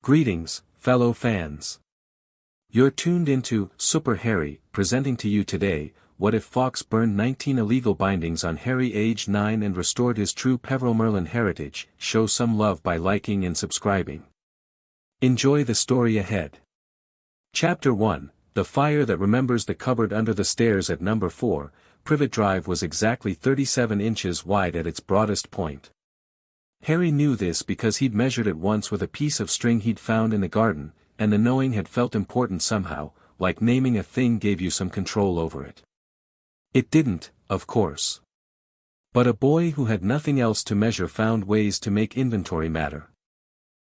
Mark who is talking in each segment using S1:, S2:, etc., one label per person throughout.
S1: Greetings, fellow fans. You're tuned into Super Harry, presenting to you today, what if Fawkes burned 19 illegal bindings on Harry aged 9 and restored his true Peveril Merlin heritage? Show some love by liking and subscribing. Enjoy the story ahead. Chapter 1, The Fire That Remembers. The cupboard under the stairs at number 4, Privet Drive was exactly 37 inches wide at its broadest point. Harry knew this because he'd measured it once with a piece of string he'd found in the garden, and the knowing had felt important somehow, like naming a thing gave you some control over it. It didn't, of course. But a boy who had nothing else to measure found ways to make inventory matter.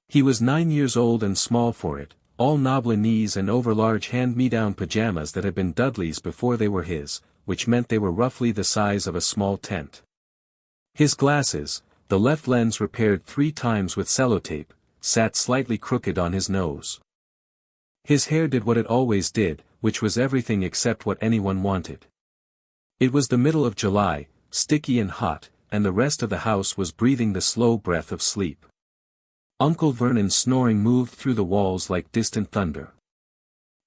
S1: He was 9 years old and small for it, all knobbly knees and overlarge hand-me-down pajamas that had been Dudley's before they were his, which meant they were roughly the size of a small tent. His glasses, the left lens repaired 3 times with sellotape, sat slightly crooked on his nose. His hair did what it always did, which was everything except what anyone wanted. It was the middle of July, sticky and hot, and the rest of the house was breathing the slow breath of sleep. Uncle Vernon's snoring moved through the walls like distant thunder.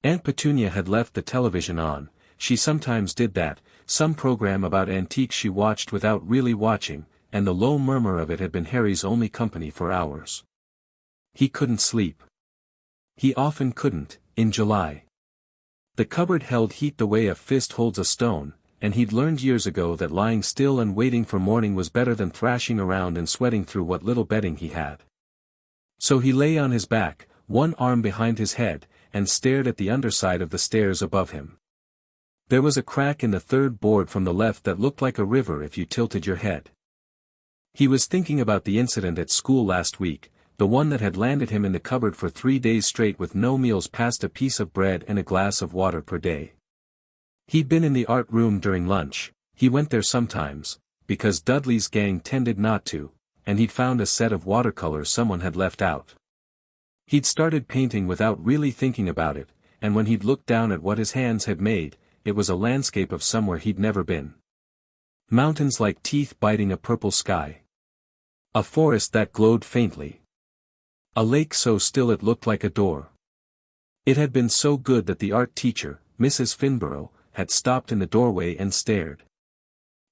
S1: Aunt Petunia had left the television on. She sometimes did that, some program about antiques she watched without really watching, and the low murmur of it had been Harry's only company for hours. He couldn't sleep. He often couldn't, in July. The cupboard held heat the way a fist holds a stone, and he'd learned years ago that lying still and waiting for morning was better than thrashing around and sweating through what little bedding he had. So he lay on his back, one arm behind his head, and stared at the underside of the stairs above him. There was a crack in the third board from the left that looked like a river if you tilted your head. He was thinking about the incident at school last week, the one that had landed him in the cupboard for 3 days straight with no meals past a piece of bread and a glass of water per day. He'd been in the art room during lunch, he went there sometimes, because Dudley's gang tended not to, and he'd found a set of watercolors someone had left out. He'd started painting without really thinking about it, and when he'd looked down at what his hands had made, it was a landscape of somewhere he'd never been. Mountains like teeth biting a purple sky. A forest that glowed faintly. A lake so still it looked like a door. It had been so good that the art teacher, Mrs. Finborough, had stopped in the doorway and stared.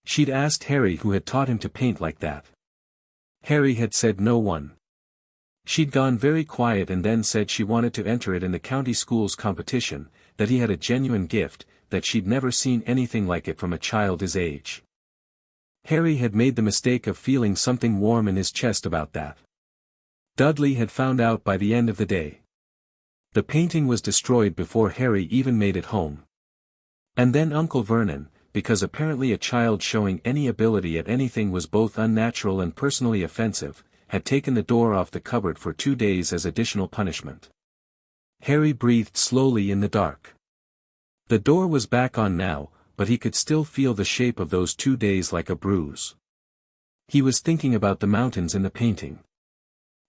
S1: She'd asked Harry who had taught him to paint like that. Harry had said no one. She'd gone very quiet and then said she wanted to enter it in the county schools competition, that he had a genuine gift, that she'd never seen anything like it from a child his age. Harry had made the mistake of feeling something warm in his chest about that. Dudley had found out by the end of the day. The painting was destroyed before Harry even made it home. And then Uncle Vernon, because apparently a child showing any ability at anything was both unnatural and personally offensive, had taken the door off the cupboard for 2 days as additional punishment. Harry breathed slowly in the dark. The door was back on now, but he could still feel the shape of those 2 days like a bruise. He was thinking about the mountains in the painting.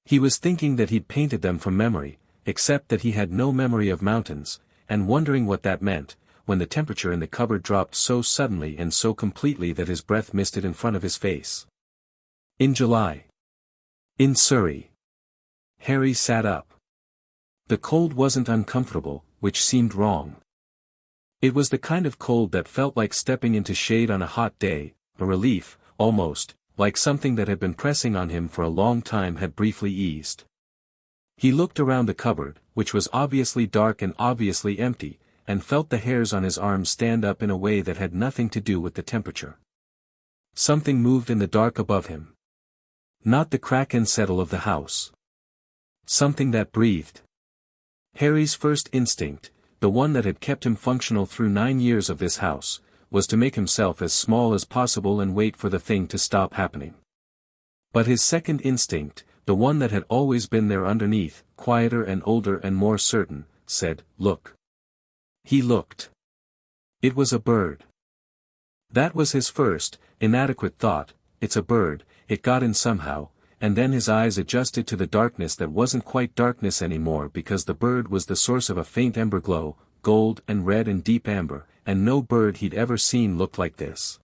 S1: He was thinking that he'd painted them from memory, except that he had no memory of mountains, and wondering what that meant, when the temperature in the cupboard dropped so suddenly and so completely that his breath misted in front of his face. In July. In Surrey. Harry sat up. The cold wasn't uncomfortable, which seemed wrong. It was the kind of cold that felt like stepping into shade on a hot day, a relief, almost, like something that had been pressing on him for a long time had briefly eased. He looked around the cupboard, which was obviously dark and obviously empty, and felt the hairs on his arms stand up in a way that had nothing to do with the temperature. Something moved in the dark above him. Not the crack and settle of the house. Something that breathed. Harry's first instinct, the one that had kept him functional through 9 years of this house, was to make himself as small as possible and wait for the thing to stop happening. But his second instinct, the one that had always been there underneath, quieter and older and more certain, said, "Look." He looked. It was a bird. That was his first, inadequate thought, it's a bird, it got in somehow, and then his eyes adjusted to the darkness that wasn't quite darkness anymore because the bird was the source of a faint ember glow, gold and red and deep amber, and no bird he'd ever seen looked like this.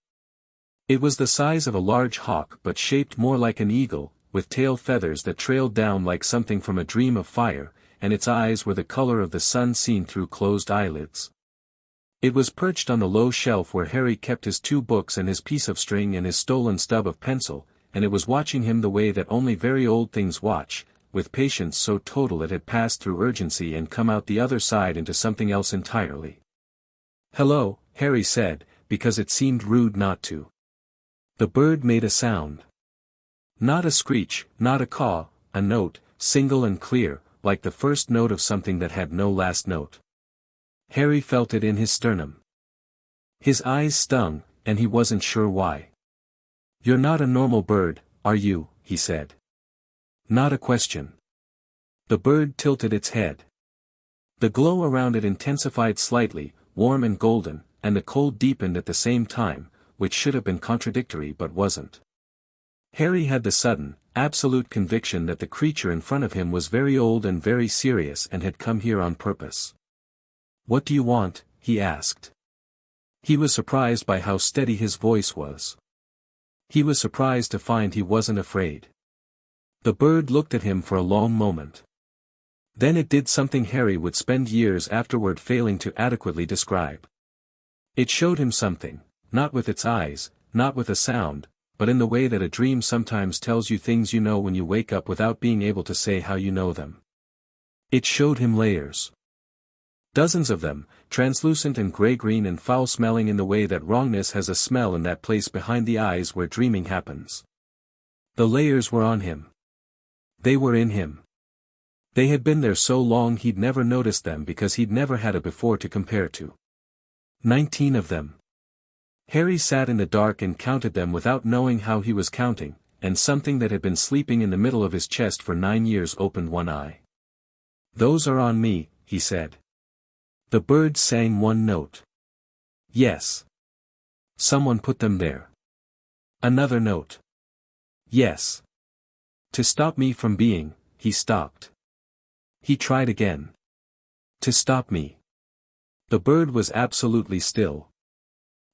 S1: It was the size of a large hawk but shaped more like an eagle, with tail feathers that trailed down like something from a dream of fire, and its eyes were the color of the sun seen through closed eyelids. It was perched on the low shelf where Harry kept his 2 books and his piece of string and his stolen stub of pencil, and it was watching him the way that only very old things watch, with patience so total it had passed through urgency and come out the other side into something else entirely. "Hello," Harry said, because it seemed rude not to. The bird made a sound. Not a screech, not a caw, a note, single and clear, like the first note of something that had no last note. Harry felt it in his sternum. His eyes stung, and he wasn't sure why. "You're not a normal bird, are you?" he said. Not a question. The bird tilted its head. The glow around it intensified slightly, warm and golden, and the cold deepened at the same time, which should have been contradictory but wasn't. Harry had the sudden, absolute conviction that the creature in front of him was very old and very serious and had come here on purpose. "What do you want?" he asked. He was surprised by how steady his voice was. He was surprised to find he wasn't afraid. The bird looked at him for a long moment. Then it did something Harry would spend years afterward failing to adequately describe. It showed him something, not with its eyes, not with a sound, but in the way that a dream sometimes tells you things you know when you wake up without being able to say how you know them. It showed him layers. Dozens of them, translucent and gray-green and foul-smelling in the way that wrongness has a smell in that place behind the eyes where dreaming happens. The layers were on him. They were in him. They had been there so long he'd never noticed them because he'd never had a before to compare to. 19 of them. Harry sat in the dark and counted them without knowing how he was counting, and something that had been sleeping in the middle of his chest for 9 years opened one eye. "Those are on me," he said. The bird sang one note. "Yes. Someone put them there." Another note. "Yes. To stop me from being," he stopped. He tried again. "To stop me." The bird was absolutely still.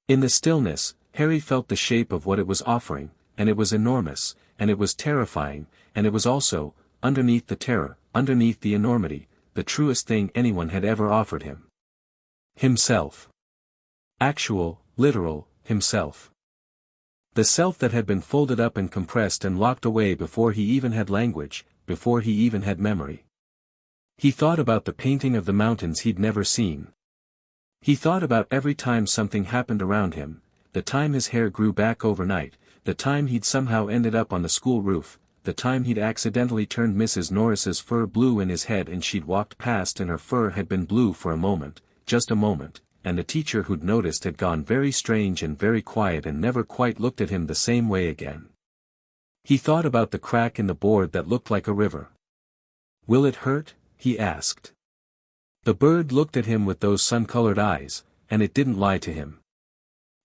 S1: In the stillness, Harry felt the shape of what it was offering, and it was enormous, and it was terrifying, and it was also, underneath the terror, underneath the enormity, the truest thing anyone had ever offered him. Himself. Actual, literal, himself. The self that had been folded up and compressed and locked away before he even had language, before he even had memory. He thought about the painting of the mountains he'd never seen. He thought about every time something happened around him, the time his hair grew back overnight, the time he'd somehow ended up on the school roof, the time he'd accidentally turned Mrs. Norris's fur blue in his head and she'd walked past and her fur had been blue for a moment, just a moment, and the teacher who'd noticed had gone very strange and very quiet and never quite looked at him the same way again. He thought about the crack in the board that looked like a river. "Will it hurt?" he asked. The bird looked at him with those sun-colored eyes, and it didn't lie to him.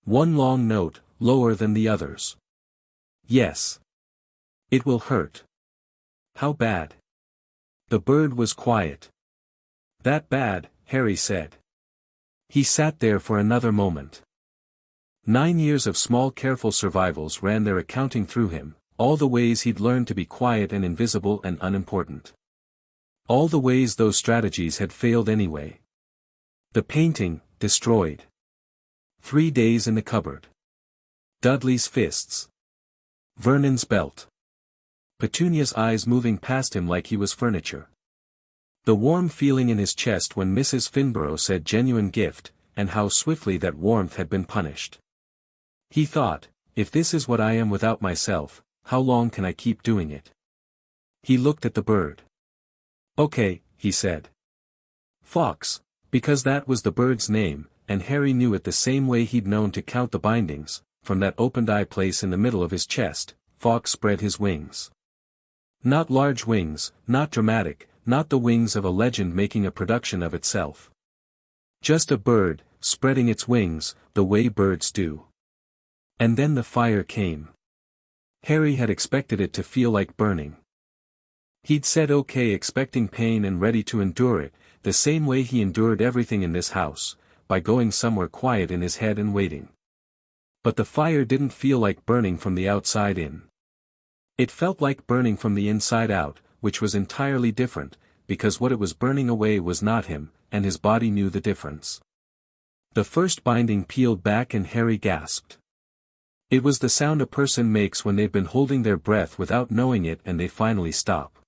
S1: One long note, lower than the others. "Yes. It will hurt." "How bad?" The bird was quiet. "That bad," Harry said. He sat there for another moment. 9 years of small careful survivals ran their accounting through him, all the ways he'd learned to be quiet and invisible and unimportant. All the ways those strategies had failed anyway. The painting, destroyed. 3 days in the cupboard. Dudley's fists. Vernon's belt. Petunia's eyes moving past him like he was furniture. The warm feeling in his chest when Mrs. Finborough said genuine gift, and how swiftly that warmth had been punished. He thought, if this is what I am without myself, how long can I keep doing it? He looked at the bird. "Okay," he said. Fawkes, because that was the bird's name, and Harry knew it the same way he'd known to count the bindings, from that opened eye place in the middle of his chest. Fawkes spread his wings. Not large wings, not dramatic, not the wings of a legend making a production of itself. Just a bird, spreading its wings, the way birds do. And then the fire came. Harry had expected it to feel like burning. He'd said okay expecting pain and ready to endure it, the same way he endured everything in this house, by going somewhere quiet in his head and waiting. But the fire didn't feel like burning from the outside in. It felt like burning from the inside out, which was entirely different, because what it was burning away was not him, and his body knew the difference. The first binding peeled back and Harry gasped. It was the sound a person makes when they've been holding their breath without knowing it and they finally stop.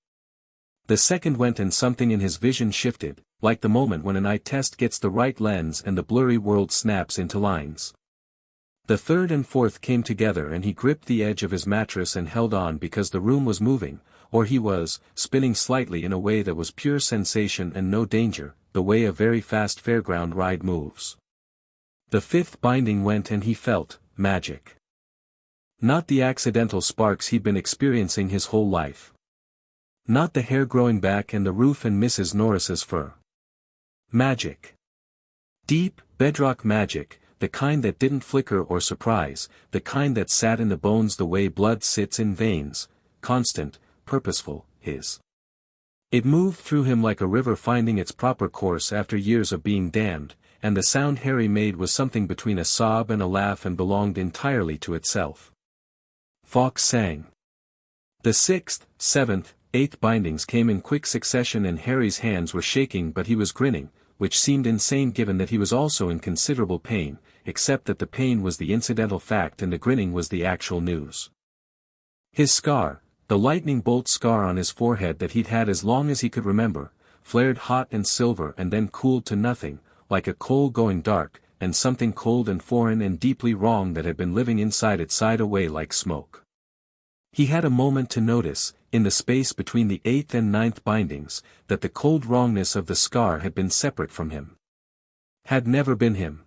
S1: The second went and something in his vision shifted, like the moment when an eye test gets the right lens and the blurry world snaps into lines. The third and fourth came together and he gripped the edge of his mattress and held on because the room was moving, or he was, spinning slightly in a way that was pure sensation and no danger, the way a very fast fairground ride moves. The fifth binding went and he felt magic. Not the accidental sparks he'd been experiencing his whole life. Not the hair growing back and the roof and Mrs. Norris's fur. Magic. Deep, bedrock magic, the kind that didn't flicker or surprise, the kind that sat in the bones the way blood sits in veins, constant, purposeful, his. It moved through him like a river finding its proper course after years of being dammed, and the sound Harry made was something between a sob and a laugh and belonged entirely to itself. Fawkes sang. The sixth, seventh, eighth bindings came in quick succession and Harry's hands were shaking but he was grinning, which seemed insane given that he was also in considerable pain, except that the pain was the incidental fact and the grinning was the actual news. His scar, the lightning bolt scar on his forehead that he'd had as long as he could remember, flared hot and silver and then cooled to nothing, like a coal going dark, and something cold and foreign and deeply wrong that had been living inside it sighed away like smoke. He had a moment to notice, in the space between the eighth and ninth bindings, that the cold wrongness of the scar had been separate from him. Had never been him.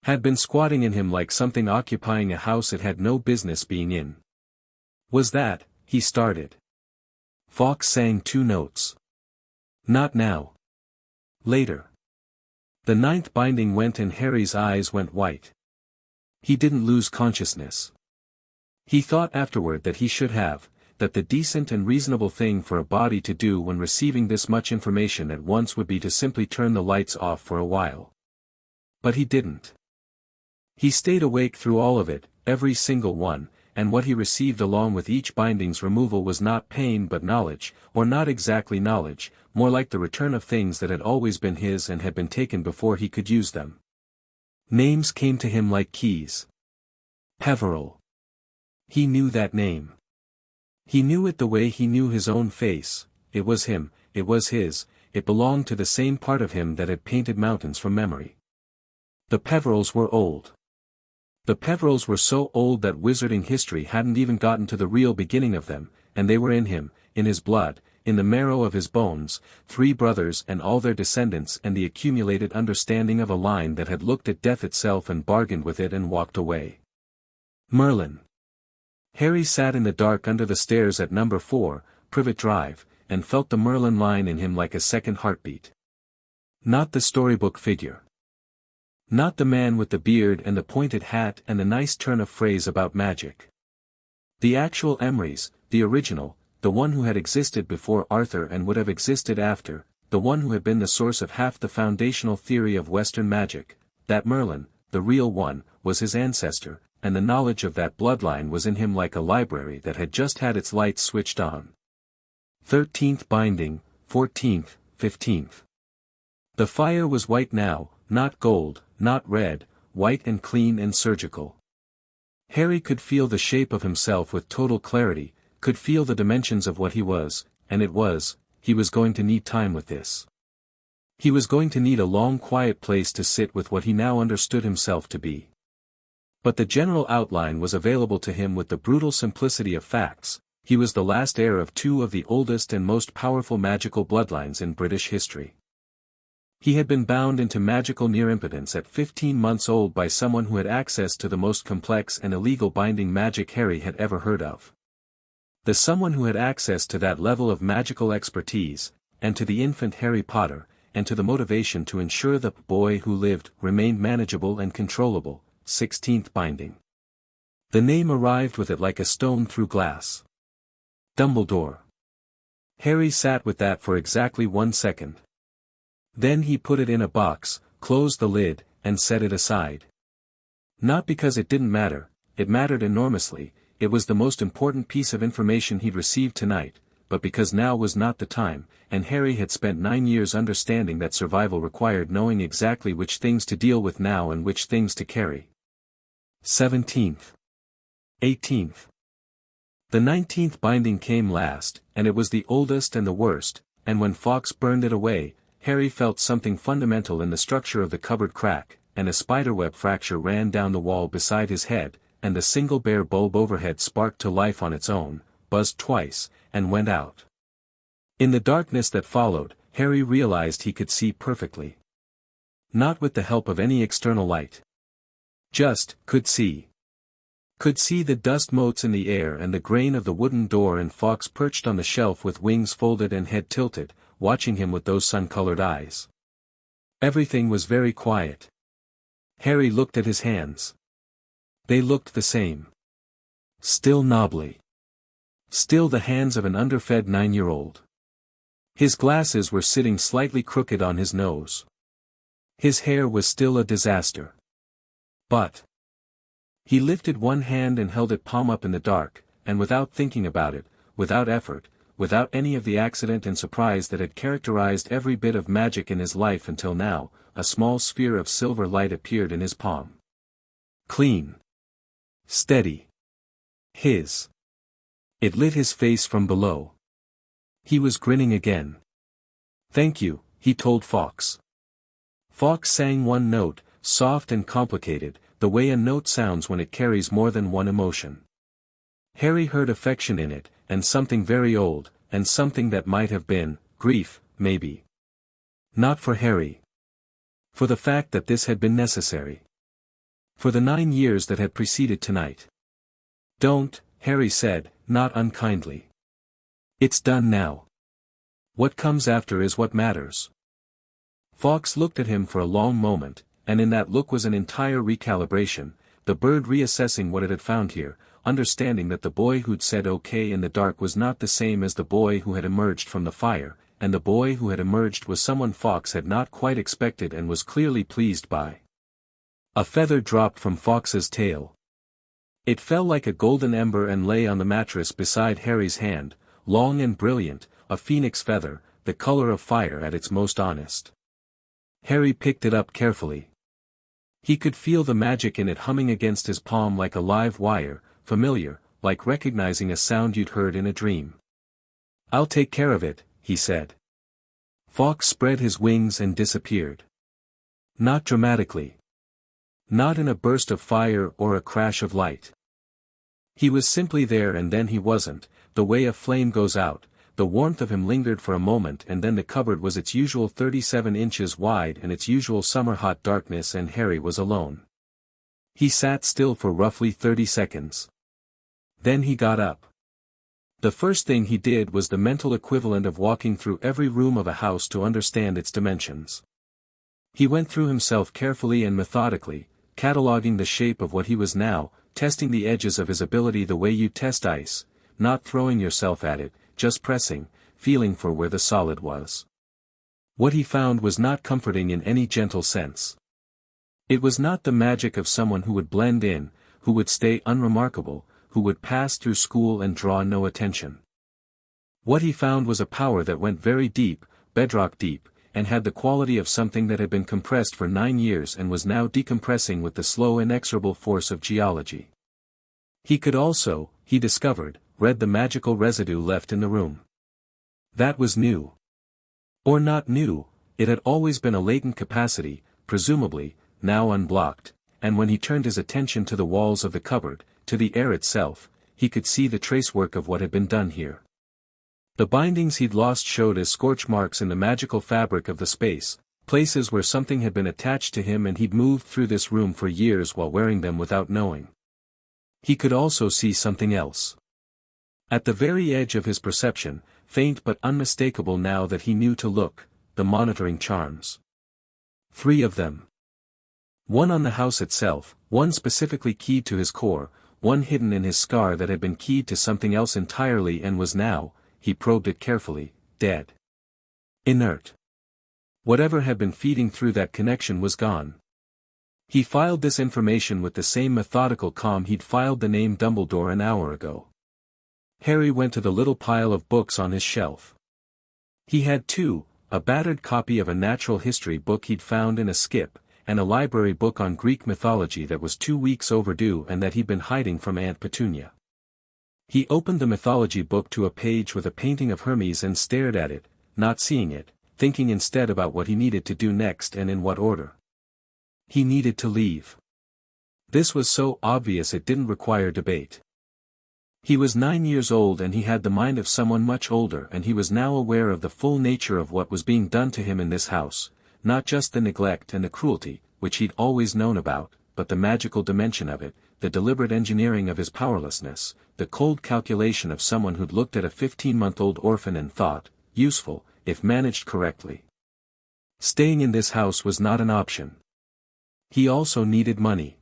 S1: Had been squatting in him like something occupying a house it had no business being in. Was that, he started. Fawkes sang 2 notes. Not now. Later. The ninth binding went and Harry's eyes went white. He didn't lose consciousness. He thought afterward that he should have, that the decent and reasonable thing for a body to do when receiving this much information at once would be to simply turn the lights off for a while. But he didn't. He stayed awake through all of it, every single one, and what he received along with each binding's removal was not pain but knowledge, or not exactly knowledge, more like the return of things that had always been his and had been taken before he could use them. Names came to him like keys. Peveril. He knew that name. He knew it the way he knew his own face. It was him, it was his, it belonged to the same part of him that had painted mountains from memory. The Peverils were old. The Peverils were so old that wizarding history hadn't even gotten to the real beginning of them, and they were in him, in his blood, in the marrow of his bones, 3 brothers and all their descendants and the accumulated understanding of a line that had looked at death itself and bargained with it and walked away. Merlin. Harry sat in the dark under the stairs at number 4, Privet Drive, and felt the Merlin line in him like a second heartbeat. Not the storybook figure. Not the man with the beard and the pointed hat and the nice turn of phrase about magic. The actual Emrys, the original, the one who had existed before Arthur and would have existed after, the one who had been the source of half the foundational theory of Western magic, that Merlin, the real one, was his ancestor, and the knowledge of that bloodline was in him like a library that had just had its lights switched on. 13th binding, 14th, 15th. The fire was white now, not gold, not red, white and clean and surgical. Harry could feel the shape of himself with total clarity, could feel the dimensions of what he was, and he was going to need time with this. He was going to need a long quiet place to sit with what he now understood himself to be. But the general outline was available to him with the brutal simplicity of facts. He was the last heir of 2 of the oldest and most powerful magical bloodlines in British history. He had been bound into magical near-impotence at 15 months old by someone who had access to the most complex and illegal binding magic Harry had ever heard of. The someone who had access to that level of magical expertise, and to the infant Harry Potter, and to the motivation to ensure the boy who lived remained manageable and controllable. 16th binding. The name arrived with it like a stone through glass. Dumbledore. Harry sat with that for exactly 1 second. Then he put it in a box, closed the lid, and set it aside. Not because it didn't matter, it mattered enormously, it was the most important piece of information he'd received tonight, but because now was not the time, and Harry had spent 9 years understanding that survival required knowing exactly which things to deal with now and which things to carry. 17th. 18th. The 19th binding came last, and it was the oldest and the worst, and when Fawkes burned it away, Harry felt something fundamental in the structure of the cupboard crack, and a spiderweb fracture ran down the wall beside his head, and the single bare bulb overhead sparked to life on its own, buzzed twice, and went out. In the darkness that followed, Harry realized he could see perfectly. Not with the help of any external light. Just, could see. Could see the dust motes in the air and the grain of the wooden door, and Fawkes perched on the shelf with wings folded and head tilted, watching him with those sun-colored eyes. Everything was very quiet. Harry looked at his hands. They looked the same. Still knobbly. Still the hands of an underfed 9-year-old. His glasses were sitting slightly crooked on his nose. His hair was still a disaster. But he lifted one hand and held it palm up in the dark, and without thinking about it, without effort, without any of the accident and surprise that had characterized every bit of magic in his life until now, a small sphere of silver light appeared in his palm. Clean. Steady. His. It lit his face from below. He was grinning again. "Thank you," he told Fawkes. Fawkes sang one note, soft and complicated, the way a note sounds when it carries more than one emotion. Harry heard affection in it, and something very old, and something that might have been, grief, maybe. Not for Harry. For the fact that this had been necessary. For the 9 years that had preceded tonight. "Don't," Harry said, not unkindly. "It's done now. What comes after is what matters." Fawkes looked at him for a long moment, and in that look was an entire recalibration, the bird reassessing what it had found here, understanding that the boy who'd said okay in the dark was not the same as the boy who had emerged from the fire, and the boy who had emerged was someone Fawkes had not quite expected and was clearly pleased by. A feather dropped from Fawkes's tail. It fell like a golden ember and lay on the mattress beside Harry's hand, long and brilliant, a phoenix feather, the color of fire at its most honest. Harry picked it up carefully. He could feel the magic in it humming against his palm like a live wire, familiar, like recognizing a sound you'd heard in a dream. "I'll take care of it," he said. Fawkes spread his wings and disappeared. Not dramatically. Not in a burst of fire or a crash of light. He was simply there and then he wasn't, the way a flame goes out. The warmth of him lingered for a moment and then the cupboard was its usual 37 inches wide and its usual summer-hot darkness and Harry was alone. He sat still for roughly 30 seconds. Then he got up. The first thing he did was the mental equivalent of walking through every room of a house to understand its dimensions. He went through himself carefully and methodically, cataloging the shape of what he was now, testing the edges of his ability the way you test ice, not throwing yourself at it, just pressing, feeling for where the solid was. What he found was not comforting in any gentle sense. It was not the magic of someone who would blend in, who would stay unremarkable, who would pass through school and draw no attention. What he found was a power that went very deep, bedrock deep, and had the quality of something that had been compressed for 9 years and was now decompressing with the slow inexorable force of geology. He could also, he discovered, read the magical residue left in the room. That was new. Or not new, it had always been a latent capacity, presumably, now unblocked, and when he turned his attention to the walls of the cupboard, to the air itself, he could see the tracework of what had been done here. The bindings he'd lost showed as scorch marks in the magical fabric of the space, places where something had been attached to him and he'd moved through this room for years while wearing them without knowing. He could also see something else. At the very edge of his perception, faint but unmistakable now that he knew to look, the monitoring charms. 3 of them. One on the house itself, one specifically keyed to his core, one hidden in his scar that had been keyed to something else entirely and was now, he probed it carefully, dead. Inert. Whatever had been feeding through that connection was gone. He filed this information with the same methodical calm he'd filed the name Dumbledore an hour ago. Harry went to the little pile of books on his shelf. He had two, a battered copy of a natural history book he'd found in a skip, and a library book on Greek mythology that was 2 weeks overdue and that he'd been hiding from Aunt Petunia. He opened the mythology book to a page with a painting of Hermes and stared at it, not seeing it, thinking instead about what he needed to do next and in what order. He needed to leave. This was so obvious it didn't require debate. He was 9 years old and he had the mind of someone much older, and he was now aware of the full nature of what was being done to him in this house, not just the neglect and the cruelty, which he'd always known about, but the magical dimension of it, the deliberate engineering of his powerlessness, the cold calculation of someone who'd looked at a 15-month-old orphan and thought, useful, if managed correctly. Staying in this house was not an option. He also needed money.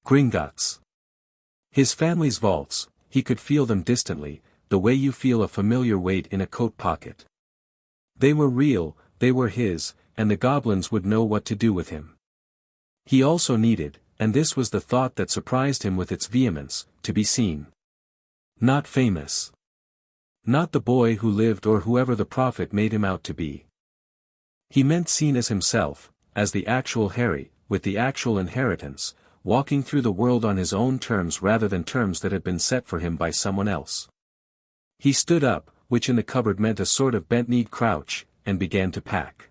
S1: Gringotts. His family's vaults, he could feel them distantly, the way you feel a familiar weight in a coat pocket. They were real, they were his, and the goblins would know what to do with him. He also needed, and this was the thought that surprised him with its vehemence, to be seen. Not famous. Not the boy who lived or whoever the prophet made him out to be. He meant seen as himself, as the actual Harry, with the actual inheritance, walking through the world on his own terms rather than terms that had been set for him by someone else. He stood up, which in the cupboard meant a sort of bent-kneed crouch, and began to pack.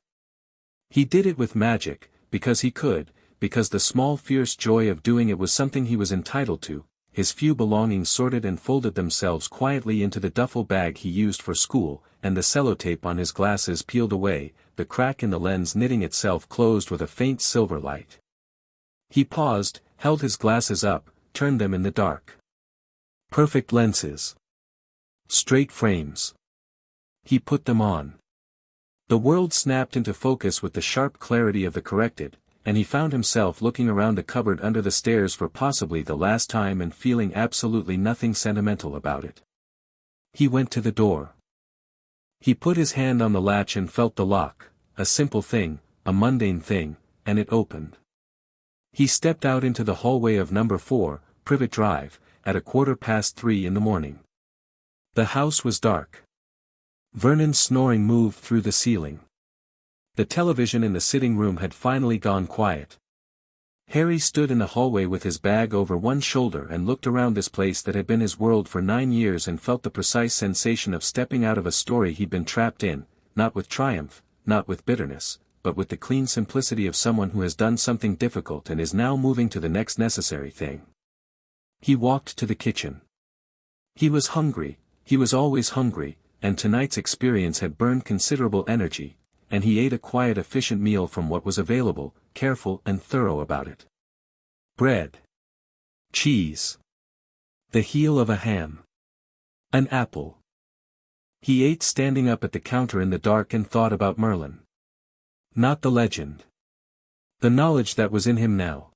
S1: He did it with magic, because he could, because the small fierce joy of doing it was something he was entitled to. His few belongings sorted and folded themselves quietly into the duffel bag he used for school, and the sellotape on his glasses peeled away, the crack in the lens knitting itself closed with a faint silver light. He paused, held his glasses up, turned them in the dark. Perfect lenses. Straight frames. He put them on. The world snapped into focus with the sharp clarity of the corrected, and he found himself looking around the cupboard under the stairs for possibly the last time and feeling absolutely nothing sentimental about it. He went to the door. He put his hand on the latch and felt the lock, a simple thing, a mundane thing, and it opened. He stepped out into the hallway of number 4, Privet Drive, at 3:15 in the morning. The house was dark. Vernon's snoring moved through the ceiling. The television in the sitting room had finally gone quiet. Harry stood in the hallway with his bag over one shoulder and looked around this place that had been his world for 9 years and felt the precise sensation of stepping out of a story he'd been trapped in, not with triumph, not with bitterness, but with the clean simplicity of someone who has done something difficult and is now moving to the next necessary thing. He walked to the kitchen. He was hungry, he was always hungry, and tonight's experience had burned considerable energy, and he ate a quiet efficient meal from what was available, careful and thorough about it. Bread. Cheese. The heel of a ham. An apple. He ate standing up at the counter in the dark and thought about Merlin. Not the legend. The knowledge that was in him now.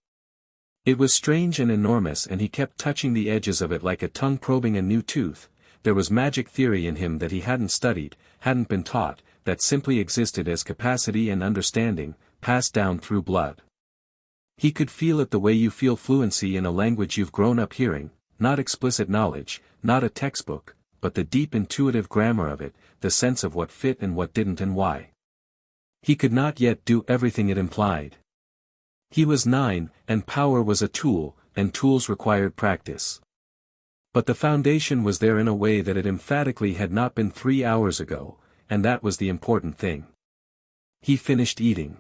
S1: It was strange and enormous and he kept touching the edges of it like a tongue probing a new tooth. There was magic theory in him that he hadn't studied, hadn't been taught, that simply existed as capacity and understanding, passed down through blood. He could feel it the way you feel fluency in a language you've grown up hearing, not explicit knowledge, not a textbook, but the deep intuitive grammar of it, the sense of what fit and what didn't and why. He could not yet do everything it implied. He was 9, and power was a tool, and tools required practice. But the foundation was there in a way that it emphatically had not been 3 hours ago, and that was the important thing. He finished eating.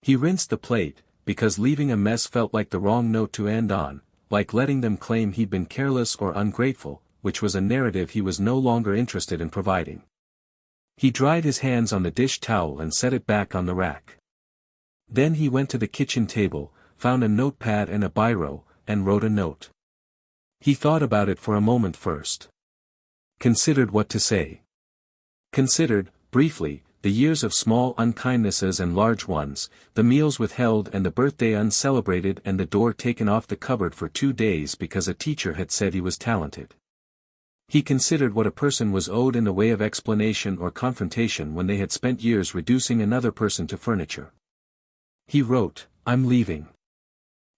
S1: He rinsed the plate, because leaving a mess felt like the wrong note to end on, like letting them claim he'd been careless or ungrateful, which was a narrative he was no longer interested in providing. He dried his hands on the dish towel and set it back on the rack. Then he went to the kitchen table, found a notepad and a biro, and wrote a note. He thought about it for a moment first. Considered what to say. Considered, briefly, the years of small unkindnesses and large ones, the meals withheld and the birthday uncelebrated and the door taken off the cupboard for 2 days because a teacher had said he was talented. He considered what a person was owed in the way of explanation or confrontation when they had spent years reducing another person to furniture. He wrote, I'm leaving.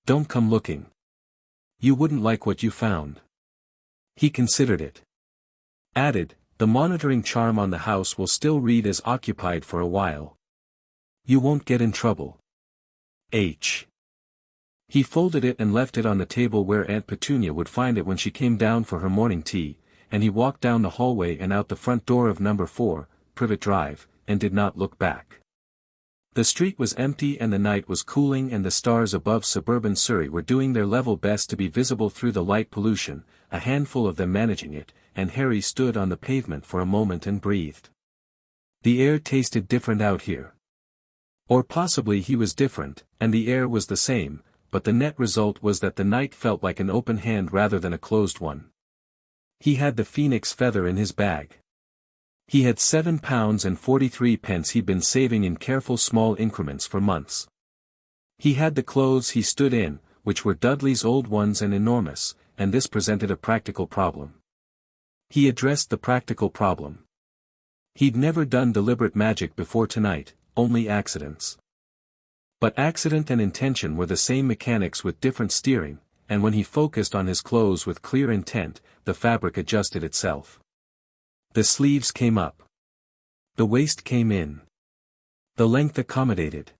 S1: Don't come looking. You wouldn't like what you found. He considered it. Added, the monitoring charm on the house will still read as occupied for a while. You won't get in trouble. He folded it and left it on the table where Aunt Petunia would find it when she came down for her morning tea, and he walked down the hallway and out the front door of number 4, Privet Drive, and did not look back. The street was empty and the night was cooling and the stars above suburban Surrey were doing their level best to be visible through the light pollution, a handful of them managing it, and Harry stood on the pavement for a moment and breathed. The air tasted different out here. Or possibly he was different, and the air was the same, but the net result was that the night felt like an open hand rather than a closed one. He had the phoenix feather in his bag. He had £7.43 he'd been saving in careful small increments for months. He had the clothes he stood in, which were Dudley's old ones and enormous, and this presented a practical problem. He addressed the practical problem. He'd never done deliberate magic before tonight, only accidents. But accident and intention were the same mechanics with different steering, and when he focused on his clothes with clear intent, the fabric adjusted itself. The sleeves came up. The waist came in. The length accommodated.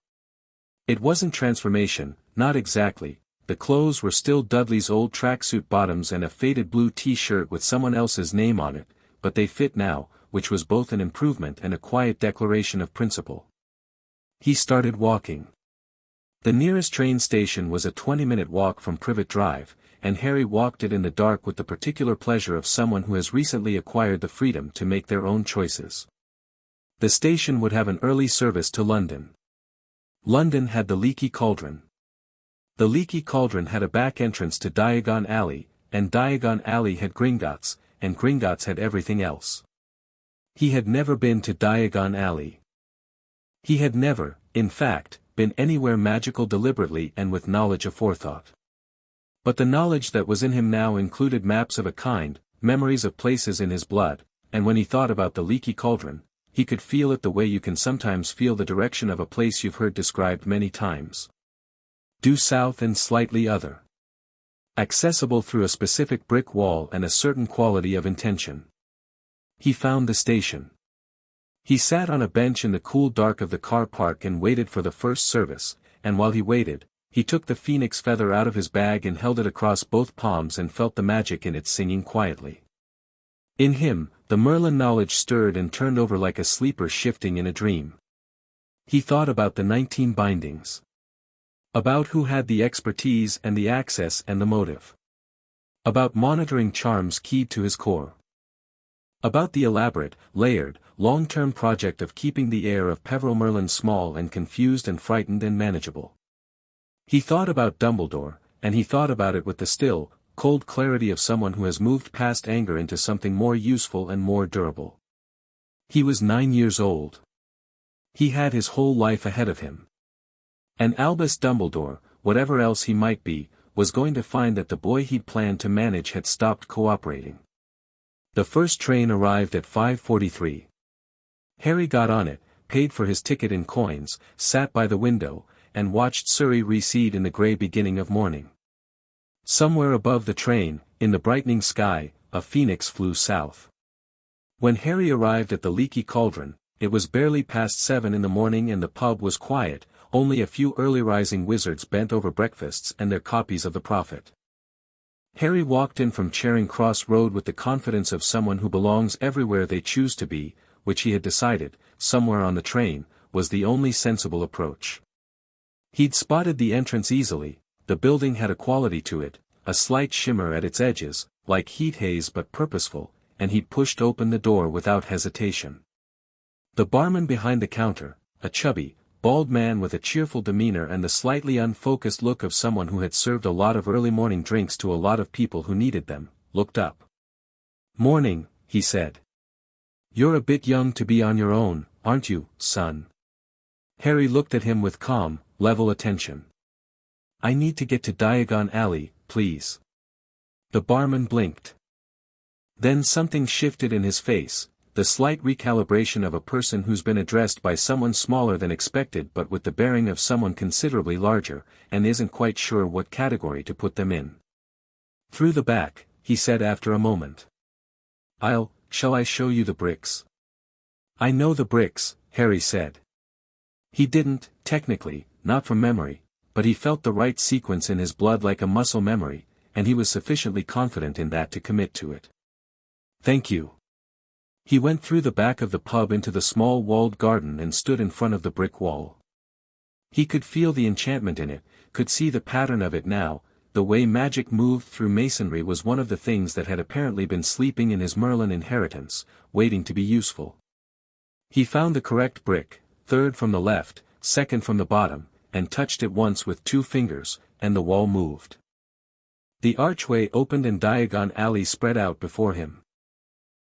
S1: It wasn't transformation, not exactly. The clothes were still Dudley's old tracksuit bottoms and a faded blue t-shirt with someone else's name on it, but they fit now, which was both an improvement and a quiet declaration of principle. He started walking. The nearest train station was a 20-minute walk from Privet Drive, and Harry walked it in the dark with the particular pleasure of someone who has recently acquired the freedom to make their own choices. The station would have an early service to London. London had the Leaky Cauldron. The Leaky Cauldron had a back entrance to Diagon Alley, and Diagon Alley had Gringotts, and Gringotts had everything else. He had never been to Diagon Alley. He had never, in fact, been anywhere magical deliberately and with knowledge aforethought. But the knowledge that was in him now included maps of a kind, memories of places in his blood, and when he thought about the Leaky Cauldron, he could feel it the way you can sometimes feel the direction of a place you've heard described many times. Due south and slightly other. Accessible through a specific brick wall and a certain quality of intention. He found the station. He sat on a bench in the cool dark of the car park and waited for the first service, and while he waited, he took the phoenix feather out of his bag and held it across both palms and felt the magic in it singing quietly. In him, the Merlin knowledge stirred and turned over like a sleeper shifting in a dream. He thought about the 19 bindings. About who had the expertise and the access and the motive. About monitoring charms keyed to his core. About the elaborate, layered, long-term project of keeping the heir of Peveril Merlin small and confused and frightened and manageable. He thought about Dumbledore, and he thought about it with the still, cold clarity of someone who has moved past anger into something more useful and more durable. He was 9 years old. He had his whole life ahead of him. And Albus Dumbledore, whatever else he might be, was going to find that the boy he'd planned to manage had stopped cooperating. The first train arrived at 5:43. Harry got on it, paid for his ticket in coins, sat by the window, and watched Surrey recede in the grey beginning of morning. Somewhere above the train, in the brightening sky, a phoenix flew south. When Harry arrived at the Leaky Cauldron, it was barely past 7 in the morning and the pub was quiet, only a few early-rising wizards bent over breakfasts and their copies of the Prophet. Harry walked in from Charing Cross Road with the confidence of someone who belongs everywhere they choose to be, which he had decided, somewhere on the train, was the only sensible approach. He'd spotted the entrance easily. The building had a quality to it, a slight shimmer at its edges, like heat haze but purposeful, and he'd pushed open the door without hesitation. The barman behind the counter, a chubby, bald man with a cheerful demeanor and the slightly unfocused look of someone who had served a lot of early morning drinks to a lot of people who needed them, looked up. "Morning," he said. "You're a bit young to be on your own, aren't you, son?" Harry looked at him with calm, level attention. "I need to get to Diagon Alley, please." The barman blinked. Then something shifted in his face, the slight recalibration of a person who's been addressed by someone smaller than expected but with the bearing of someone considerably larger, and isn't quite sure what category to put them in. Through the back, he said after a moment. Shall I show you the bricks? I know the bricks, Harry said. He didn't, technically, not from memory, but he felt the right sequence in his blood like a muscle memory, and he was sufficiently confident in that to commit to it. Thank you. He went through the back of the pub into the small walled garden and stood in front of the brick wall. He could feel the enchantment in it, could see the pattern of it now. The way magic moved through masonry was one of the things that had apparently been sleeping in his Merlin inheritance, waiting to be useful. He found the correct brick, third from the left, second from the bottom, and touched it once with 2 fingers, and the wall moved. The archway opened and Diagon Alley spread out before him.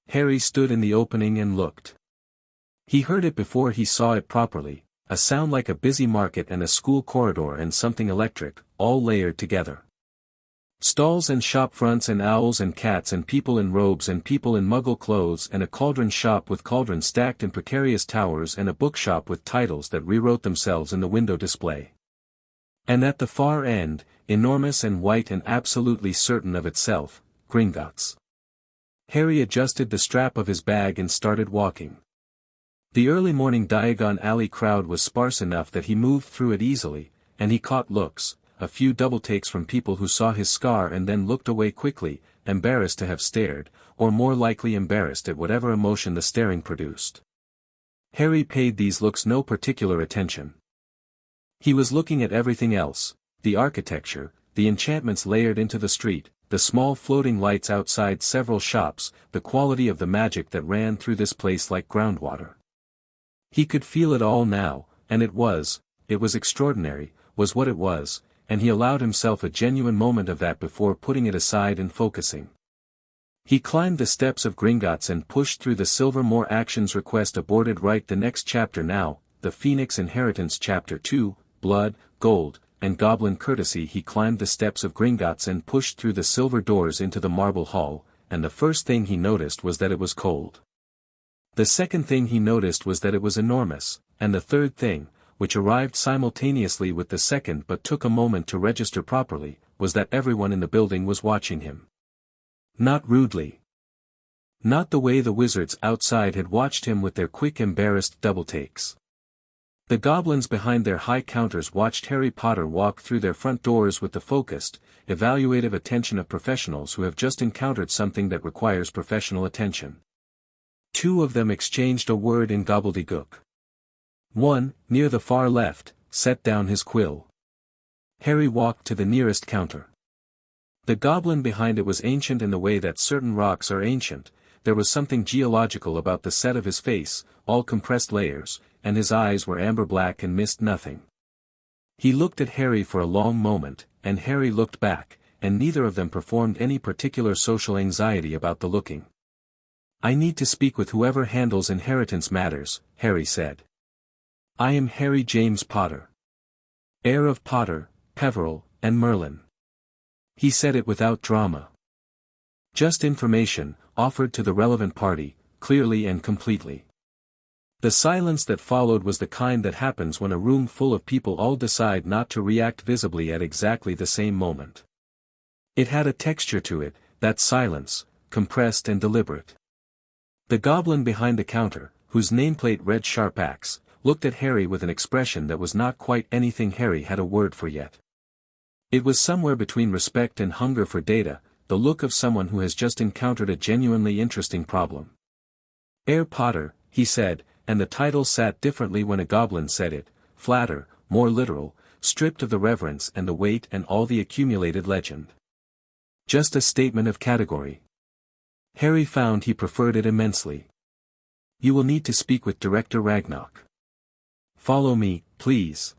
S1: Harry stood in the opening and looked. He heard it before he saw it properly, a sound like a busy market and a school corridor and something electric, all layered together. Stalls and shop fronts and owls and cats and people in robes and people in muggle clothes and a cauldron shop with cauldrons stacked in precarious towers and a bookshop with titles that rewrote themselves in the window display. And at the far end, enormous and white and absolutely certain of itself, Gringotts. Harry adjusted the strap of his bag and started walking. The early morning Diagon Alley crowd was sparse enough that he moved through it easily, and he caught looks, a few double takes from people who saw his scar and then looked away quickly, embarrassed to have stared, or more likely embarrassed at whatever emotion the staring produced. Harry paid these looks no particular attention. He was looking at everything else, the architecture, the enchantments layered into the street, the small floating lights outside several shops, the quality of the magic that ran through this place like groundwater. He could feel it all now, and it was extraordinary, was what it was, and he allowed himself a genuine moment of that before putting it aside and focusing. He climbed the steps of Gringotts and pushed through the silver more actions request aborted right the next chapter now, the Phoenix Inheritance Chapter 2, Blood, Gold, and Goblin Courtesy. He climbed the steps of Gringotts and pushed through the silver doors into the marble hall, and the first thing he noticed was that it was cold. The second thing he noticed was that it was enormous, and the third thing, which arrived simultaneously with the second but took a moment to register properly, was that everyone in the building was watching him. Not rudely. Not the way the wizards outside had watched him with their quick embarrassed double takes. The goblins behind their high counters watched Harry Potter walk through their front doors with the focused, evaluative attention of professionals who have just encountered something that requires professional attention. 2 of them exchanged a word in gobbledygook. One, near the far left, set down his quill. Harry walked to the nearest counter. The goblin behind it was ancient in the way that certain rocks are ancient. There was something geological about the set of his face, all compressed layers, and his eyes were amber black and missed nothing. He looked at Harry for a long moment, and Harry looked back, and neither of them performed any particular social anxiety about the looking. I need to speak with whoever handles inheritance matters, Harry said. I am Harry James Potter, heir of Potter, Peveril, and Merlin. He said it without drama. Just information, offered to the relevant party, clearly and completely. The silence that followed was the kind that happens when a room full of people all decide not to react visibly at exactly the same moment. It had a texture to it, that silence, compressed and deliberate. The goblin behind the counter, whose nameplate read Sharp Axe, looked at Harry with an expression that was not quite anything Harry had a word for yet. It was somewhere between respect and hunger for data, the look of someone who has just encountered a genuinely interesting problem. Heir Potter, he said, and the title sat differently when a goblin said it, flatter, more literal, stripped of the reverence and the weight and all the accumulated legend. Just a statement of category. Harry found he preferred it immensely. You will need to speak with Director Ragnarok. Follow me, please.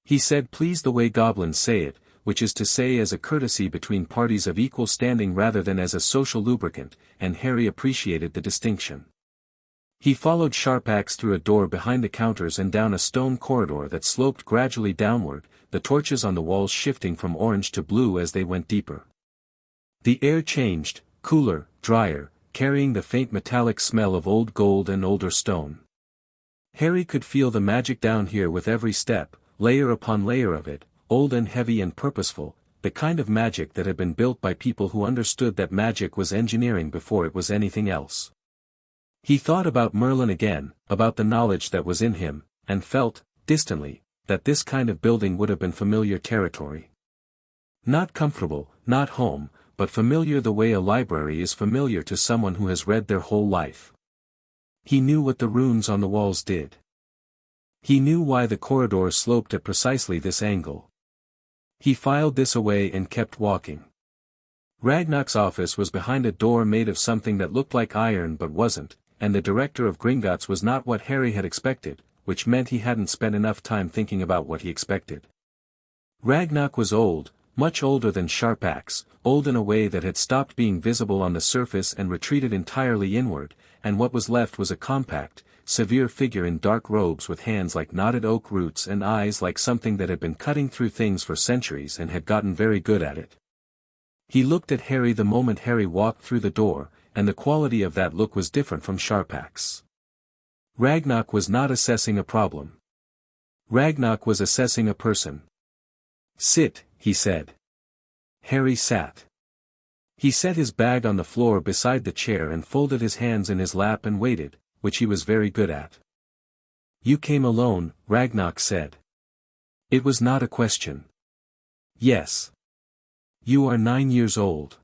S1: He said please the way goblins say it, which is to say as a courtesy between parties of equal standing rather than as a social lubricant, and Harry appreciated the distinction. He followed Sharp Axe through a door behind the counters and down a stone corridor that sloped gradually downward, the torches on the walls shifting from orange to blue as they went deeper. The air changed, cooler, drier, carrying the faint metallic smell of old gold and older stone. Harry could feel the magic down here with every step, layer upon layer of it, old and heavy and purposeful, the kind of magic that had been built by people who understood that magic was engineering before it was anything else. He thought about Merlin again, about the knowledge that was in him, and felt, distantly, that this kind of building would have been familiar territory. Not comfortable, not home, but familiar the way a library is familiar to someone who has read their whole life. He knew what the runes on the walls did. He knew why the corridor sloped at precisely this angle. He filed this away and kept walking. Ragnar's office was behind a door made of something that looked like iron but wasn't, and the director of Gringotts was not what Harry had expected, which meant he hadn't spent enough time thinking about what he expected. Ragnar was old, much older than Sharpax, old in a way that had stopped being visible on the surface and retreated entirely inward, and what was left was a compact, severe figure in dark robes with hands like knotted oak roots and eyes like something that had been cutting through things for centuries and had gotten very good at it. He looked at Harry the moment Harry walked through the door, and the quality of that look was different from Sharpax. Ragnar was not assessing a problem. Ragnar was assessing a person. "Sit," he said. Harry sat. He set his bag on the floor beside the chair and folded his hands in his lap and waited, which he was very good at. "You came alone," Ragnar said. It was not a question. "Yes." "You are 9 years old."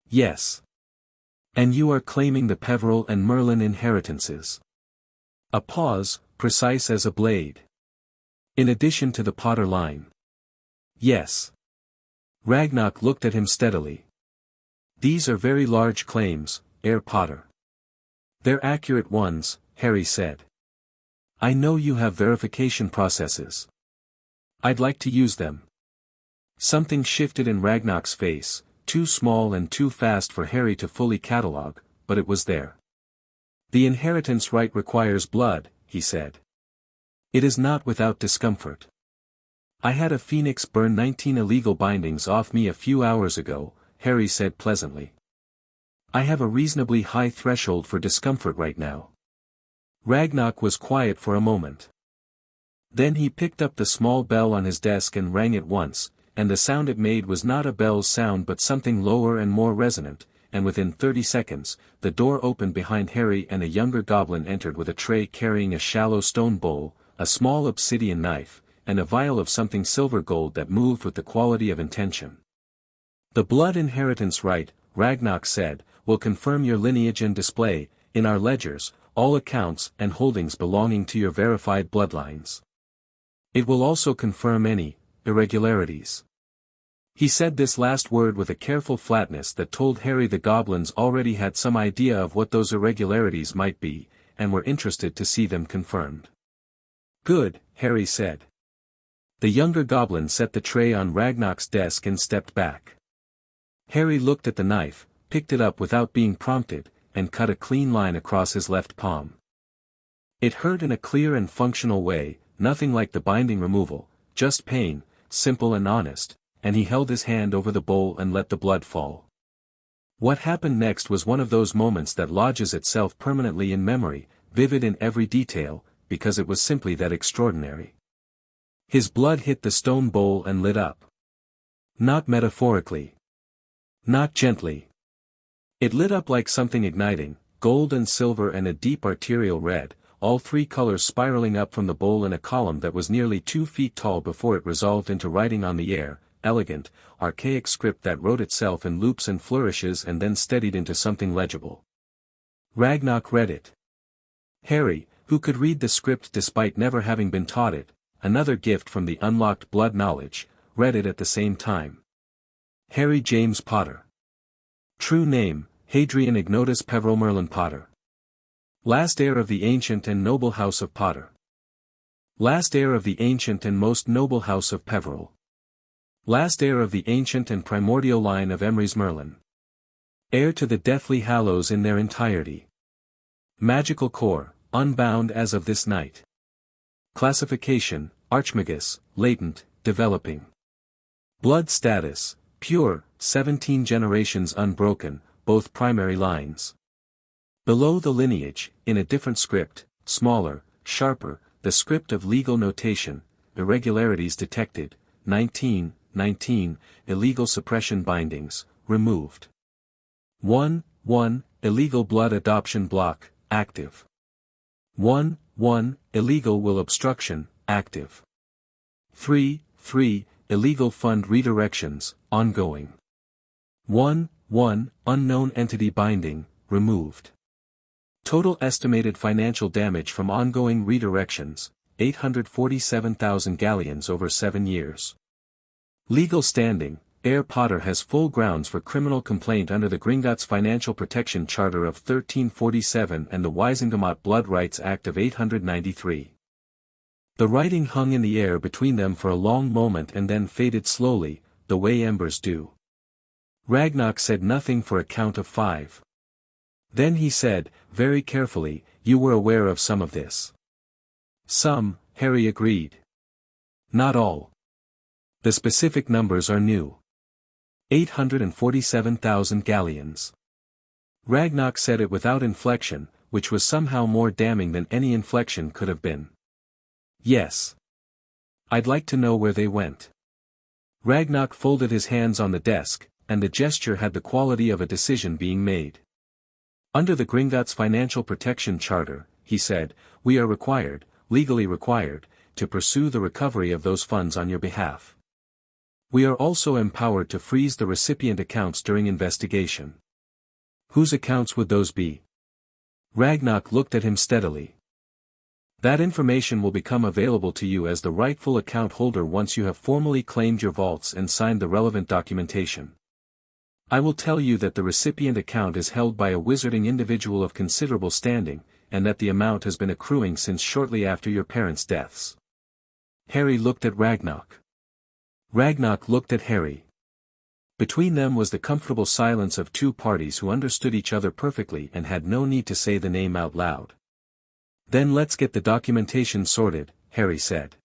S1: "Yes." "And you are claiming the Peveril and Merlin inheritances." A pause, precise as a blade. "In addition to the Potter line." "Yes." Ragnar looked at him steadily. "These are very large claims, Herr Potter." "They're accurate ones," Harry said. "I know you have verification processes. I'd like to use them." Something shifted in Ragnar's face, too small and too fast for Harry to fully catalogue, but it was there. "The inheritance right requires blood," he said. "It is not without discomfort. I had a phoenix burn 19 illegal bindings off me a few hours ago," Harry said pleasantly. "I have a reasonably high threshold for discomfort right now." Ragnar was quiet for a moment. Then he picked up the small bell on his desk and rang it once, and the sound it made was not a bell's sound but something lower and more resonant, and within 30 seconds, the door opened behind Harry and a younger goblin entered with a tray carrying a shallow stone bowl, a small obsidian knife, and a vial of something silver gold that moved with the quality of intention. "The blood inheritance right," Ragnar said, "will confirm your lineage and display, in our ledgers, all accounts and holdings belonging to your verified bloodlines. It will also confirm any irregularities." He said this last word with a careful flatness that told Harry the goblins already had some idea of what those irregularities might be, and were interested to see them confirmed. "Good," Harry said. The younger goblin set the tray on Ragnar's desk and stepped back. Harry looked at the knife, picked it up without being prompted, and cut a clean line across his left palm. It hurt in a clear and functional way, nothing like the binding removal, just pain, simple and honest, and he held his hand over the bowl and let the blood fall. What happened next was one of those moments that lodges itself permanently in memory, vivid in every detail, because it was simply that extraordinary. His blood hit the stone bowl and lit up. Not metaphorically. Not gently. It lit up like something igniting, gold and silver and a deep arterial red, all three colors spiraling up from the bowl in a column that was nearly 2 feet tall before it resolved into writing on the air, elegant, archaic script that wrote itself in loops and flourishes and then steadied into something legible. Ragnar read it. Harry, who could read the script despite never having been taught it, another gift from the unlocked blood knowledge, read it at the same time. Harry James Potter. True name, Hadrian Ignotus Peveril Merlin Potter. Last heir of the ancient and noble house of Potter. Last heir of the ancient and most noble house of Peveril. Last heir of the ancient and primordial line of Emrys Merlin. Heir to the Deathly Hallows in their entirety. Magical core, unbound as of this night. Classification, Archmagus, latent, developing. Blood status, pure, 17 generations unbroken, both primary lines. Below the lineage, in a different script, smaller, sharper, the script of legal notation, irregularities detected, 19, illegal suppression bindings, removed. 1, illegal blood adoption block, active. 1, illegal will obstruction, active. 3, illegal fund redirections, ongoing. 1, unknown entity binding, removed. Total estimated financial damage from ongoing redirections, 847,000 galleons over 7 years. Legal standing, Heir Potter has full grounds for criminal complaint under the Gringotts Financial Protection Charter of 1347 and the Wisingamot Blood Rights Act of 893. The writing hung in the air between them for a long moment and then faded slowly, the way embers do. Ragnock said nothing for a count of 5. Then he said, very carefully, "You were aware of some of this." "Some," Harry agreed. "Not all. The specific numbers are new. 847,000 galleons. Ragnock said it without inflection, which was somehow more damning than any inflection could have been. "Yes. I'd like to know where they went." Ragnock folded his hands on the desk, and the gesture had the quality of a decision being made. "Under the Gringotts Financial Protection Charter," he said, "we are required, legally required, to pursue the recovery of those funds on your behalf. We are also empowered to freeze the recipient accounts during investigation." "Whose accounts would those be?" Ragnock looked at him steadily. "That information will become available to you as the rightful account holder once you have formally claimed your vaults and signed the relevant documentation. I will tell you that the recipient account is held by a wizarding individual of considerable standing, and that the amount has been accruing since shortly after your parents' deaths." Harry looked at Ragnock. Ragnock looked at Harry. Between them was the comfortable silence of two parties who understood each other perfectly and had no need to say the name out loud. "Then let's get the documentation sorted," Harry said.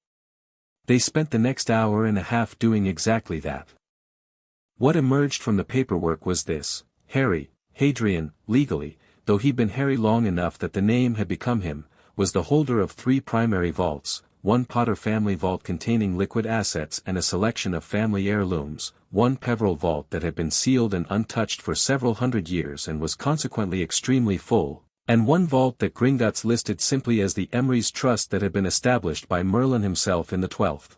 S1: They spent the next hour and a half doing exactly that. What emerged from the paperwork was this: Harry, Hadrian, legally, though he'd been Harry long enough that the name had become him, was the holder of 3 primary vaults, 1 Potter family vault containing liquid assets and a selection of family heirlooms, 1 Peveril vault that had been sealed and untouched for several hundred years and was consequently extremely full, and 1 vault that Gringotts listed simply as the Emery's Trust that had been established by Merlin himself in the 12th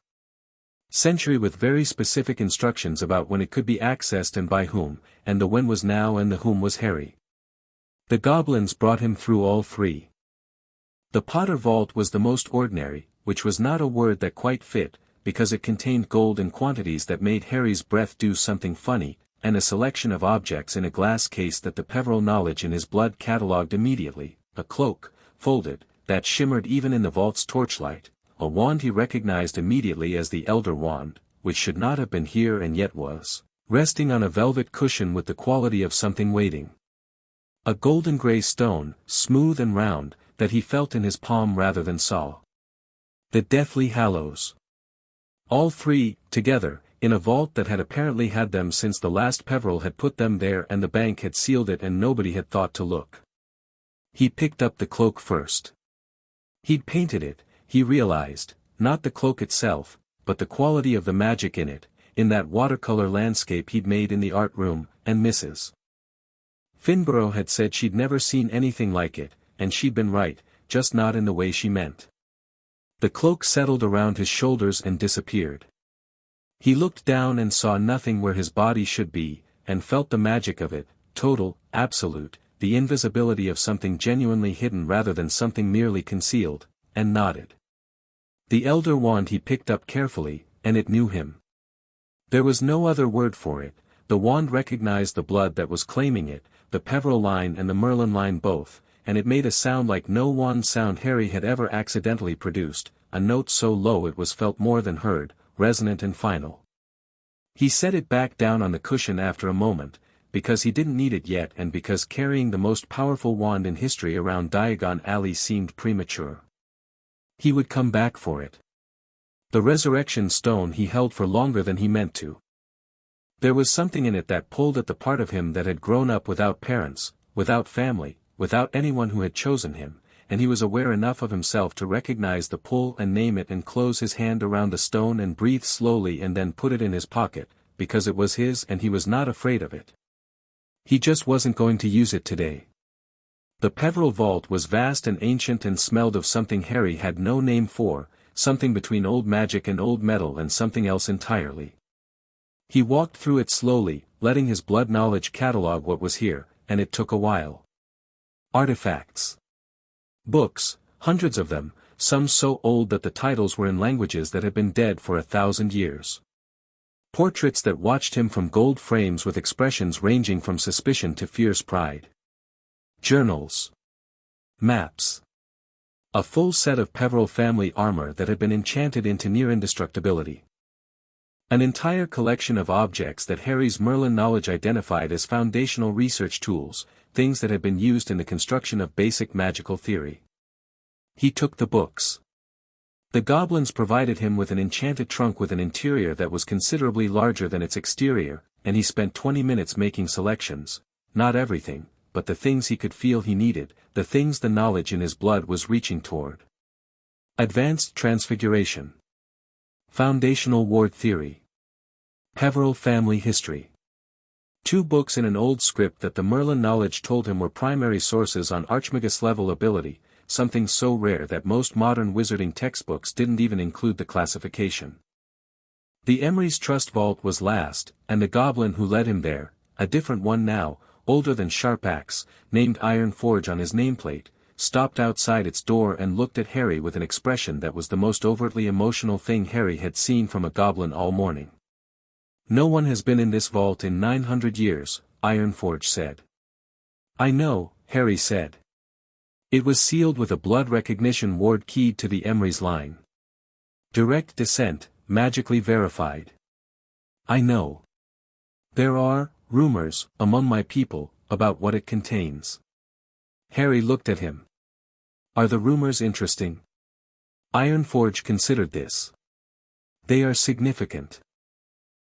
S1: century with very specific instructions about when it could be accessed and by whom, and the when was now and the whom was Harry. The goblins brought him through all 3. The Potter vault was the most ordinary, which was not a word that quite fit, because it contained gold in quantities that made Harry's breath do something funny, and a selection of objects in a glass case that the Peveril knowledge in his blood catalogued immediately: a cloak, folded, that shimmered even in the vault's torchlight, a wand he recognized immediately as the Elder Wand, which should not have been here and yet was, resting on a velvet cushion with the quality of something waiting. A golden grey stone, smooth and round, that he felt in his palm rather than saw. The Deathly Hallows. All 3, together, in a vault that had apparently had them since the last Peveril had put them there and the bank had sealed it and nobody had thought to look. He picked up the cloak first. He'd painted it, he realized, not the cloak itself, but the quality of the magic in it, in that watercolor landscape he'd made in the art room, and Mrs. Finborough had said she'd never seen anything like it, and she'd been right, just not in the way she meant. The cloak settled around his shoulders and disappeared. He looked down and saw nothing where his body should be, and felt the magic of it, total, absolute, the invisibility of something genuinely hidden rather than something merely concealed, and nodded. The Elder Wand he picked up carefully, and it knew him. There was no other word for it. The wand recognized the blood that was claiming it, the Peveril line and the Merlin line both, and it made a sound like no wand sound Harry had ever accidentally produced, a note so low it was felt more than heard, resonant and final. He set it back down on the cushion after a moment, because he didn't need it yet and because carrying the most powerful wand in history around Diagon Alley seemed premature. He would come back for it. The resurrection stone he held for longer than he meant to. There was something in it that pulled at the part of him that had grown up without parents, without family, without anyone who had chosen him, and he was aware enough of himself to recognize the pull and name it and close his hand around the stone and breathe slowly and then put it in his pocket, because it was his and he was not afraid of it. He just wasn't going to use it today. The Peveril vault was vast and ancient and smelled of something Harry had no name for, something between old magic and old metal and something else entirely. He walked through it slowly, letting his blood knowledge catalog what was here, and it took a while. Artifacts. Books, hundreds of them, some so old that the titles were in languages that had been dead for 1,000 years. Portraits that watched him from gold frames with expressions ranging from suspicion to fierce pride. Journals. Maps. A full set of Peveril family armor that had been enchanted into near indestructibility. An entire collection of objects that Harry's Merlin knowledge identified as foundational research tools, things that had been used in the construction of basic magical theory. He took the books. The goblins provided him with an enchanted trunk with an interior that was considerably larger than its exterior, and he spent 20 minutes making selections, not everything, but the things he could feel he needed, the things the knowledge in his blood was reaching toward. Advanced Transfiguration. Foundational Ward Theory. Peveril Family History. 2 books in an old script that the Merlin knowledge told him were primary sources on Archmagus-level ability, something so rare that most modern wizarding textbooks didn't even include the classification. The Emery's Trust Vault was last, and the goblin who led him there, a different one now, older than Sharpax, named Iron Forge on his nameplate, stopped outside its door and looked at Harry with an expression that was the most overtly emotional thing Harry had seen from a goblin all morning. "No one has been in this vault in 900 years, Iron Forge said. "I know," Harry said. It was sealed with a blood recognition ward keyed to the Emery's line. Direct descent, magically verified. "I know. There are rumors among my people about what it contains." Harry looked at him. "Are the rumors interesting?" Iron Forge considered this. "They are significant."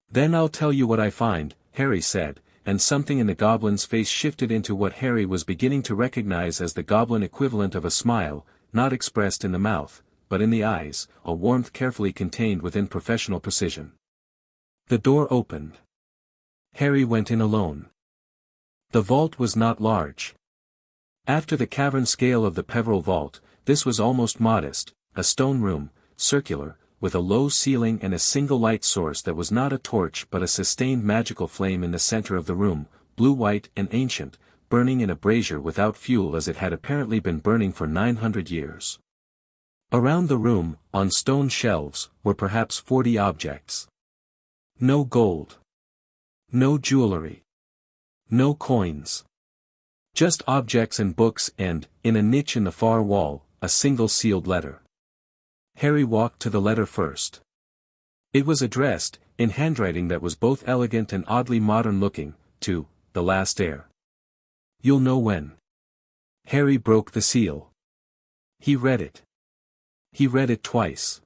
S1: "Then I'll tell you what I find," Harry said, and something in the goblin's face shifted into what Harry was beginning to recognize as the goblin equivalent of a smile, not expressed in the mouth, but in the eyes, a warmth carefully contained within professional precision. The door opened. Harry went in alone. The vault was not large. After the cavern scale of the Peveril vault, this was almost modest, a stone room, circular, with a low ceiling and a single light source that was not a torch but a sustained magical flame in the center of the room, blue-white and ancient, burning in a brazier without fuel as it had apparently been burning for 900 years. Around the room, on stone shelves, were perhaps 40 objects. No gold. No jewelry. No coins. Just objects and books and, in a niche in the far wall, a single sealed letter. Harry walked to the letter first. It was addressed, in handwriting that was both elegant and oddly modern-looking, to the last heir. "You'll know when." Harry broke the seal. He read it. He read it twice.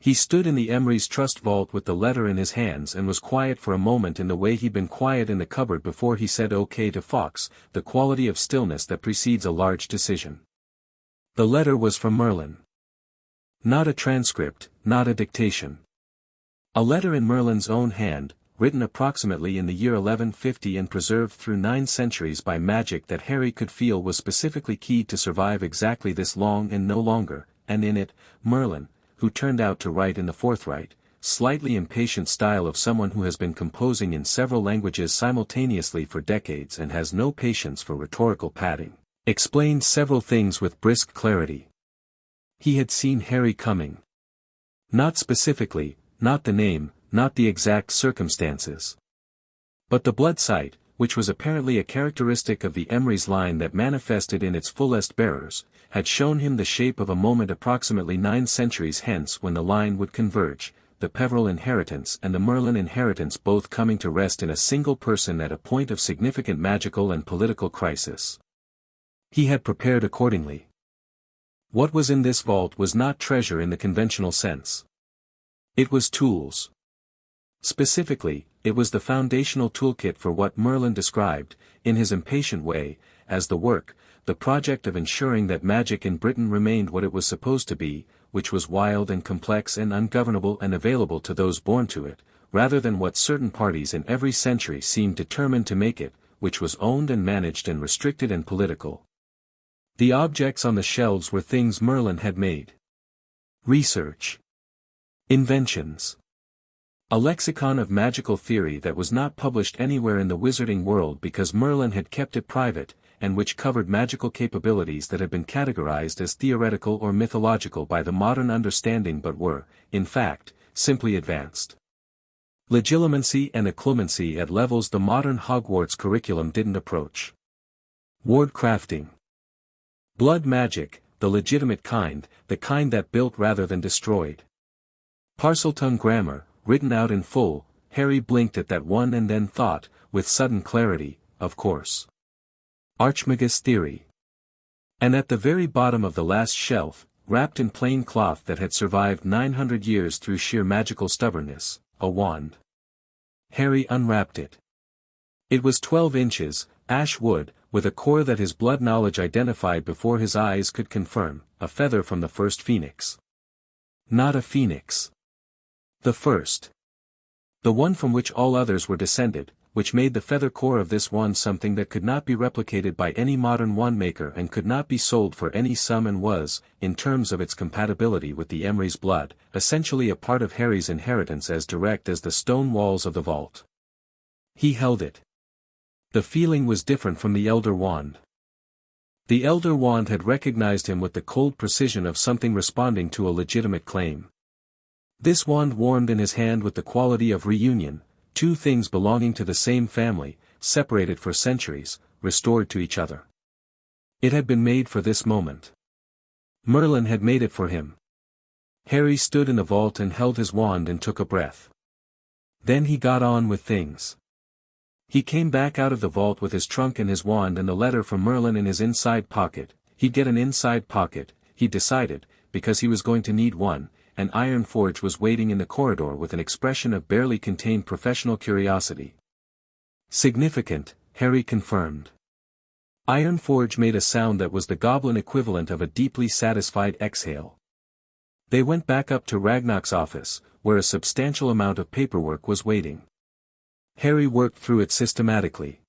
S1: He stood in the Emery's Trust Vault with the letter in his hands and was quiet for a moment in the way he'd been quiet in the cupboard before he said okay to Fawkes, the quality of stillness that precedes a large decision. The letter was from Merlin. Not a transcript, not a dictation. A letter in Merlin's own hand, written approximately in the year 1150 and preserved through 9 centuries by magic that Harry could feel was specifically keyed to survive exactly this long and no longer, and in it, Merlin, who turned out to write in the forthright, slightly impatient style of someone who has been composing in several languages simultaneously for decades and has no patience for rhetorical padding, explained several things with brisk clarity. He had seen Harry coming. Not specifically, not the name, not the exact circumstances. But the blood sight, which was apparently a characteristic of the Emery's line that manifested in its fullest bearers, had shown him the shape of a moment approximately 9 centuries hence when the line would converge, the Peveril inheritance and the Merlin inheritance both coming to rest in a single person at a point of significant magical and political crisis. He had prepared accordingly. What was in this vault was not treasure in the conventional sense. It was tools. Specifically, it was the foundational toolkit for what Merlin described, in his impatient way, as the work, the project of ensuring that magic in Britain remained what it was supposed to be, which was wild and complex and ungovernable and available to those born to it, rather than what certain parties in every century seemed determined to make it, which was owned and managed and restricted and political. The objects on the shelves were things Merlin had made. Research. Inventions. A lexicon of magical theory that was not published anywhere in the wizarding world because Merlin had kept it private, and which covered magical capabilities that had been categorized as theoretical or mythological by the modern understanding but were, in fact, simply advanced. Legilimency and occlumency at levels the modern Hogwarts curriculum didn't approach. Ward crafting. Blood magic, the legitimate kind, the kind that built rather than destroyed. Parseltongue grammar, written out in full. Harry blinked at that one and then thought, with sudden clarity, of course. Archmagus theory. And at the very bottom of the last shelf, wrapped in plain cloth that had survived 900 years through sheer magical stubbornness, a wand. Harry unwrapped it. It was 12 inches, ash wood, with a core that his blood knowledge identified before his eyes could confirm, a feather from the first phoenix. Not a phoenix. The first. The one from which all others were descended, which made the feather core of this wand something that could not be replicated by any modern wand-maker and could not be sold for any sum and was, in terms of its compatibility with the Emery's blood, essentially a part of Harry's inheritance as direct as the stone walls of the vault. He held it. The feeling was different from the Elder Wand. The Elder Wand had recognized him with the cold precision of something responding to a legitimate claim. This wand warmed in his hand with the quality of reunion, two things belonging to the same family, separated for centuries, restored to each other. It had been made for this moment. Merlin had made it for him. Harry stood in the vault and held his wand and took a breath. Then he got on with things. He came back out of the vault with his trunk and his wand and the letter from Merlin in his inside pocket. He'd get an inside pocket, he decided, because he was going to need one. An iron forge was waiting in the corridor with an expression of barely contained professional curiosity. Significant, Harry confirmed. Iron forge made a sound that was the goblin equivalent of a deeply satisfied exhale. They went back up to Ragnar's office, where a substantial amount of paperwork was waiting. Harry worked through it systematically.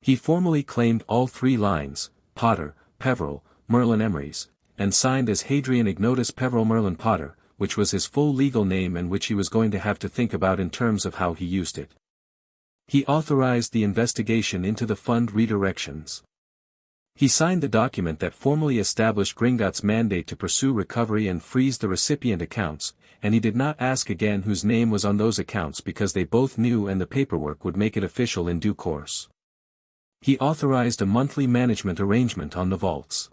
S1: He formally claimed all 3 lines, Potter, Peveril, Merlin Emery's, and signed as Hadrian Ignotus Peveril Merlin Potter, which was his full legal name and which he was going to have to think about in terms of how he used it. He authorized the investigation into the fund redirections. He signed the document that formally established Gringotts' mandate to pursue recovery and freeze the recipient accounts, and he did not ask again whose name was on those accounts because they both knew and the paperwork would make it official in due course. He authorized a monthly management arrangement on the vaults.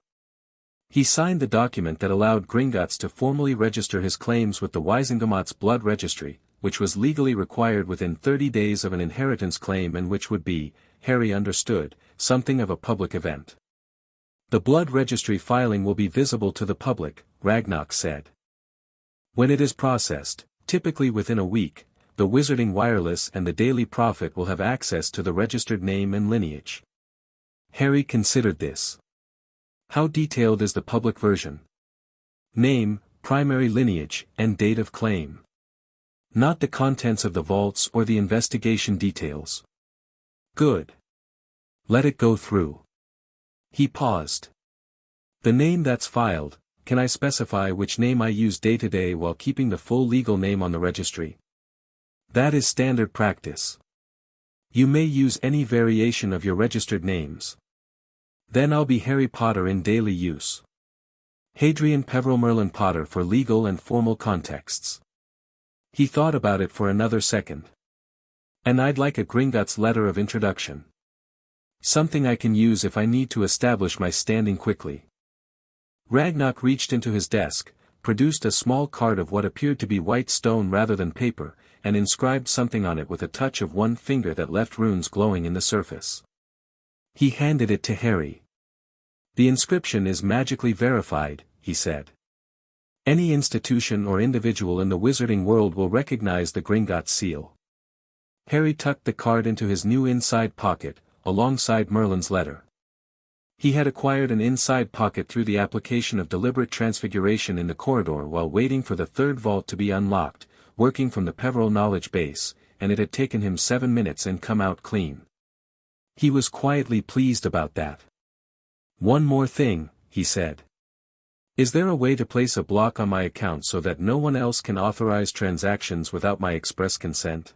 S1: He signed the document that allowed Gringotts to formally register his claims with the Wisengamot's blood registry, which was legally required within 30 days of an inheritance claim and which would be, Harry understood, something of a public event. The blood registry filing will be visible to the public, Ragnar said. When it is processed, typically within a week, the Wizarding Wireless and the Daily Prophet will have access to the registered name and lineage. Harry considered this. How detailed is the public version? Name, primary lineage, and date of claim. Not the contents of the vaults or the investigation details. Good. Let it go through. He paused. The name that's filed, can I specify which name I use day to day while keeping the full legal name on the registry? That is standard practice. You may use any variation of your registered names. Then I'll be Harry Potter in daily use. Hadrian Peveril Merlin Potter for legal and formal contexts. He thought about it for another second. And I'd like a Gringotts letter of introduction. Something I can use if I need to establish my standing quickly. Ragnar reached into his desk, produced a small card of what appeared to be white stone rather than paper, and inscribed something on it with a touch of one finger that left runes glowing in the surface. He handed it to Harry. The inscription is magically verified, he said. Any institution or individual in the wizarding world will recognize the Gringotts seal. Harry tucked the card into his new inside pocket, alongside Merlin's letter. He had acquired an inside pocket through the application of deliberate transfiguration in the corridor while waiting for the third vault to be unlocked, working from the Peveril knowledge base, and it had taken him 7 minutes and come out clean. He was quietly pleased about that. "One more thing," he said. "Is there a way to place a block on my account so that no one else can authorize transactions without my express consent?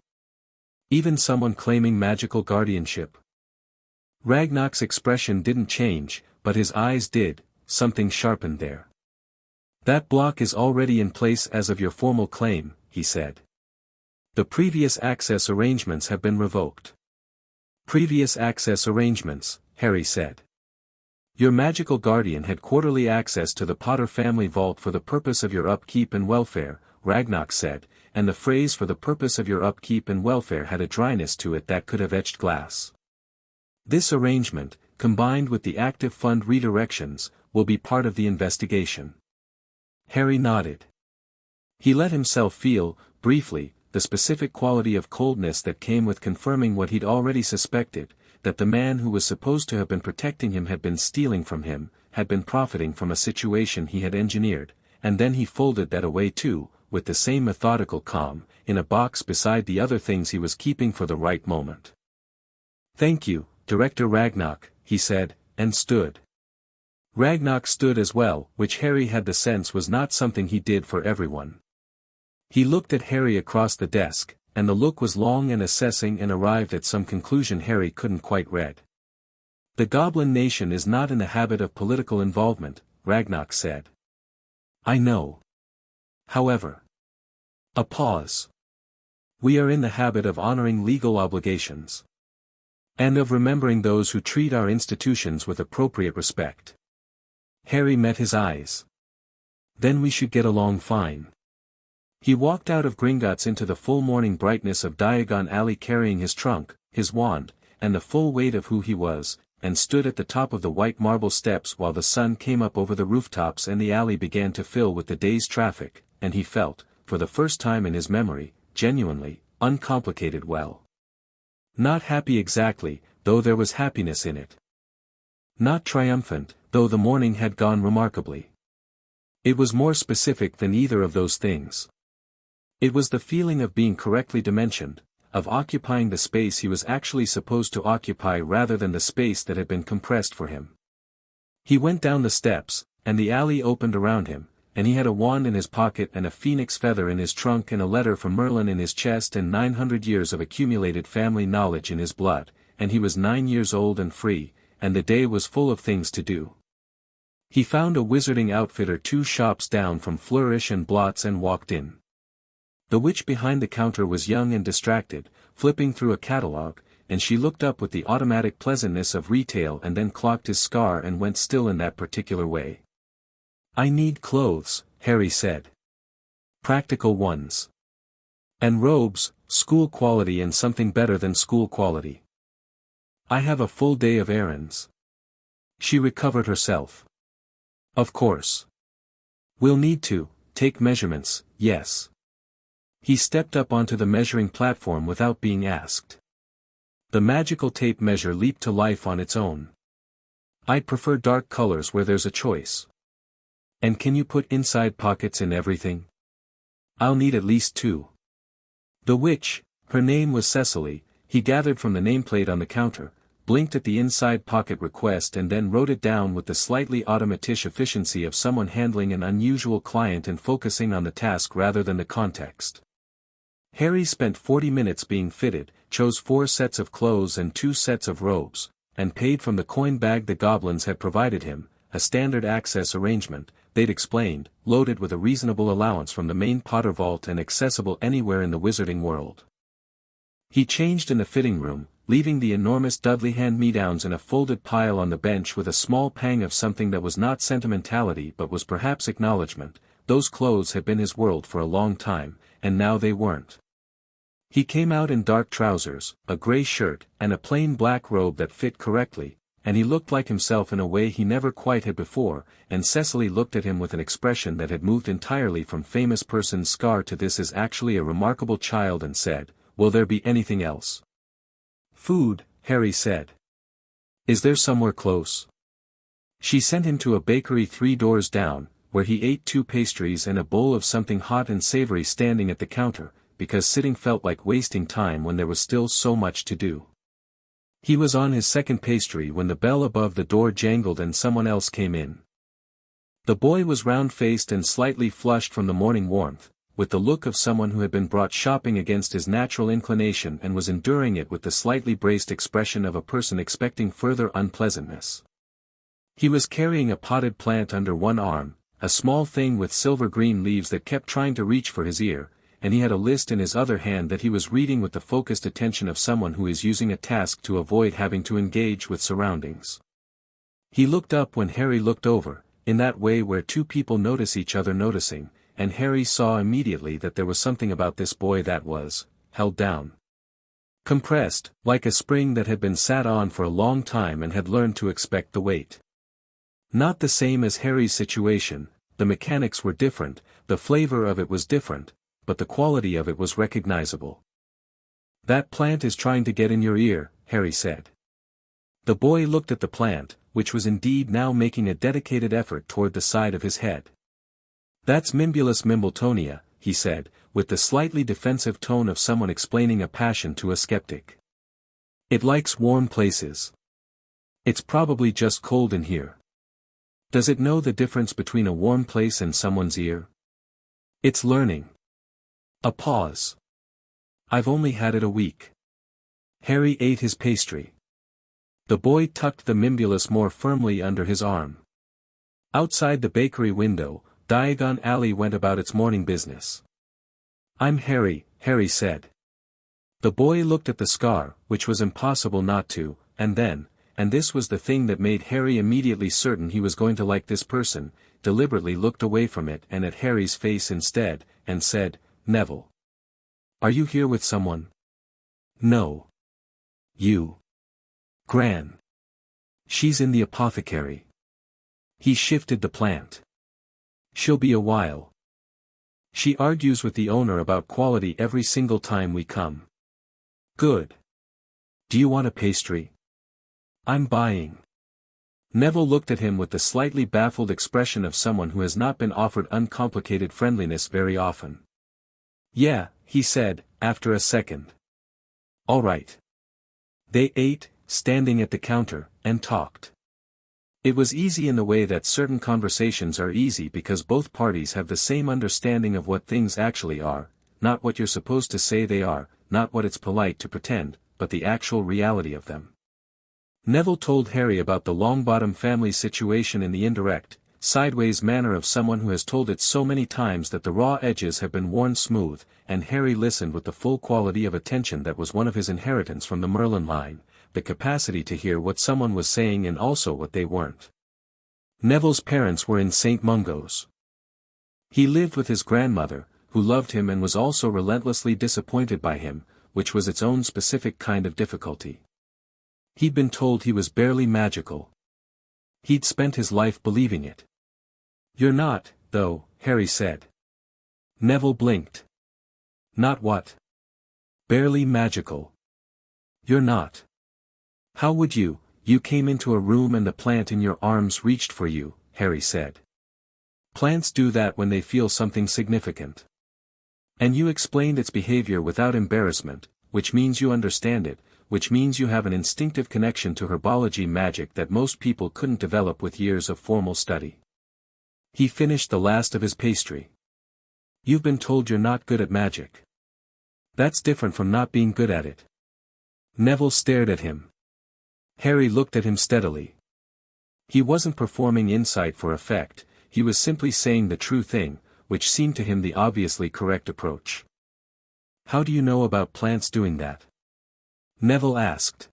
S1: Even someone claiming magical guardianship?" Ragnar's expression didn't change, but his eyes did, something sharpened there. "That block is already in place as of your formal claim," he said. "The previous access arrangements have been revoked." "Previous access arrangements," Harry said. "Your magical guardian had quarterly access to the Potter family vault for the purpose of your upkeep and welfare," Ragnar said, "and the phrase for the purpose of your upkeep and welfare had a dryness to it that could have etched glass. This arrangement, combined with the active fund redirections, will be part of the investigation." Harry nodded. He let himself feel, briefly, the specific quality of coldness that came with confirming what he'd already suspected, that the man who was supposed to have been protecting him had been stealing from him, had been profiting from a situation he had engineered, and then he folded that away too, with the same methodical calm, in a box beside the other things he was keeping for the right moment. "Thank you, Director Ragnar," he said, and stood. Ragnar stood as well, which Harry had the sense was not something he did for everyone. He looked at Harry across the desk, and the look was long and assessing and arrived at some conclusion Harry couldn't quite read. "The Goblin Nation is not in the habit of political involvement," Ragnar said. "I know. However." A pause. "We are in the habit of honoring legal obligations. And of remembering those who treat our institutions with appropriate respect." Harry met his eyes. "Then we should get along fine." He walked out of Gringotts into the full morning brightness of Diagon Alley carrying his trunk, his wand, and the full weight of who he was, and stood at the top of the white marble steps while the sun came up over the rooftops and the alley began to fill with the day's traffic, and he felt, for the first time in his memory, genuinely, uncomplicated well. Not happy exactly, though there was happiness in it. Not triumphant, though the morning had gone remarkably. It was more specific than either of those things. It was the feeling of being correctly dimensioned, of occupying the space he was actually supposed to occupy rather than the space that had been compressed for him. He went down the steps, and the alley opened around him, and he had a wand in his pocket and a phoenix feather in his trunk and a letter from Merlin in his chest and 900 years of accumulated family knowledge in his blood, and he was 9 years old and free, and the day was full of things to do. He found a wizarding outfitter 2 shops down from Flourish and Blots and walked in. The witch behind the counter was young and distracted, flipping through a catalogue, and she looked up with the automatic pleasantness of retail and then clocked his scar and went still in that particular way. "I need clothes," Harry said. "Practical ones. And robes, school quality and something better than school quality. I have a full day of errands." She recovered herself. "Of course. We'll need to take measurements, yes." He stepped up onto the measuring platform without being asked. The magical tape measure leaped to life on its own. "I'd prefer dark colors where there's a choice. And can you put inside pockets in everything? I'll need at least 2. The witch, her name was Cecily, he gathered from the nameplate on the counter, blinked at the inside pocket request and then wrote it down with the slightly automatish efficiency of someone handling an unusual client and focusing on the task rather than the context. Harry spent 40 minutes being fitted, chose 4 sets of clothes and 2 sets of robes, and paid from the coin bag the goblins had provided him, a standard access arrangement, they'd explained, loaded with a reasonable allowance from the main Potter vault and accessible anywhere in the wizarding world. He changed in the fitting room, leaving the enormous Dudley hand-me-downs in a folded pile on the bench with a small pang of something that was not sentimentality but was perhaps acknowledgement. Those clothes had been his world for a long time, and now they weren't. He came out in dark trousers, a grey shirt, and a plain black robe that fit correctly, and he looked like himself in a way he never quite had before, and Cecily looked at him with an expression that had moved entirely from famous person's scar to this is actually a remarkable child and said, "Will there be anything else?" "Food," Harry said. "Is there somewhere close?" She sent him to a bakery 3 doors down, where he ate 2 pastries and a bowl of something hot and savory standing at the counter, because sitting felt like wasting time when there was still so much to do. He was on his 2nd pastry when the bell above the door jangled and someone else came in. The boy was round-faced and slightly flushed from the morning warmth, with the look of someone who had been brought shopping against his natural inclination and was enduring it with the slightly braced expression of a person expecting further unpleasantness. He was carrying a potted plant under one arm, a small thing with silver-green leaves that kept trying to reach for his ear, and he had a list in his other hand that he was reading with the focused attention of someone who is using a task to avoid having to engage with surroundings. He looked up when Harry looked over, in that way where 2 people notice each other noticing, and Harry saw immediately that there was something about this boy that was held down. Compressed, like a spring that had been sat on for a long time and had learned to expect the weight. Not the same as Harry's situation, the mechanics were different, the flavor of it was different, but the quality of it was recognizable. "That plant is trying to get in your ear," Harry said. The boy looked at the plant, which was indeed now making a dedicated effort toward the side of his head. "That's Mimbulus Mimbletonia," he said, with the slightly defensive tone of someone explaining a passion to a skeptic. "It likes warm places. It's probably just cold in here. Does it know the difference between a warm place and someone's ear? It's learning." A pause. "I've only had it a week." Harry ate his pastry. The boy tucked the Mimbulus more firmly under his arm. Outside the bakery window, Diagon Alley went about its morning business. "I'm Harry," Harry said. The boy looked at the scar, which was impossible not to, and then, and this was the thing that made Harry immediately certain he was going to like this person, deliberately looked away from it and at Harry's face instead, and said, "Neville. Are you here with someone?" "No. You." "Gran. She's in the apothecary." He shifted the plant. "She'll be a while. She argues with the owner about quality every single time we come." "Good. Do you want a pastry?" "I'm buying." Neville looked at him with the slightly baffled expression of someone who has not been offered uncomplicated friendliness very often. "Yeah," he said, after a second. "All right." They ate, standing at the counter, and talked. It was easy in the way that certain conversations are easy because both parties have the same understanding of what things actually are, not what you're supposed to say they are, not what it's polite to pretend, but the actual reality of them. Neville told Harry about the Longbottom family situation in the indirect, sideways manner of someone who has told it so many times that the raw edges have been worn smooth, and Harry listened with the full quality of attention that was one of his inheritance from the Merlin line, the capacity to hear what someone was saying and also what they weren't. Neville's parents were in St. Mungo's. He lived with his grandmother, who loved him and was also relentlessly disappointed by him, which was its own specific kind of difficulty. He'd been told he was barely magical. He'd spent his life believing it. "You're not, though," Harry said. Neville blinked. "Not what?" "Barely magical." "You're not. How would you came into a room and the plant in your arms reached for you," Harry said. "Plants do that when they feel something significant. And you explained its behavior without embarrassment, which means you understand it, which means you have an instinctive connection to herbology magic that most people couldn't develop with years of formal study." He finished the last of his pastry. "You've been told you're not good at magic. That's different from not being good at it." Neville stared at him. Harry looked at him steadily. He wasn't performing insight for effect, he was simply saying the true thing, which seemed to him the obviously correct approach. "How do you know about plants doing that?" Neville asked.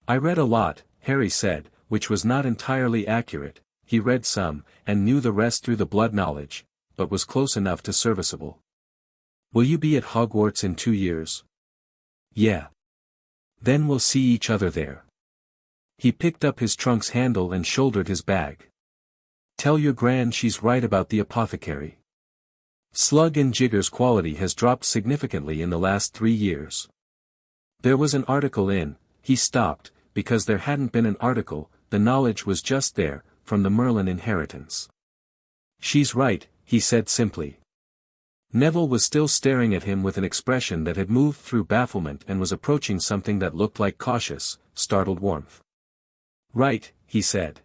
S1: "I read a lot," Harry said, which was not entirely accurate. He read some, and knew the rest through the blood knowledge, but was close enough to serviceable. "Will you be at Hogwarts in 2 years?" "Yeah. Then we'll see each other there." He picked up his trunk's handle and shouldered his bag. "Tell your gran she's right about the apothecary. Slug and Jigger's quality has dropped significantly in the last 3 years. There was an article in," he stopped, because there hadn't been an article, the knowledge was just there, from the Merlin inheritance. "She's right," he said simply. Neville was still staring at him with an expression that had moved through bafflement and was approaching something that looked like cautious, startled warmth. "Right," he said.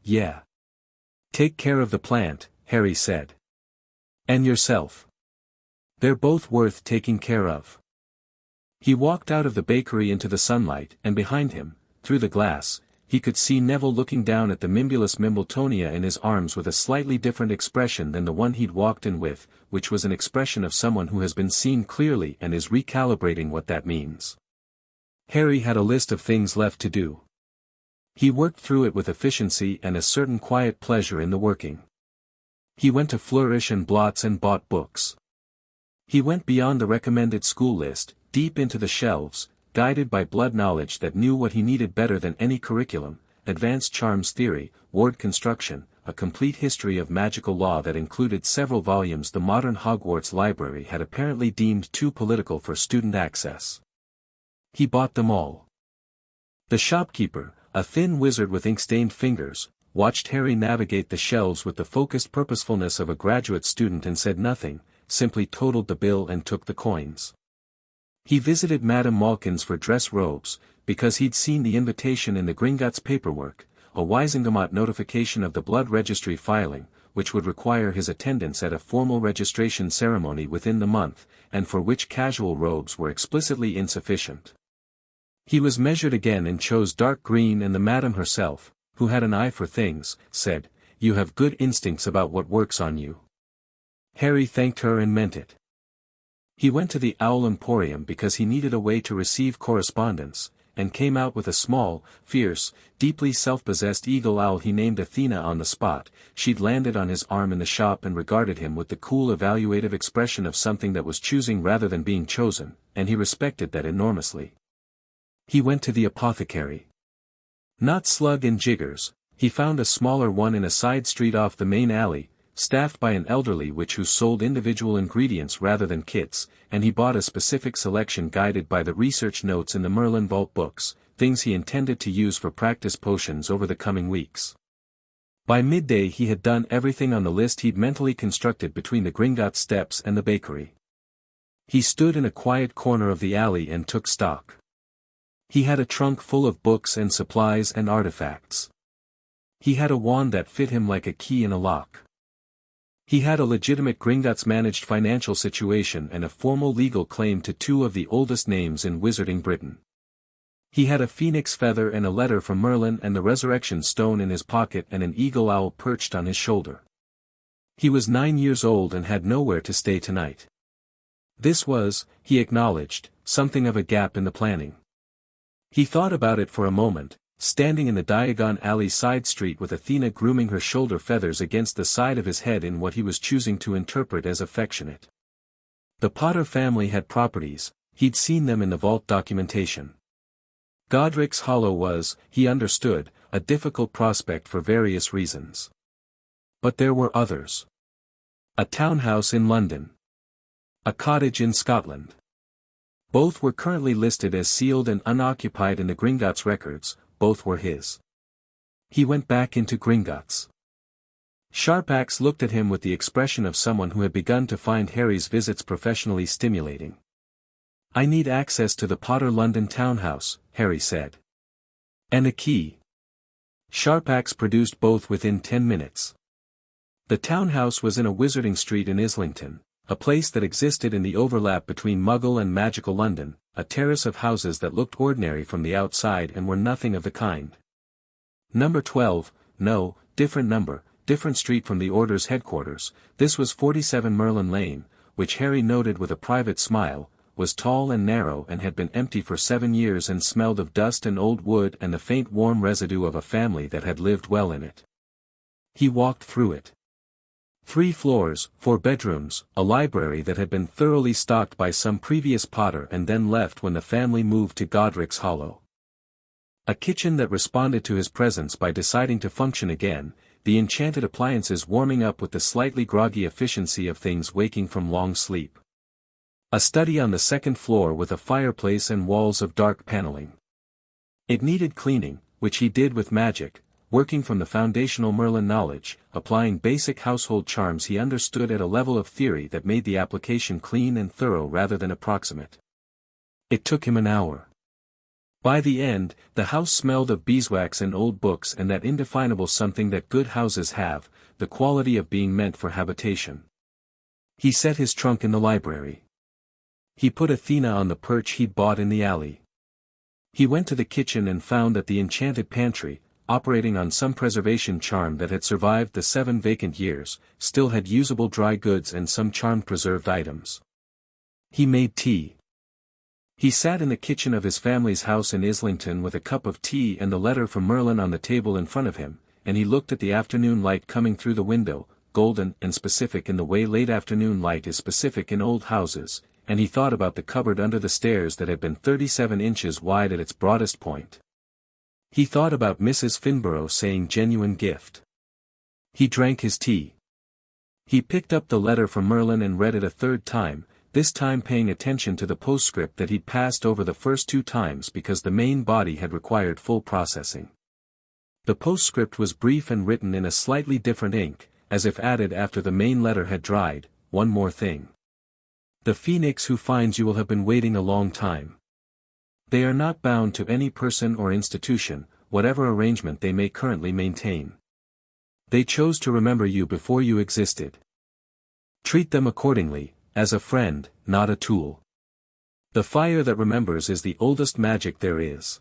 S1: Yeah. "Take care of the plant," Harry said. "And yourself. They're both worth taking care of." He walked out of the bakery into the sunlight, and behind him, through the glass, he could see Neville looking down at the Mimbulus Mimbletonia in his arms with a slightly different expression than the one he'd walked in with, which was an expression of someone who has been seen clearly and is recalibrating what that means. Harry had a list of things left to do. He worked through it with efficiency and a certain quiet pleasure in the working. He went to Flourish and Blots and bought books. He went beyond the recommended school list, deep into the shelves, guided by blood knowledge that knew what he needed better than any curriculum: advanced charms theory, ward construction, a complete history of magical law that included several volumes the modern Hogwarts library had apparently deemed too political for student access. He bought them all. The shopkeeper, a thin wizard with ink-stained fingers, watched Harry navigate the shelves with the focused purposefulness of a graduate student and said nothing, simply totaled the bill and took the coins. He visited Madame Malkin's for dress robes, because he'd seen the invitation in the Gringotts paperwork, a Wisengamot notification of the blood registry filing, which would require his attendance at a formal registration ceremony within the month, and for which casual robes were explicitly insufficient. He was measured again and chose dark green, and the madam herself, who had an eye for things, said, "You have good instincts about what works on you." Harry thanked her and meant it. He went to the Owl Emporium because he needed a way to receive correspondence, and came out with a small, fierce, deeply self-possessed eagle owl he named Athena on the spot. She'd landed on his arm in the shop and regarded him with the cool evaluative expression of something that was choosing rather than being chosen, and he respected that enormously. He went to the apothecary. Not Slug and Jiggers, he found a smaller one in a side street off the main alley, staffed by an elderly witch who sold individual ingredients rather than kits, and he bought a specific selection guided by the research notes in the Merlin Vault books, things he intended to use for practice potions over the coming weeks. By midday he had done everything on the list he'd mentally constructed between the Gringotts steps and the bakery. He stood in a quiet corner of the alley and took stock. He had a trunk full of books and supplies and artifacts. He had a wand that fit him like a key in a lock. He had a legitimate Gringotts-managed financial situation and a formal legal claim to two of the oldest names in Wizarding Britain. He had a phoenix feather and a letter from Merlin and the resurrection stone in his pocket and an eagle owl perched on his shoulder. He was 9 years old and had nowhere to stay tonight. This was, he acknowledged, something of a gap in the planning. He thought about it for a moment, standing in the Diagon Alley side street with Athena grooming her shoulder feathers against the side of his head in what he was choosing to interpret as affectionate. The Potter family had properties, he'd seen them in the vault documentation. Godric's Hollow was, he understood, a difficult prospect for various reasons. But there were others. A townhouse in London. A cottage in Scotland. Both were currently listed as sealed and unoccupied in the Gringotts records. Both were his. He went back into Gringotts. Sharpax looked at him with the expression of someone who had begun to find Harry's visits professionally stimulating. "I need access to the Potter London townhouse," Harry said. "And a key." Sharpax produced both within 10 minutes. The townhouse was in a wizarding street in Islington, a place that existed in the overlap between Muggle and magical London, a terrace of houses that looked ordinary from the outside and were nothing of the kind. Number 12, no, different number, different street from the Order's headquarters. This was 47 Merlin Lane, which Harry noted with a private smile, was tall and narrow and had been empty for 7 years and smelled of dust and old wood and the faint warm residue of a family that had lived well in it. He walked through it. 3 floors, 4 bedrooms, a library that had been thoroughly stocked by some previous Potter and then left when the family moved to Godric's Hollow. A kitchen that responded to his presence by deciding to function again, the enchanted appliances warming up with the slightly groggy efficiency of things waking from long sleep. A study on the 2nd floor with a fireplace and walls of dark paneling. It needed cleaning, which he did with magic, working from the foundational Merlin knowledge, applying basic household charms he understood at a level of theory that made the application clean and thorough rather than approximate. It took him an hour. By the end, the house smelled of beeswax and old books and that indefinable something that good houses have, the quality of being meant for habitation. He set his trunk in the library. He put Athena on the perch he'd bought in the alley. He went to the kitchen and found that the enchanted pantry, operating on some preservation charm that had survived the 7 vacant years, still had usable dry goods and some charmed preserved items. He made tea. He sat in the kitchen of his family's house in Islington with a cup of tea and the letter from Merlin on the table in front of him, and he looked at the afternoon light coming through the window, golden and specific in the way late afternoon light is specific in old houses, and he thought about the cupboard under the stairs that had been 37 inches wide at its broadest point. He thought about Mrs. Finborough saying genuine gift. He drank his tea. He picked up the letter from Merlin and read it a third time, this time paying attention to the postscript that he'd passed over the first 2 times because the main body had required full processing. The postscript was brief and written in a slightly different ink, as if added after the main letter had dried. One more thing. The phoenix who finds you will have been waiting a long time. They are not bound to any person or institution, whatever arrangement they may currently maintain. They chose to remember you before you existed. Treat them accordingly, as a friend, not a tool. The fire that remembers is the oldest magic there is.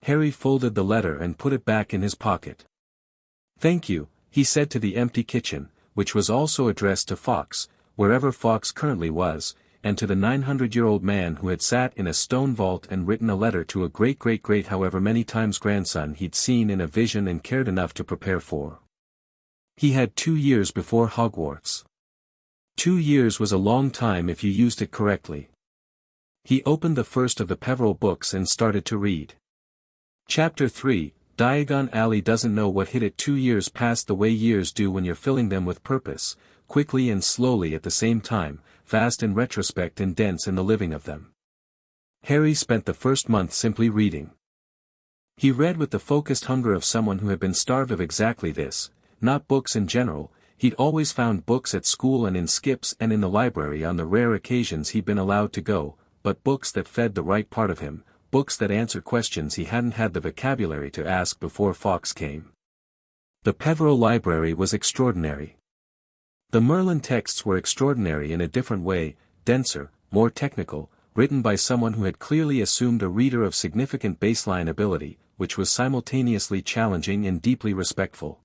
S1: Harry folded the letter and put it back in his pocket. Thank you, he said to the empty kitchen, which was also addressed to Fawkes, wherever Fawkes currently was, and to the 900-year-old man who had sat in a stone vault and written a letter to a great however many times grandson he'd seen in a vision and cared enough to prepare for. He had 2 years before Hogwarts. 2 years was a long time if you used it correctly. He opened the first of the Peveril books and started to read. Chapter 3, Diagon Alley doesn't know what hit it. 2 years passed the way years do when you're filling them with purpose, quickly and slowly at the same time, fast in retrospect and dense in the living of them. Harry spent the first month simply reading. He read with the focused hunger of someone who had been starved of exactly this, not books in general. He'd always found books at school and in skips and in the library on the rare occasions he'd been allowed to go, but books that fed the right part of him, books that answered questions he hadn't had the vocabulary to ask before Fawkes came. The Peveril Library was extraordinary. The Merlin texts were extraordinary in a different way, denser, more technical, written by someone who had clearly assumed a reader of significant baseline ability, which was simultaneously challenging and deeply respectful.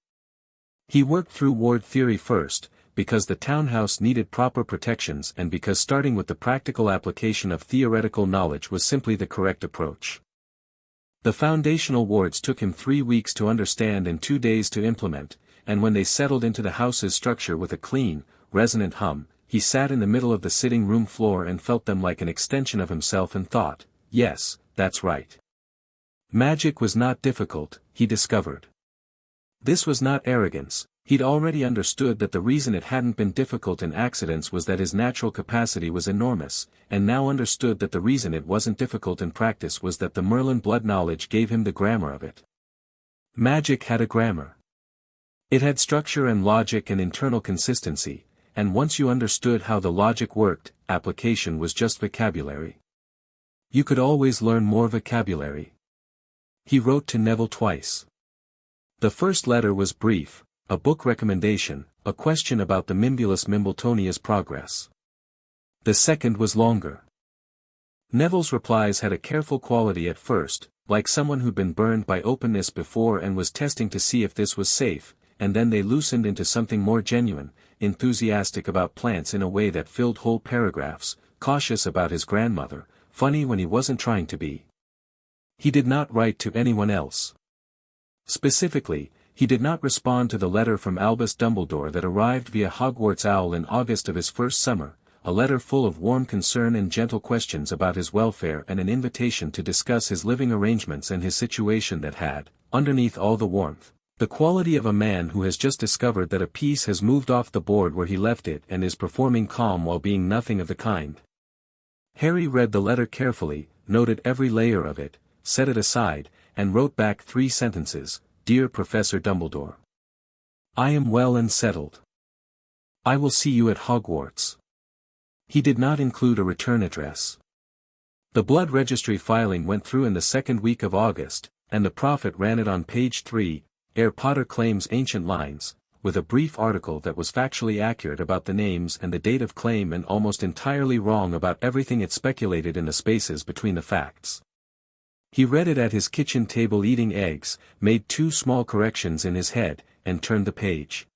S1: He worked through ward theory first, because the townhouse needed proper protections and because starting with the practical application of theoretical knowledge was simply the correct approach. The foundational wards took him 3 weeks to understand and 2 days to implement, and when they settled into the house's structure with a clean, resonant hum, he sat in the middle of the sitting room floor and felt them like an extension of himself and thought, yes, that's right. Magic was not difficult, he discovered. This was not arrogance. He'd already understood that the reason it hadn't been difficult in accidents was that his natural capacity was enormous, and now understood that the reason it wasn't difficult in practice was that the Merlin blood knowledge gave him the grammar of it. Magic had a grammar. It had structure and logic and internal consistency, and once you understood how the logic worked, application was just vocabulary. You could always learn more vocabulary. He wrote to Neville twice. The first letter was brief, a book recommendation, a question about the Mimbulus Mimbletonia's progress. The second was longer. Neville's replies had a careful quality at first, like someone who'd been burned by openness before and was testing to see if this was safe, and then they loosened into something more genuine, enthusiastic about plants in a way that filled whole paragraphs, cautious about his grandmother, funny when he wasn't trying to be. He did not write to anyone else. Specifically, he did not respond to the letter from Albus Dumbledore that arrived via Hogwarts Owl in August of his first summer, a letter full of warm concern and gentle questions about his welfare and an invitation to discuss his living arrangements and his situation that had, underneath all the warmth, the quality of a man who has just discovered that a piece has moved off the board where he left it and is performing calm while being nothing of the kind. Harry read the letter carefully, noted every layer of it, set it aside, and wrote back 3 sentences, Dear Professor Dumbledore. I am well and settled. I will see you at Hogwarts. He did not include a return address. The blood registry filing went through in the second week of August, and the Prophet ran it on page 3, Ere Potter claims ancient lines, with a brief article that was factually accurate about the names and the date of claim and almost entirely wrong about everything it speculated in the spaces between the facts. He read it at his kitchen table eating eggs, made 2 small corrections in his head, and turned the page.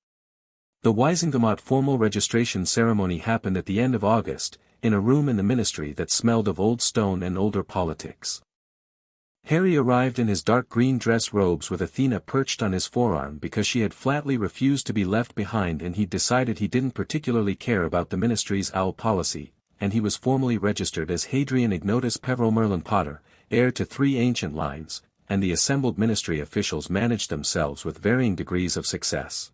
S1: The Wisingamot formal registration ceremony happened at the end of August, in a room in the ministry that smelled of old stone and older politics. Harry arrived in his dark green dress robes with Athena perched on his forearm because she had flatly refused to be left behind, and he'd decided he didn't particularly care about the ministry's owl policy, and he was formally registered as Hadrian Ignotus Peveril Merlin Potter, heir to 3 ancient lines, and the assembled ministry officials managed themselves with varying degrees of success.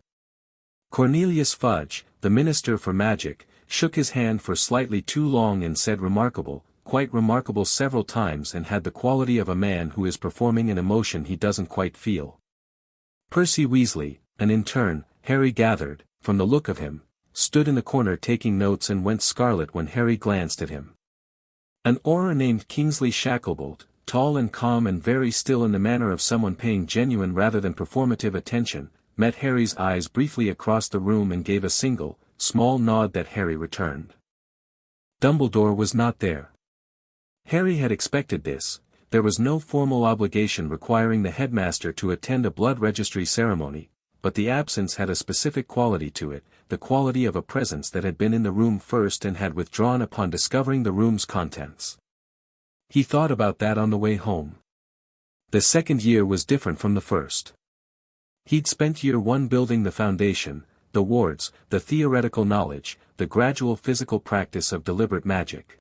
S1: Cornelius Fudge, the Minister for Magic, shook his hand for slightly too long and said remarkable, quite remarkable several times, and had the quality of a man who is performing an emotion he doesn't quite feel. Percy Weasley, an intern, Harry gathered, from the look of him, stood in the corner taking notes and went scarlet when Harry glanced at him. An auror named Kingsley Shacklebolt, tall and calm and very still in the manner of someone paying genuine rather than performative attention, met Harry's eyes briefly across the room and gave a single, small nod that Harry returned. Dumbledore was not there. Harry had expected this. There was no formal obligation requiring the headmaster to attend a blood registry ceremony, but the absence had a specific quality to it, the quality of a presence that had been in the room first and had withdrawn upon discovering the room's contents. He thought about that on the way home. The second year was different from the first. He'd spent year 1 building the foundation, the wards, the theoretical knowledge, the gradual physical practice of deliberate magic.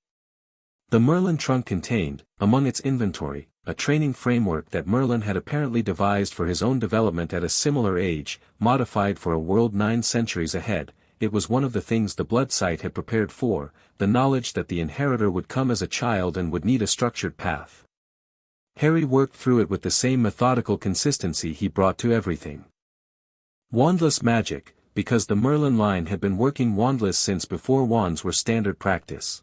S1: The Merlin trunk contained, among its inventory, a training framework that Merlin had apparently devised for his own development at a similar age, modified for a world 9 centuries ahead. It was one of the things the blood site had prepared for, the knowledge that the inheritor would come as a child and would need a structured path. Harry worked through it with the same methodical consistency he brought to everything. Wandless magic, because the Merlin line had been working wandless since before wands were standard practice.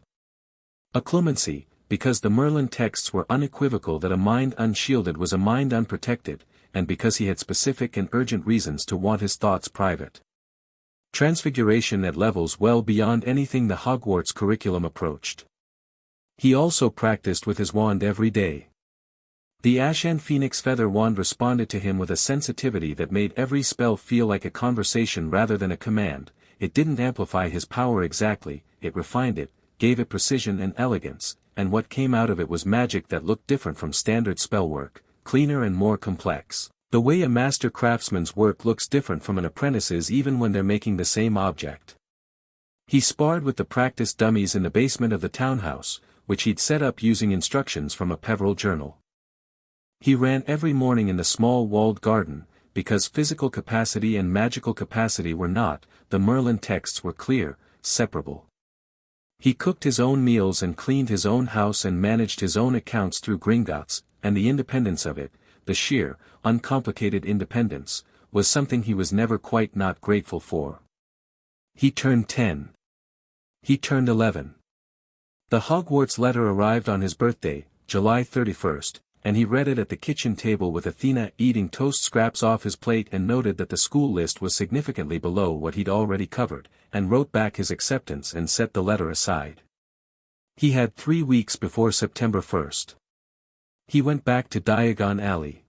S1: Occlumency, because the Merlin texts were unequivocal that a mind unshielded was a mind unprotected, and because he had specific and urgent reasons to want his thoughts private. Transfiguration at levels well beyond anything the Hogwarts curriculum approached. He also practiced with his wand every day. The Ashan Phoenix Feather Wand responded to him with a sensitivity that made every spell feel like a conversation rather than a command. It didn't amplify his power exactly, it refined it, gave it precision and elegance, and what came out of it was magic that looked different from standard spellwork, cleaner and more complex. The way a master craftsman's work looks different from an apprentice's even when they're making the same object. He sparred with the practice dummies in the basement of the townhouse, which he'd set up using instructions from a Peveril journal. He ran every morning in the small walled garden, because physical capacity and magical capacity were not, the Merlin texts were clear, separable. He cooked his own meals and cleaned his own house and managed his own accounts through Gringotts, and the independence of it, the sheer, uncomplicated independence, was something he was never quite not grateful for. He turned 10. He turned 11. The Hogwarts letter arrived on his birthday, July 31st, and he read it at the kitchen table with Athena eating toast scraps off his plate and noted that the school list was significantly below what he'd already covered, and wrote back his acceptance and set the letter aside. He had 3 weeks before September 1st. He went back to Diagon Alley.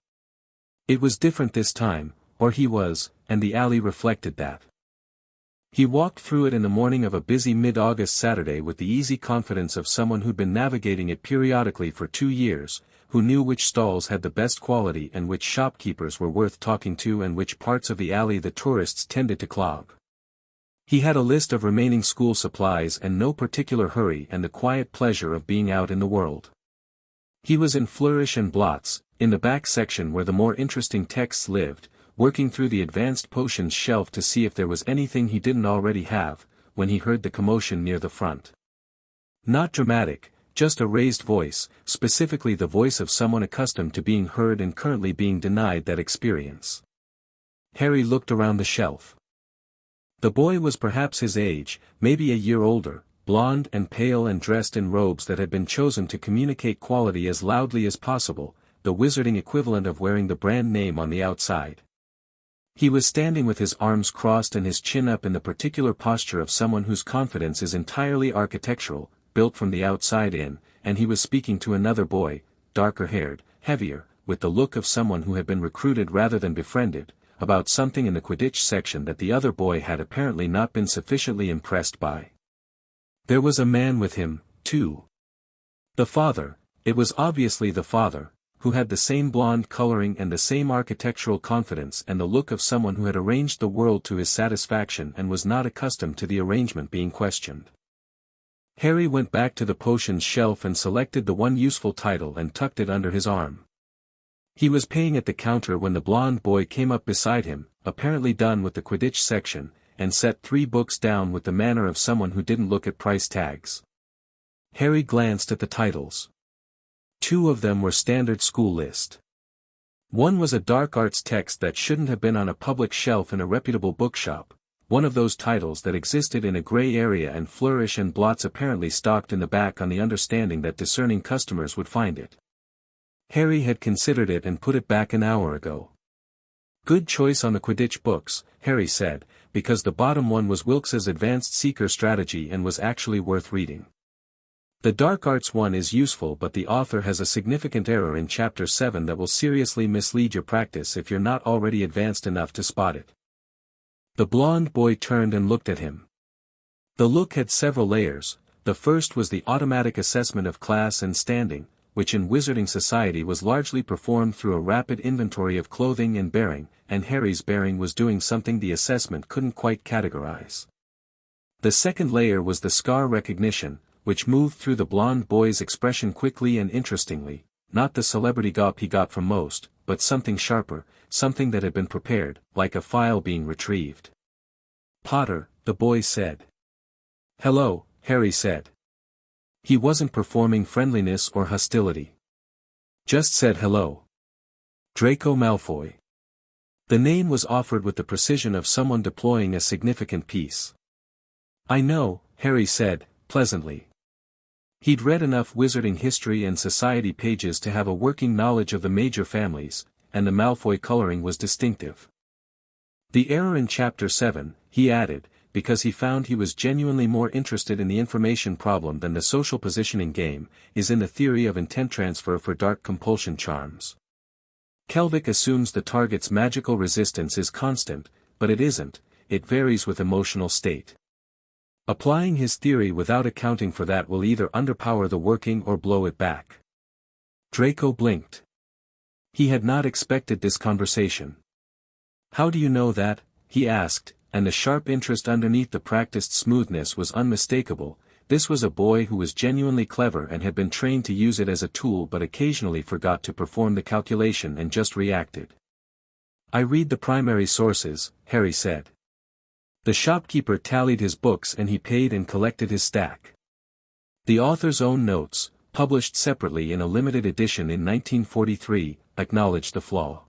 S1: It was different this time, or he was, and the alley reflected that. He walked through it in the morning of a busy mid-August Saturday with the easy confidence of someone who'd been navigating it periodically for 2 years, who knew which stalls had the best quality and which shopkeepers were worth talking to and which parts of the alley the tourists tended to clog. He had a list of remaining school supplies and no particular hurry and the quiet pleasure of being out in the world. He was in Flourish and Blots, in the back section where the more interesting texts lived, working through the advanced potions shelf to see if there was anything he didn't already have, when he heard the commotion near the front. Not dramatic, just a raised voice, specifically the voice of someone accustomed to being heard and currently being denied that experience. Harry looked around the shelf. The boy was perhaps his age, maybe a year older, blond and pale and dressed in robes that had been chosen to communicate quality as loudly as possible, the wizarding equivalent of wearing the brand name on the outside. He was standing with his arms crossed and his chin up in the particular posture of someone whose confidence is entirely architectural, built from the outside in, and he was speaking to another boy, darker-haired, heavier, with the look of someone who had been recruited rather than befriended, about something in the Quidditch section that the other boy had apparently not been sufficiently impressed by. There was a man with him, too. The father, it was obviously the father, who had the same blonde coloring and the same architectural confidence and the look of someone who had arranged the world to his satisfaction and was not accustomed to the arrangement being questioned. Harry went back to the potions shelf and selected the one useful title and tucked it under his arm. He was paying at the counter when the blonde boy came up beside him, apparently done with the Quidditch section, and set 3 books down with the manner of someone who didn't look at price tags. Harry glanced at the titles. 2 of them were standard school list. One was a dark arts text that shouldn't have been on a public shelf in a reputable bookshop, one of those titles that existed in a gray area and flourish and blots apparently stocked in the back on the understanding that discerning customers would find it. Harry had considered it and put it back an hour ago. Good choice on the Quidditch books, Harry said, because the bottom one was Wilkes's Advanced Seeker Strategy and was actually worth reading. The Dark Arts one is useful, but the author has a significant error in Chapter 7 that will seriously mislead your practice if you're not already advanced enough to spot it. The blonde boy turned and looked at him. The look had several layers. The first was the automatic assessment of class and standing, which in Wizarding Society was largely performed through a rapid inventory of clothing and bearing, and Harry's bearing was doing something the assessment couldn't quite categorize. The second layer was the scar recognition, which moved through the blonde boy's expression quickly and interestingly, not the celebrity gawp he got from most, but something sharper, something that had been prepared, like a file being retrieved. "Potter," the boy said. "Hello," Harry said. He wasn't performing friendliness or hostility. Just said hello. Draco Malfoy. The name was offered with the precision of someone deploying a significant piece. "I know," Harry said, pleasantly. He'd read enough wizarding history and society pages to have a working knowledge of the major families, and the Malfoy coloring was distinctive. The error in Chapter 7, he added, because he found he was genuinely more interested in the information problem than the social positioning game, is in the theory of intent transfer for dark compulsion charms. Kelvic assumes the target's magical resistance is constant, but it isn't, it varies with emotional state. Applying his theory without accounting for that will either underpower the working or blow it back. Draco blinked. He had not expected this conversation. "How do you know that?" he asked, and the sharp interest underneath the practiced smoothness was unmistakable. This was a boy who was genuinely clever and had been trained to use it as a tool but occasionally forgot to perform the calculation and just reacted. "I read the primary sources," Harry said. The shopkeeper tallied his books and he paid and collected his stack. The author's own notes, published separately in a limited edition in 1943, acknowledged the flaw.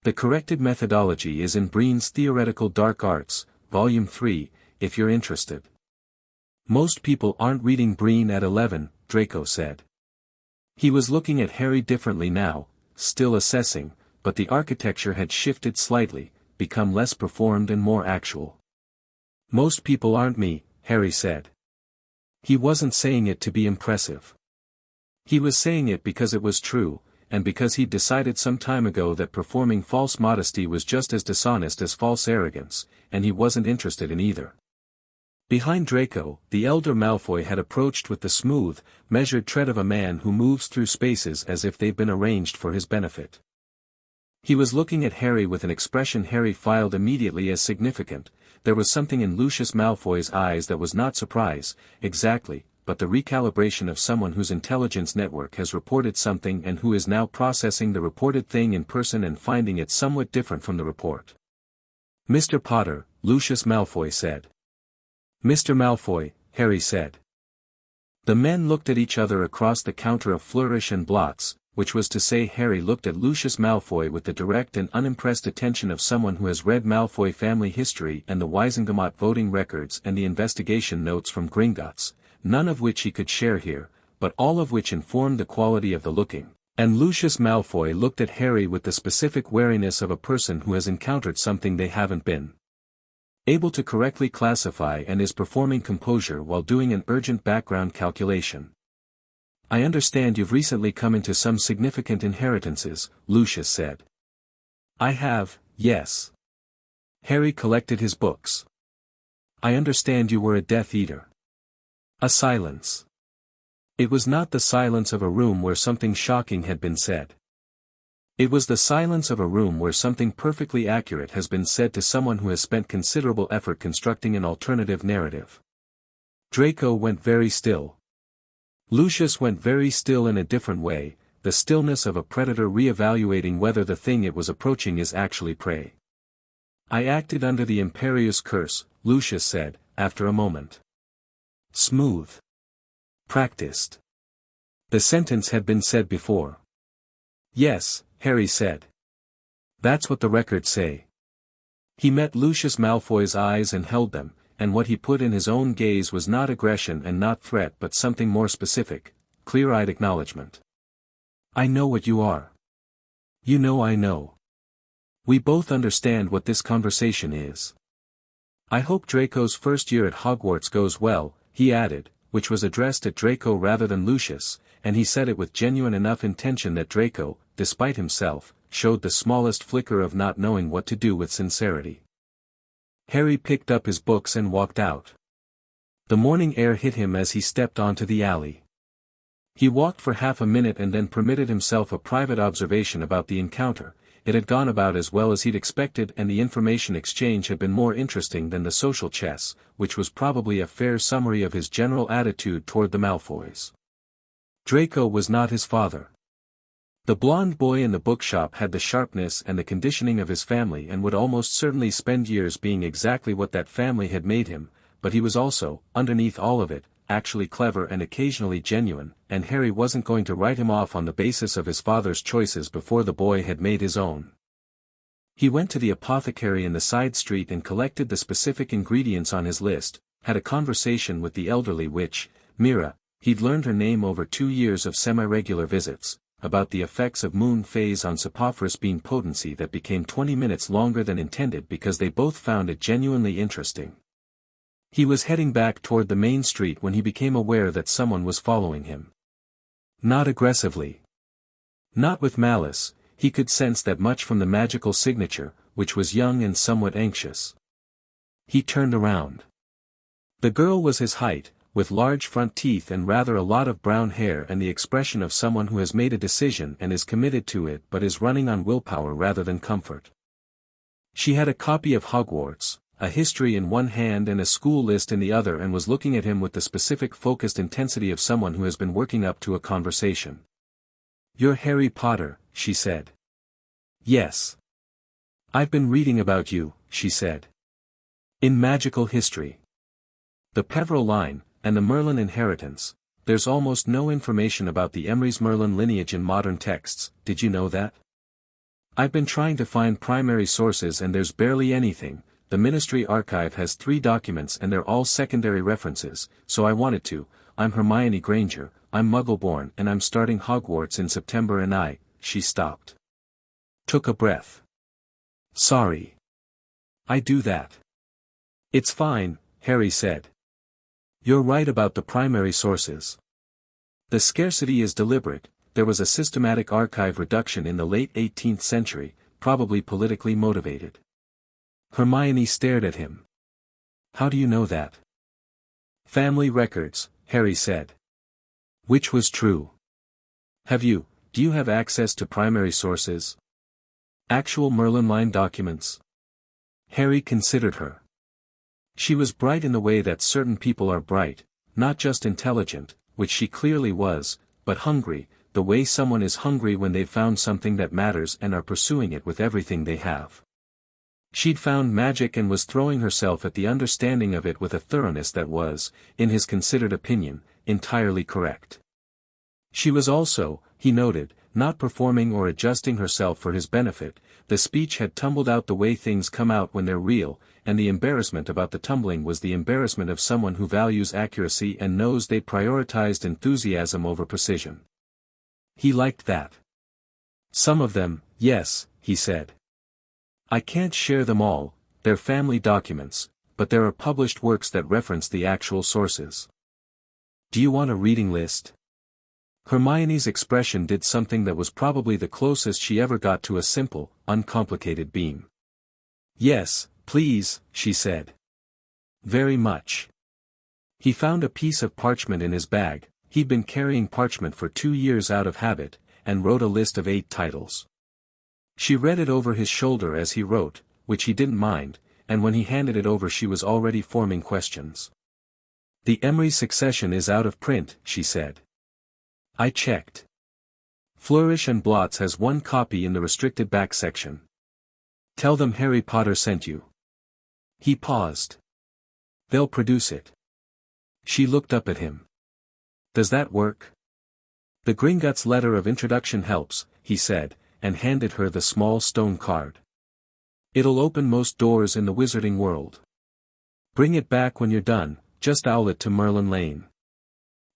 S1: The corrected methodology is in Breen's Theoretical Dark Arts, Volume 3, if you're interested. "Most people aren't reading Breen at 11, Draco said. He was looking at Harry differently now, still assessing, but the architecture had shifted slightly, become less performed and more actual. "Most people aren't me," Harry said. He wasn't saying it to be impressive. He was saying it because it was true, and because he'd decided some time ago that performing false modesty was just as dishonest as false arrogance, and he wasn't interested in either. Behind Draco, the elder Malfoy had approached with the smooth, measured tread of a man who moves through spaces as if they've been arranged for his benefit. He was looking at Harry with an expression Harry filed immediately as significant. There was something in Lucius Malfoy's eyes that was not surprise, exactly, but the recalibration of someone whose intelligence network has reported something and who is now processing the reported thing in person and finding it somewhat different from the report. "Mr. Potter," Lucius Malfoy said. "Mr. Malfoy," Harry said. The men looked at each other across the counter of flourish and blots, which was to say Harry looked at Lucius Malfoy with the direct and unimpressed attention of someone who has read Malfoy family history and the Wisengamot voting records and the investigation notes from Gringotts, none of which he could share here, but all of which informed the quality of the looking. And Lucius Malfoy looked at Harry with the specific wariness of a person who has encountered something they haven't been able to correctly classify and is performing composure while doing an urgent background calculation. "I understand you've recently come into some significant inheritances," Lucius said. "I have, yes." Harry collected his books. "I understand you were a Death Eater." A silence. It was not the silence of a room where something shocking had been said. It was the silence of a room where something perfectly accurate has been said to someone who has spent considerable effort constructing an alternative narrative. Draco went very still. Lucius went very still in a different way, the stillness of a predator re-evaluating whether the thing it was approaching is actually prey. "I acted under the Imperius curse," Lucius said, after a moment. Smooth. Practiced. The sentence had been said before. "Yes," Harry said. "That's what the records say." He met Lucius Malfoy's eyes and held them, and what he put in his own gaze was not aggression and not threat but something more specific, clear-eyed acknowledgement. "I know what you are. You know I know. We both understand what this conversation is. I hope Draco's first year at Hogwarts goes well," he added, which was addressed at Draco rather than Lucius, and he said it with genuine enough intention that Draco, despite himself, showed the smallest flicker of not knowing what to do with sincerity. Harry picked up his books and walked out. The morning air hit him as he stepped onto the alley. He walked for half a minute and then permitted himself a private observation about the encounter. It had gone about as well as he'd expected and the information exchange had been more interesting than the social chess, which was probably a fair summary of his general attitude toward the Malfoys. Draco was not his father. The blonde boy in the bookshop had the sharpness and the conditioning of his family and would almost certainly spend years being exactly what that family had made him, but he was also, underneath all of it, actually clever and occasionally genuine, and Harry wasn't going to write him off on the basis of his father's choices before the boy had made his own. He went to the apothecary in the side street and collected the specific ingredients on his list, had a conversation with the elderly witch, Mira, he'd learned her name over 2 years of semi-regular visits, about the effects of moon phase on Sapophoris bean potency that became 20 minutes longer than intended because they both found it genuinely interesting. He was heading back toward the main street when he became aware that someone was following him. Not aggressively. Not with malice, he could sense that much from the magical signature, which was young and somewhat anxious. He turned around. The girl was his height, with large front teeth and rather a lot of brown hair and the expression of someone who has made a decision and is committed to it but is running on willpower rather than comfort. She had a copy of Hogwarts, a history in one hand and a school list in the other and was looking at him with the specific focused intensity of someone who has been working up to a conversation. "You're Harry Potter," she said. "Yes. I've been reading about you," she said. "In magical history. The Peveril line, and the Merlin inheritance. There's almost no information about the Emrys Merlin lineage in modern texts, did you know that? I've been trying to find primary sources and there's barely anything. The Ministry Archive has 3 documents and they're all secondary references, so I wanted to. I'm Hermione Granger, I'm Muggle-born and I'm starting Hogwarts in September and she stopped. Took a breath. "Sorry. I do that." "It's fine," Harry said. "You're right about the primary sources. The scarcity is deliberate. There was a systematic archive reduction in the late 18th century, probably politically motivated." Hermione stared at him. "How do you know that?" "Family records," Harry said. Which was true. Do you have access to primary sources? Actual Merlin line documents?" Harry considered her. She was bright in the way that certain people are bright, not just intelligent, which she clearly was, but hungry, the way someone is hungry when they've found something that matters and are pursuing it with everything they have. She'd found magic and was throwing herself at the understanding of it with a thoroughness that was, in his considered opinion, entirely correct. She was also, he noted, not performing or adjusting herself for his benefit. The speech had tumbled out the way things come out when they're real, and the embarrassment about the tumbling was the embarrassment of someone who values accuracy and knows they prioritized enthusiasm over precision. He liked that. Some of them, yes, he said. I can't share them all, they're family documents, but there are published works that reference the actual sources. Do you want a reading list? Hermione's expression did something that was probably the closest she ever got to a simple, uncomplicated beam. Yes, please, she said. Very much. He found a piece of parchment in his bag. He'd been carrying parchment for 2 years out of habit, and wrote a list of 8 titles. She read it over his shoulder as he wrote, which he didn't mind, and when he handed it over she was already forming questions. The Emery Succession is out of print, she said. I checked. Flourish and Blots has 1 copy in the restricted back section. Tell them Harry Potter sent you. He paused. They'll produce it. She looked up at him. Does that work? The Gringotts letter of introduction helps, he said, and handed her the small stone card. It'll open most doors in the wizarding world. Bring it back when you're done, just owl it to Merlin Lane.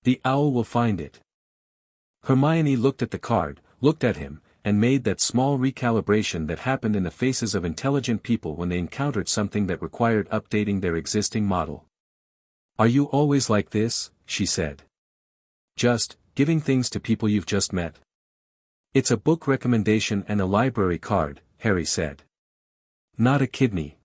S1: The owl will find it. Hermione looked at the card, looked at him, and made that small recalibration that happened in the faces of intelligent people when they encountered something that required updating their existing model. Are you always like this? She said. Just, giving things to people you've just met. It's a book recommendation and a library card, Harry said. Not a kidney.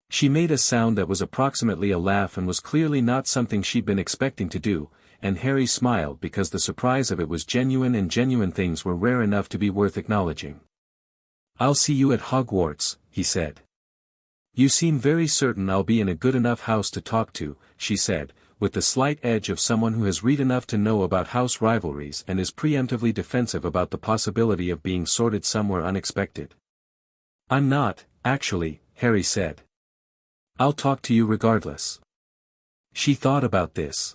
S1: She made a sound that was approximately a laugh and was clearly not something she'd been expecting to do, and Harry smiled because the surprise of it was genuine, and genuine things were rare enough to be worth acknowledging. I'll see you at Hogwarts, he said. You seem very certain I'll be in a good enough house to talk to, she said, with the slight edge of someone who has read enough to know about house rivalries and is preemptively defensive about the possibility of being sorted somewhere unexpected. I'm not, actually, Harry said. I'll talk to you regardless. She thought about this.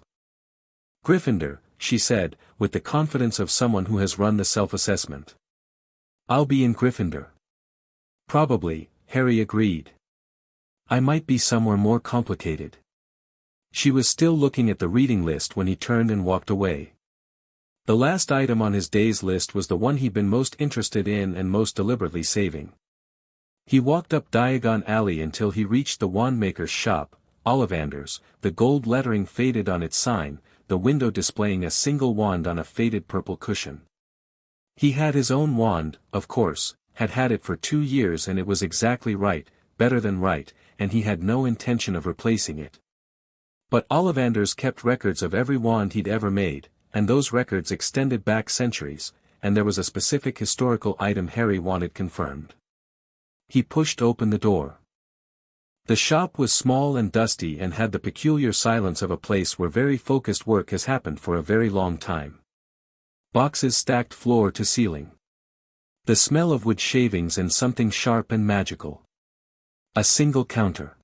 S1: Gryffindor, she said, with the confidence of someone who has run the self-assessment. I'll be in Gryffindor. Probably, Harry agreed. I might be somewhere more complicated. She was still looking at the reading list when he turned and walked away. The last item on his day's list was the one he'd been most interested in and most deliberately saving. He walked up Diagon Alley until he reached the wandmaker's shop, Ollivander's, the gold lettering faded on its sign, the window displaying a single wand on a faded purple cushion. He had his own wand, of course, had had it for 2 years and it was exactly right, better than right, and he had no intention of replacing it. But Ollivander's kept records of every wand he'd ever made, and those records extended back centuries, and there was a specific historical item Harry wanted confirmed. He pushed open the door. The shop was small and dusty and had the peculiar silence of a place where very focused work has happened for a very long time. Boxes stacked floor to ceiling. The smell of wood shavings and something sharp and magical. A single counter.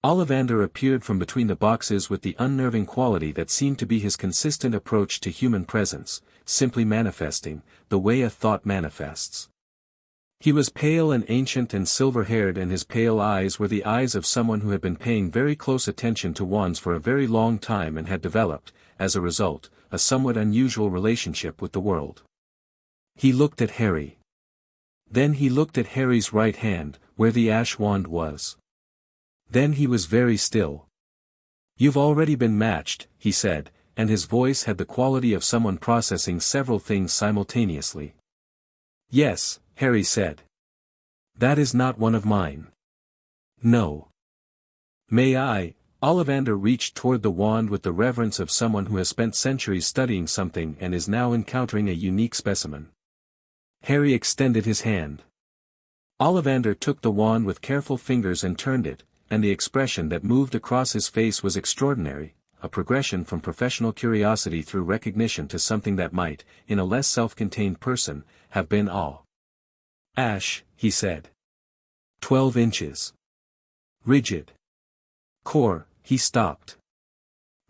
S1: Ollivander appeared from between the boxes with the unnerving quality that seemed to be his consistent approach to human presence, simply manifesting, the way a thought manifests. He was pale and ancient and silver-haired, and his pale eyes were the eyes of someone who had been paying very close attention to wands for a very long time and had developed, as a result, a somewhat unusual relationship with the world. He looked at Harry. Then he looked at Harry's right hand, where the ash wand was. Then he was very still. You've already been matched, he said, and his voice had the quality of someone processing several things simultaneously. Yes, Harry said. That is not one of mine. No. May I? Ollivander reached toward the wand with the reverence of someone who has spent centuries studying something and is now encountering a unique specimen. Harry extended his hand. Ollivander took the wand with careful fingers and turned it, and the expression that moved across his face was extraordinary, a progression from professional curiosity through recognition to something that might, in a less self-contained person, have been awe. Ash, he said. 12 inches. Rigid. Core, he stopped.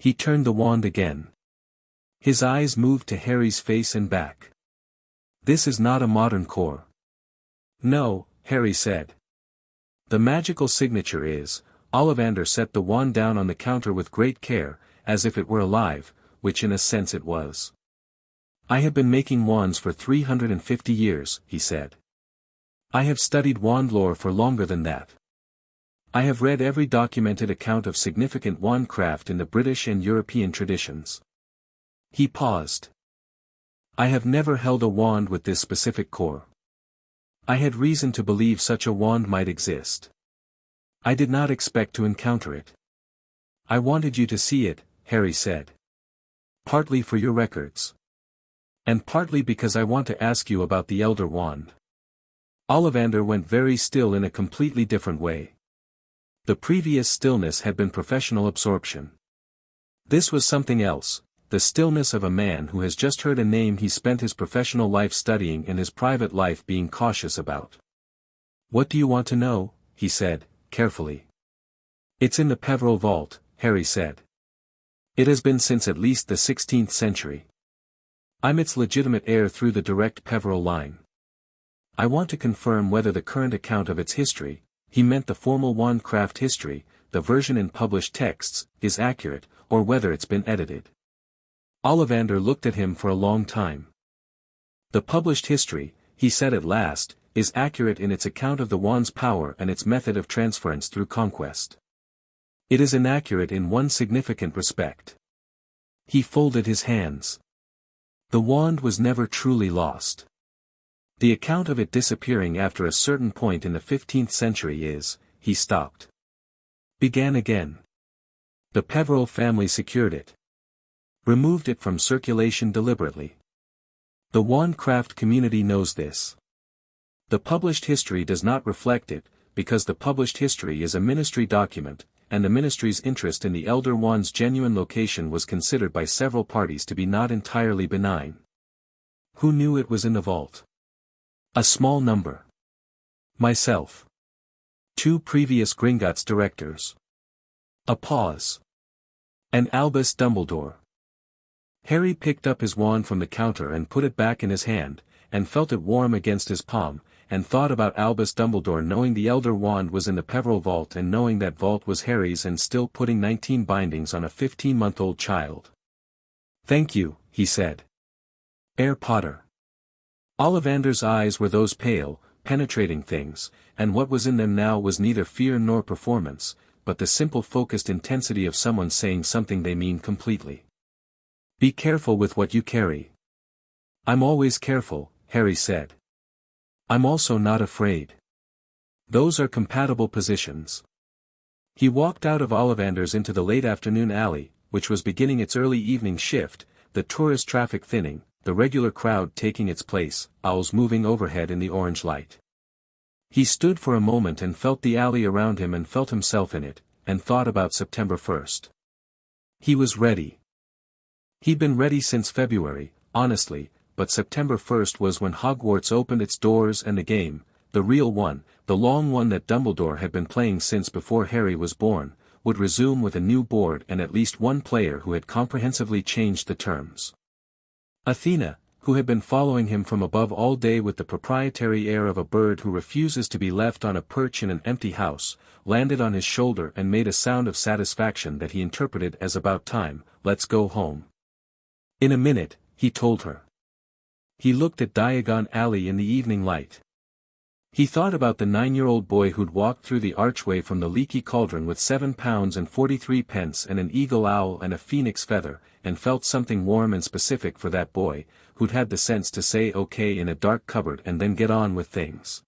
S1: He turned the wand again. His eyes moved to Harry's face and back. This is not a modern core. No, Harry said. The magical signature is. Ollivander set the wand down on the counter with great care, as if it were alive, which in a sense it was. I have been making wands for 350 years, he said. I have studied wand lore for longer than that. I have read every documented account of significant wand craft in the British and European traditions. He paused. I have never held a wand with this specific core. I had reason to believe such a wand might exist. I did not expect to encounter it. I wanted you to see it, Harry said. Partly for your records. And partly because I want to ask you about the Elder Wand. Ollivander went very still in a completely different way. The previous stillness had been professional absorption. This was something else, the stillness of a man who has just heard a name he spent his professional life studying and his private life being cautious about. What do you want to know? He said, carefully. It's in the Peveril vault, Harry said. It has been since at least the 16th century. I'm its legitimate heir through the direct Peveril line. I want to confirm whether the current account of its history, he meant the formal wandcraft history, the version in published texts, is accurate, or whether it's been edited. Ollivander looked at him for a long time. The published history, he said at last, is accurate in its account of the wand's power and its method of transference through conquest. It is inaccurate in one significant respect. He folded his hands. The wand was never truly lost. The account of it disappearing after a certain point in the 15th century is, he stopped. Began again. The Peveril family secured it. Removed it from circulation deliberately. The wandcraft community knows this. The published history does not reflect it, because the published history is a ministry document, and the ministry's interest in the Elder Wand's genuine location was considered by several parties to be not entirely benign. Who knew it was in the vault? A small number. Myself. 2 previous Gringotts directors. A pause. And Albus Dumbledore. Harry picked up his wand from the counter and put it back in his hand, and felt it warm against his palm, and thought about Albus Dumbledore knowing the Elder Wand was in the Peveril vault and knowing that vault was Harry's and still putting 19 bindings on a 15-month-old child. Thank you, he said. Herr Potter. Ollivander's eyes were those pale, penetrating things, and what was in them now was neither fear nor performance, but the simple focused intensity of someone saying something they mean completely. Be careful with what you carry. I'm always careful, Harry said. I'm also not afraid. Those are compatible positions. He walked out of Ollivander's into the late afternoon alley, which was beginning its early evening shift, the tourist traffic thinning, the regular crowd taking its place, owls moving overhead in the orange light. He stood for a moment and felt the alley around him and felt himself in it, and thought about September 1st. He was ready. He'd been ready since February, honestly, but September 1st was when Hogwarts opened its doors and the game, the real one, the long one that Dumbledore had been playing since before Harry was born, would resume with a new board and at least one player who had comprehensively changed the terms. Athena, who had been following him from above all day with the proprietary air of a bird who refuses to be left on a perch in an empty house, landed on his shoulder and made a sound of satisfaction that he interpreted as about time, let's go home. In a minute, he told her. He looked at Diagon Alley in the evening light. He thought about the 9-year-old boy who'd walked through the archway from the leaky cauldron with £7 and 43 pence and an eagle owl and a phoenix feather, and felt something warm and specific for that boy, who'd had the sense to say okay in a dark cupboard and then get on with things.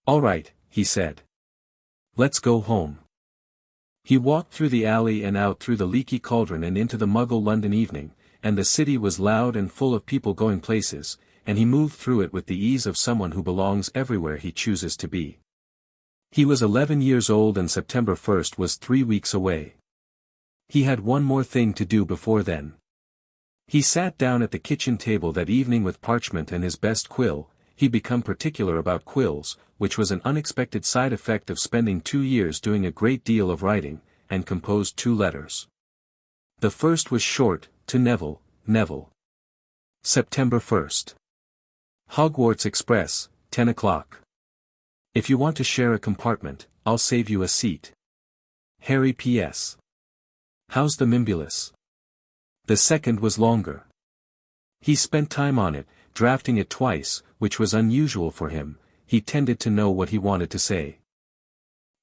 S1: All right, he said. Let's go home. He walked through the alley and out through the leaky cauldron and into the Muggle London evening, and the city was loud and full of people going places, and he moved through it with the ease of someone who belongs everywhere he chooses to be. He was 11 years old and September 1st was 3 weeks away. He had one more thing to do before then. He sat down at the kitchen table that evening with parchment and his best quill. He'd become particular about quills, which was an unexpected side effect of spending 2 years doing a great deal of writing, and composed 2 letters. The first was short, to Neville, Neville. September 1st. Hogwarts Express, 10 o'clock. If you want to share a compartment, I'll save you a seat. Harry P.S. How's the Mimbulus? The second was longer. He spent time on it, drafting it twice, which was unusual for him. He tended to know what he wanted to say.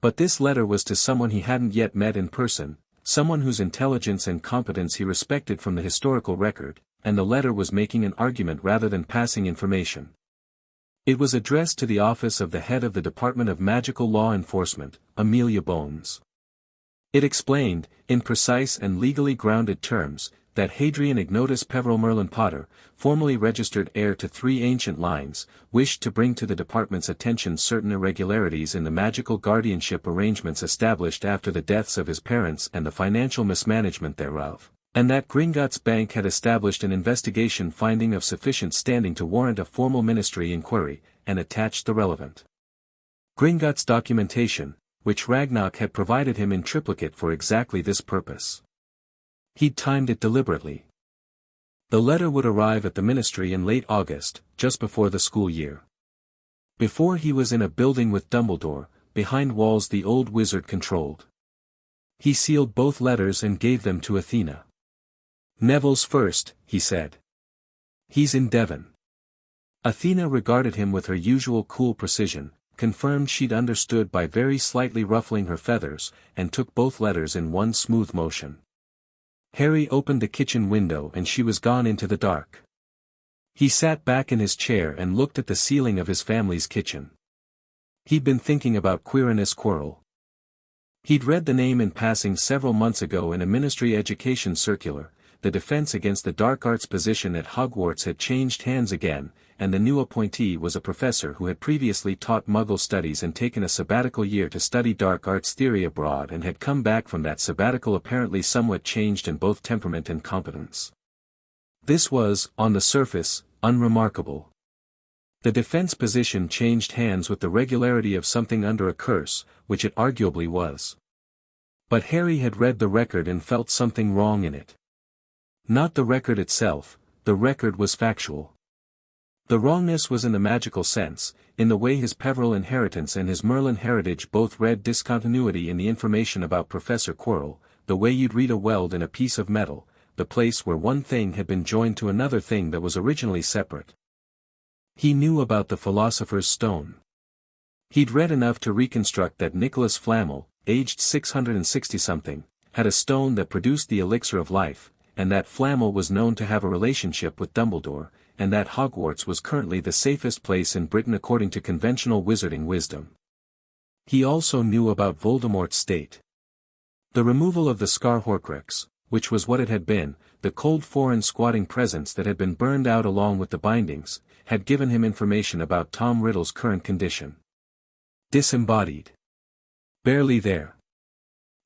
S1: But this letter was to someone he hadn't yet met in person, someone whose intelligence and competence he respected from the historical record, and the letter was making an argument rather than passing information. It was addressed to the office of the head of the Department of Magical Law Enforcement, Amelia Bones. It explained, in precise and legally grounded terms, that Hadrian Ignotus Peveril Merlin Potter, formerly registered heir to 3 ancient lines, wished to bring to the department's attention certain irregularities in the magical guardianship arrangements established after the deaths of his parents and the financial mismanagement thereof, and that Gringotts Bank had established an investigation finding of sufficient standing to warrant a formal ministry inquiry, and attached the relevant Gringotts documentation, which Ragnarok had provided him in triplicate for exactly this purpose. He'd timed it deliberately. The letter would arrive at the ministry in late August, just before the school year. Before he was in a building with Dumbledore, behind walls the old wizard controlled. He sealed both letters and gave them to Athena. Neville's first, he said. He's in Devon. Athena regarded him with her usual cool precision, confirmed she'd understood by very slightly ruffling her feathers, and took both letters in one smooth motion. Harry opened the kitchen window and she was gone into the dark. He sat back in his chair and looked at the ceiling of his family's kitchen. He'd been thinking about Quirinus Quirrell. He'd read the name in passing several months ago in a ministry education circular. The defense against the dark arts position at Hogwarts had changed hands again, and the new appointee was a professor who had previously taught Muggle studies and taken a sabbatical year to study dark arts theory abroad and had come back from that sabbatical apparently somewhat changed in both temperament and competence. This was, on the surface, unremarkable. The defense position changed hands with the regularity of something under a curse, which it arguably was. But Harry had read the record and felt something wrong in it. Not the record itself, the record was factual. The wrongness was in the magical sense, in the way his Peveril inheritance and his Merlin heritage both read discontinuity in the information about Professor Quirrell, the way you'd read a weld in a piece of metal, the place where one thing had been joined to another thing that was originally separate. He knew about the Philosopher's Stone. He'd read enough to reconstruct that Nicholas Flamel, aged 660-something, had a stone that produced the elixir of life, and that Flamel was known to have a relationship with Dumbledore, and that Hogwarts was currently the safest place in Britain according to conventional wizarding wisdom. He also knew about Voldemort's state. The removal of the Scar Horcrux, which was what it had been, the cold foreign squatting presence that had been burned out along with the bindings, had given him information about Tom Riddle's current condition. Disembodied. Barely there.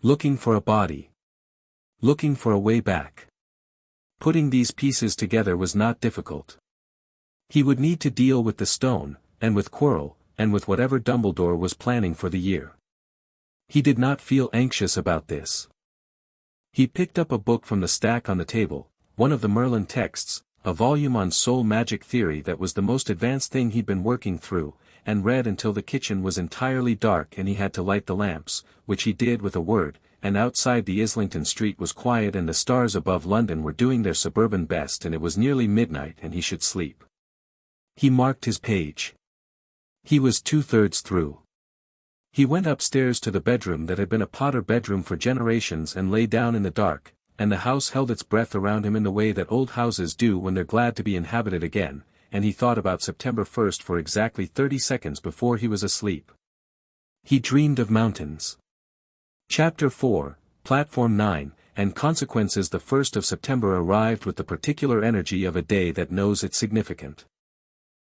S1: Looking for a body. Looking for a way back. Putting these pieces together was not difficult. He would need to deal with the stone, and with Quirrell, and with whatever Dumbledore was planning for the year. He did not feel anxious about this. He picked up a book from the stack on the table, one of the Merlin texts, a volume on soul magic theory that was the most advanced thing he'd been working through, and read until the kitchen was entirely dark and he had to light the lamps, which he did with a word, and outside the Islington street was quiet and the stars above London were doing their suburban best and it was nearly midnight and he should sleep. He marked his page. He was 2/3 through. He went upstairs to the bedroom that had been a Potter bedroom for generations and lay down in the dark, and the house held its breath around him in the way that old houses do when they're glad to be inhabited again, and he thought about September 1st for exactly 30 seconds before he was asleep. He dreamed of mountains. Chapter 4, Platform 9, and Consequences. The 1st of September arrived with the particular energy of a day that knows it's significant.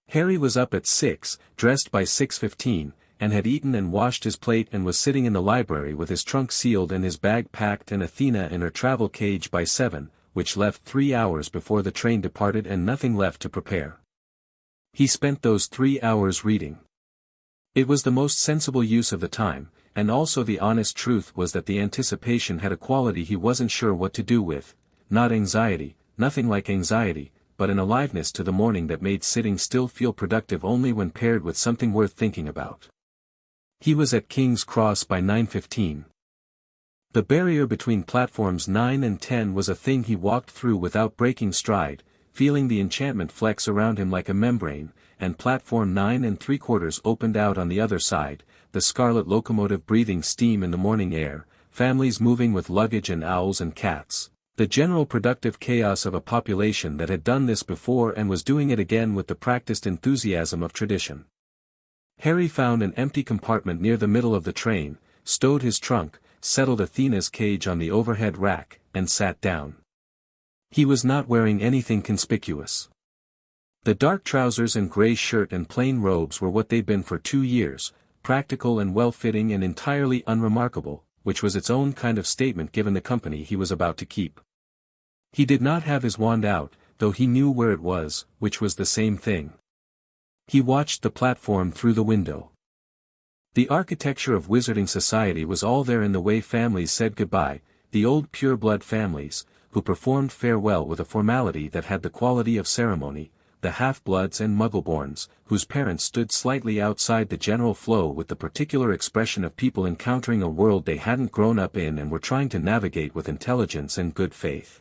S1: Harry was up at 6, dressed by 6:15, and had eaten and washed his plate and was sitting in the library with his trunk sealed and his bag packed and Athena in her travel cage by 7, which left 3 hours before the train departed and nothing left to prepare. He spent those 3 hours reading. It was the most sensible use of the time, and also the honest truth was that the anticipation had a quality he wasn't sure what to do with, not anxiety, nothing like anxiety, but an aliveness to the morning that made sitting still feel productive only when paired with something worth thinking about. He was at King's Cross by 9:15. The barrier between platforms 9 and 10 was a thing he walked through without breaking stride, feeling the enchantment flex around him like a membrane, and platform 9 and 3/4 opened out on the other side, the scarlet locomotive breathing steam in the morning air, families moving with luggage and owls and cats, the general productive chaos of a population that had done this before and was doing it again with the practiced enthusiasm of tradition. Harry found an empty compartment near the middle of the train, stowed his trunk, settled Athena's cage on the overhead rack, and sat down. He was not wearing anything conspicuous. The dark trousers and gray shirt and plain robes were what they'd been for 2 years, practical and well-fitting and entirely unremarkable, which was its own kind of statement given the company he was about to keep. He did not have his wand out, though he knew where it was, which was the same thing. He watched the platform through the window. The architecture of wizarding society was all there in the way families said goodbye, the old pure-blood families, who performed farewell with a formality that had the quality of ceremony, the half-bloods and muggleborns, whose parents stood slightly outside the general flow with the particular expression of people encountering a world they hadn't grown up in and were trying to navigate with intelligence and good faith.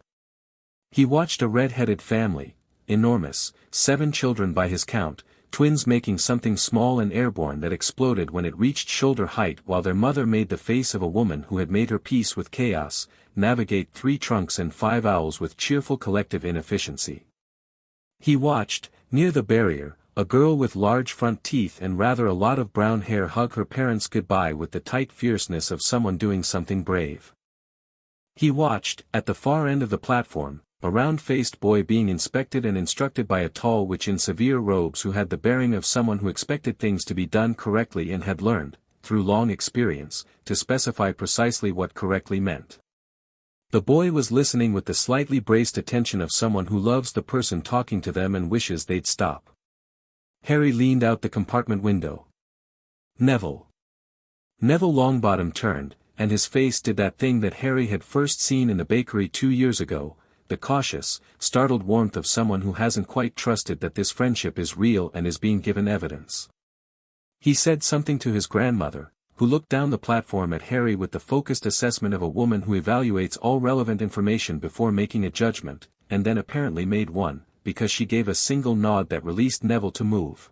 S1: He watched a red-headed family, enormous, 7 children by his count, twins making something small and airborne that exploded when it reached shoulder height while their mother made the face of a woman who had made her peace with chaos, navigate 3 trunks and 5 owls with cheerful collective inefficiency. He watched, near the barrier, a girl with large front teeth and rather a lot of brown hair hug her parents goodbye with the tight fierceness of someone doing something brave. He watched, at the far end of the platform, a round-faced boy being inspected and instructed by a tall witch in severe robes who had the bearing of someone who expected things to be done correctly and had learned, through long experience, to specify precisely what correctly meant. The boy was listening with the slightly braced attention of someone who loves the person talking to them and wishes they'd stop. Harry leaned out the compartment window. Neville. Neville Longbottom turned, and his face did that thing that Harry had first seen in the bakery 2 years ago, the cautious, startled warmth of someone who hasn't quite trusted that this friendship is real and is being given evidence. He said something to his grandmother, who looked down the platform at Harry with the focused assessment of a woman who evaluates all relevant information before making a judgment, and then apparently made one, because she gave a single nod that released Neville to move.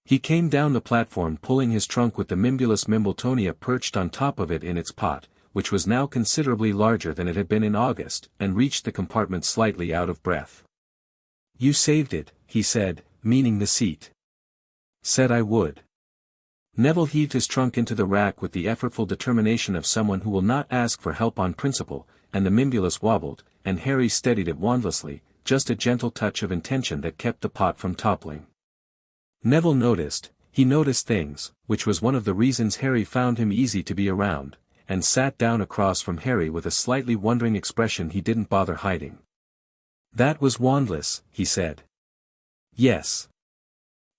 S1: He came down the platform pulling his trunk with the Mimbulus Mimbletonia perched on top of it in its pot, which was now considerably larger than it had been in August, and reached the compartment slightly out of breath. "You saved it," he said, meaning the seat. "Said I would." Neville heaved his trunk into the rack with the effortful determination of someone who will not ask for help on principle, and the Mimbulus wobbled, and Harry steadied it wandlessly, just a gentle touch of intention that kept the pot from toppling. Neville noticed, he noticed things, which was one of the reasons Harry found him easy to be around, and sat down across from Harry with a slightly wondering expression he didn't bother hiding. "That was wandless," he said. "Yes.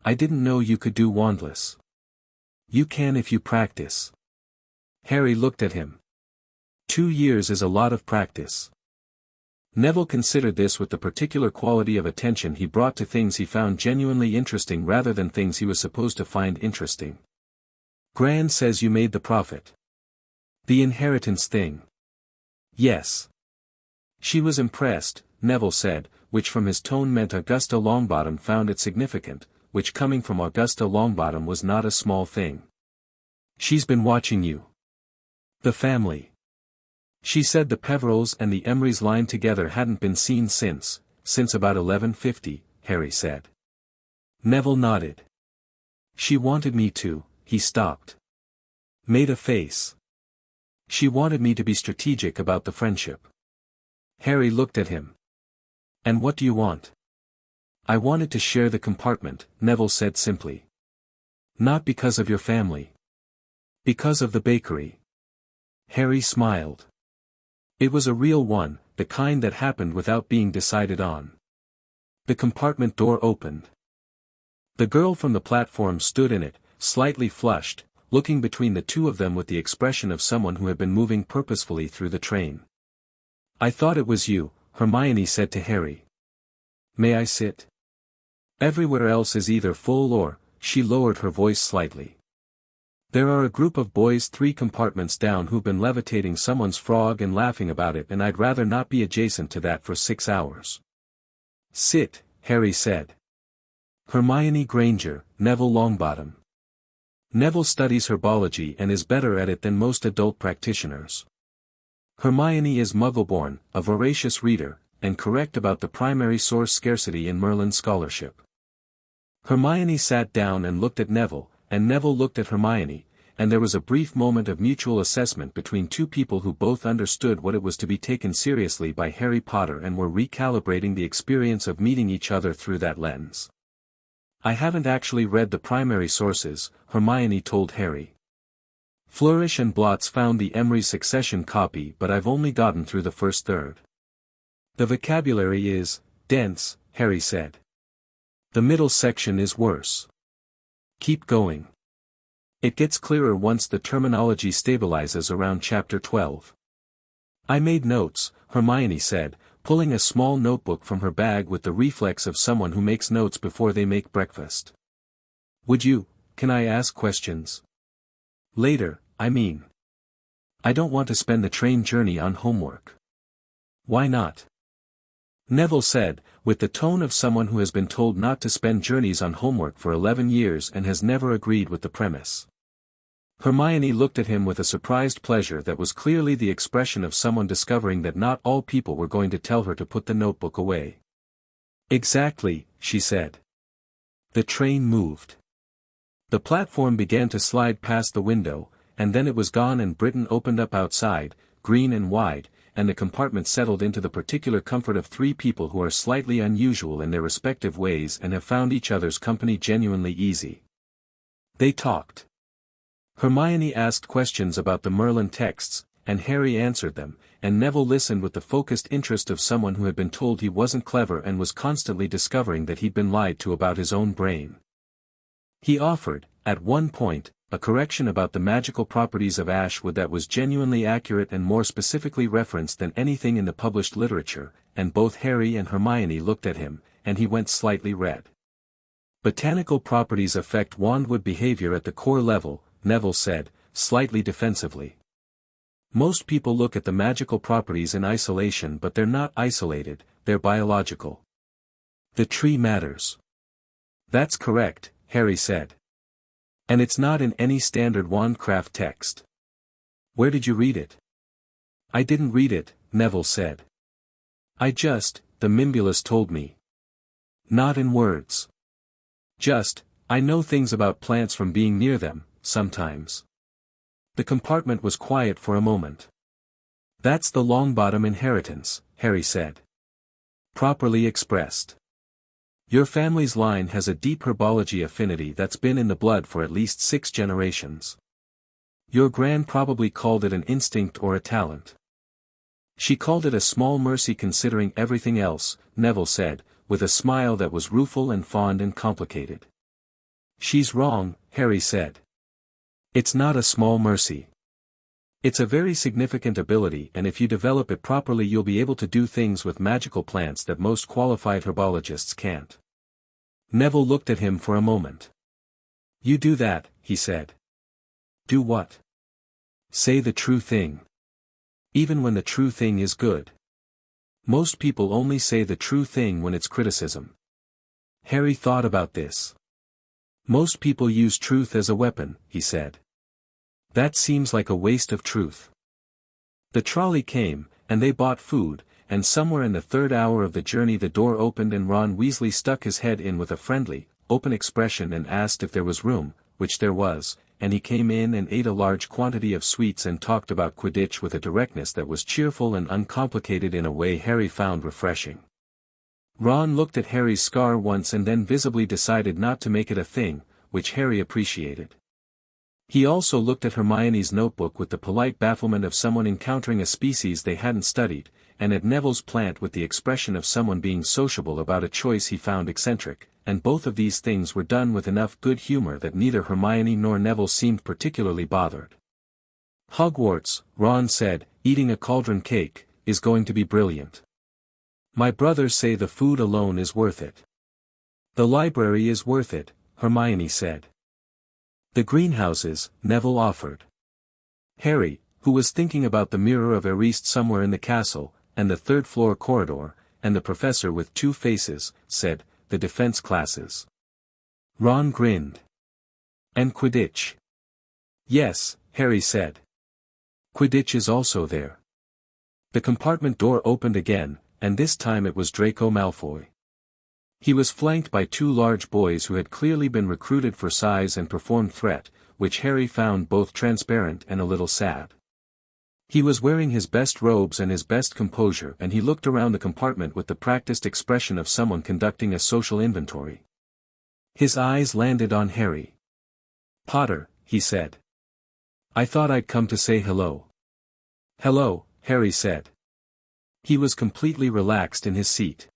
S1: I didn't know you could do wandless." "You can if you practice." Harry looked at him. 2 years is a lot of practice. Neville considered this with the particular quality of attention he brought to things he found genuinely interesting rather than things he was supposed to find interesting. "Gran says you made the profit. The inheritance thing." "Yes." She was impressed, Neville said, which from his tone meant Augusta Longbottom found it significant, which coming from Augusta Longbottom was not a small thing. "She's been watching you. The family." She said the Peverills and the Emerys lined together hadn't been seen since about 1150, Harry said. Neville nodded. "She wanted me to," he stopped. Made a face. "She wanted me to be strategic about the friendship." Harry looked at him. "And what do you want?" "I wanted to share the compartment," Neville said simply. "Not because of your family. Because of the bakery." Harry smiled. It was a real one, the kind that happened without being decided on. The compartment door opened. The girl from the platform stood in it, slightly flushed, looking between the two of them with the expression of someone who had been moving purposefully through the train. "I thought it was you," Hermione said to Harry. "May I sit? Everywhere else is either full or," she lowered her voice slightly. "There are a group of boys 3 compartments down who've been levitating someone's frog and laughing about it, and I'd rather not be adjacent to that for 6 hours. "Sit," Harry said. "Hermione Granger, Neville Longbottom. Neville studies herbology and is better at it than most adult practitioners. Hermione is Muggleborn, a voracious reader, and correct about the primary source scarcity in Merlin scholarship." Hermione sat down and looked at Neville, and Neville looked at Hermione, and there was a brief moment of mutual assessment between two people who both understood what it was to be taken seriously by Harry Potter and were recalibrating the experience of meeting each other through that lens. "I haven't actually read the primary sources," Hermione told Harry. "Flourish and Blotts found the Emery Succession copy, but I've only gotten through the first third. The vocabulary is dense," Harry said. "The middle section is worse. Keep going. It gets clearer once the terminology stabilizes around chapter 12. "I made notes," Hermione said, pulling a small notebook from her bag with the reflex of someone who makes notes before they make breakfast. Can I ask questions? Later, I mean. I don't want to spend the train journey on homework." "Why not?" Neville said, with the tone of someone who has been told not to spend journeys on homework for 11 years and has never agreed with the premise. Hermione looked at him with a surprised pleasure that was clearly the expression of someone discovering that not all people were going to tell her to put the notebook away. "Exactly," she said. The train moved. The platform began to slide past the window, and then it was gone and Britain opened up outside, green and wide, and the compartment settled into the particular comfort of 3 people who are slightly unusual in their respective ways and have found each other's company genuinely easy. They talked. Hermione asked questions about the Merlin texts, and Harry answered them, and Neville listened with the focused interest of someone who had been told he wasn't clever and was constantly discovering that he'd been lied to about his own brain. He offered, at one point, a correction about the magical properties of ashwood that was genuinely accurate and more specifically referenced than anything in the published literature, and both Harry and Hermione looked at him, and he went slightly red. "Botanical properties affect wandwood behavior at the core level," Neville said, slightly defensively. "Most people look at the magical properties in isolation, but they're not isolated, they're biological. The tree matters." "That's correct," Harry said. "And it's not in any standard wandcraft text. Where did you read it?" "I didn't read it," Neville said. The Mimbulus told me. Not in words. I know things about plants from being near them, sometimes." The compartment was quiet for a moment. "That's the Longbottom inheritance," Harry said. "Properly expressed. Your family's line has a deep herbology affinity that's been in the blood for at least 6 generations. Your gran probably called it an instinct or a talent." "She called it a small mercy considering everything else," Neville said, with a smile that was rueful and fond and complicated. "She's wrong," Harry said. "It's not a small mercy. It's a very significant ability, and if you develop it properly you'll be able to do things with magical plants that most qualified herbologists can't." Neville looked at him for a moment. "You do that," he said. "Do what?" "Say the true thing. Even when the true thing is good. Most people only say the true thing when it's criticism." Harry thought about this. "Most people use truth as a weapon," he said. "That seems like a waste of truth." The trolley came, and they bought food, and somewhere in the 3rd hour of the journey the door opened and Ron Weasley stuck his head in with a friendly, open expression and asked if there was room, which there was, and he came in and ate a large quantity of sweets and talked about Quidditch with a directness that was cheerful and uncomplicated in a way Harry found refreshing. Ron looked at Harry's scar once and then visibly decided not to make it a thing, which Harry appreciated. He also looked at Hermione's notebook with the polite bafflement of someone encountering a species they hadn't studied, and at Neville's plant with the expression of someone being sociable about a choice he found eccentric, and both of these things were done with enough good humor that neither Hermione nor Neville seemed particularly bothered. Hogwarts, Ron said, eating a cauldron cake, is going to be brilliant. My brothers say the food alone is worth it. The library is worth it, Hermione said. The greenhouses, Neville offered. Harry, who was thinking about the mirror of Eriste somewhere in the castle, and the third-floor corridor, and the professor with two faces, said, the defense classes. Ron grinned. And Quidditch. Yes, Harry said. Quidditch is also there. The compartment door opened again, and this time it was Draco Malfoy. He was flanked by two large boys who had clearly been recruited for size and performed threat, which Harry found both transparent and a little sad. He was wearing his best robes and his best composure, and he looked around the compartment with the practiced expression of someone conducting a social inventory. His eyes landed on Harry. Potter, he said. I thought I'd come to say hello. Hello, Harry said. He was completely relaxed in his seat.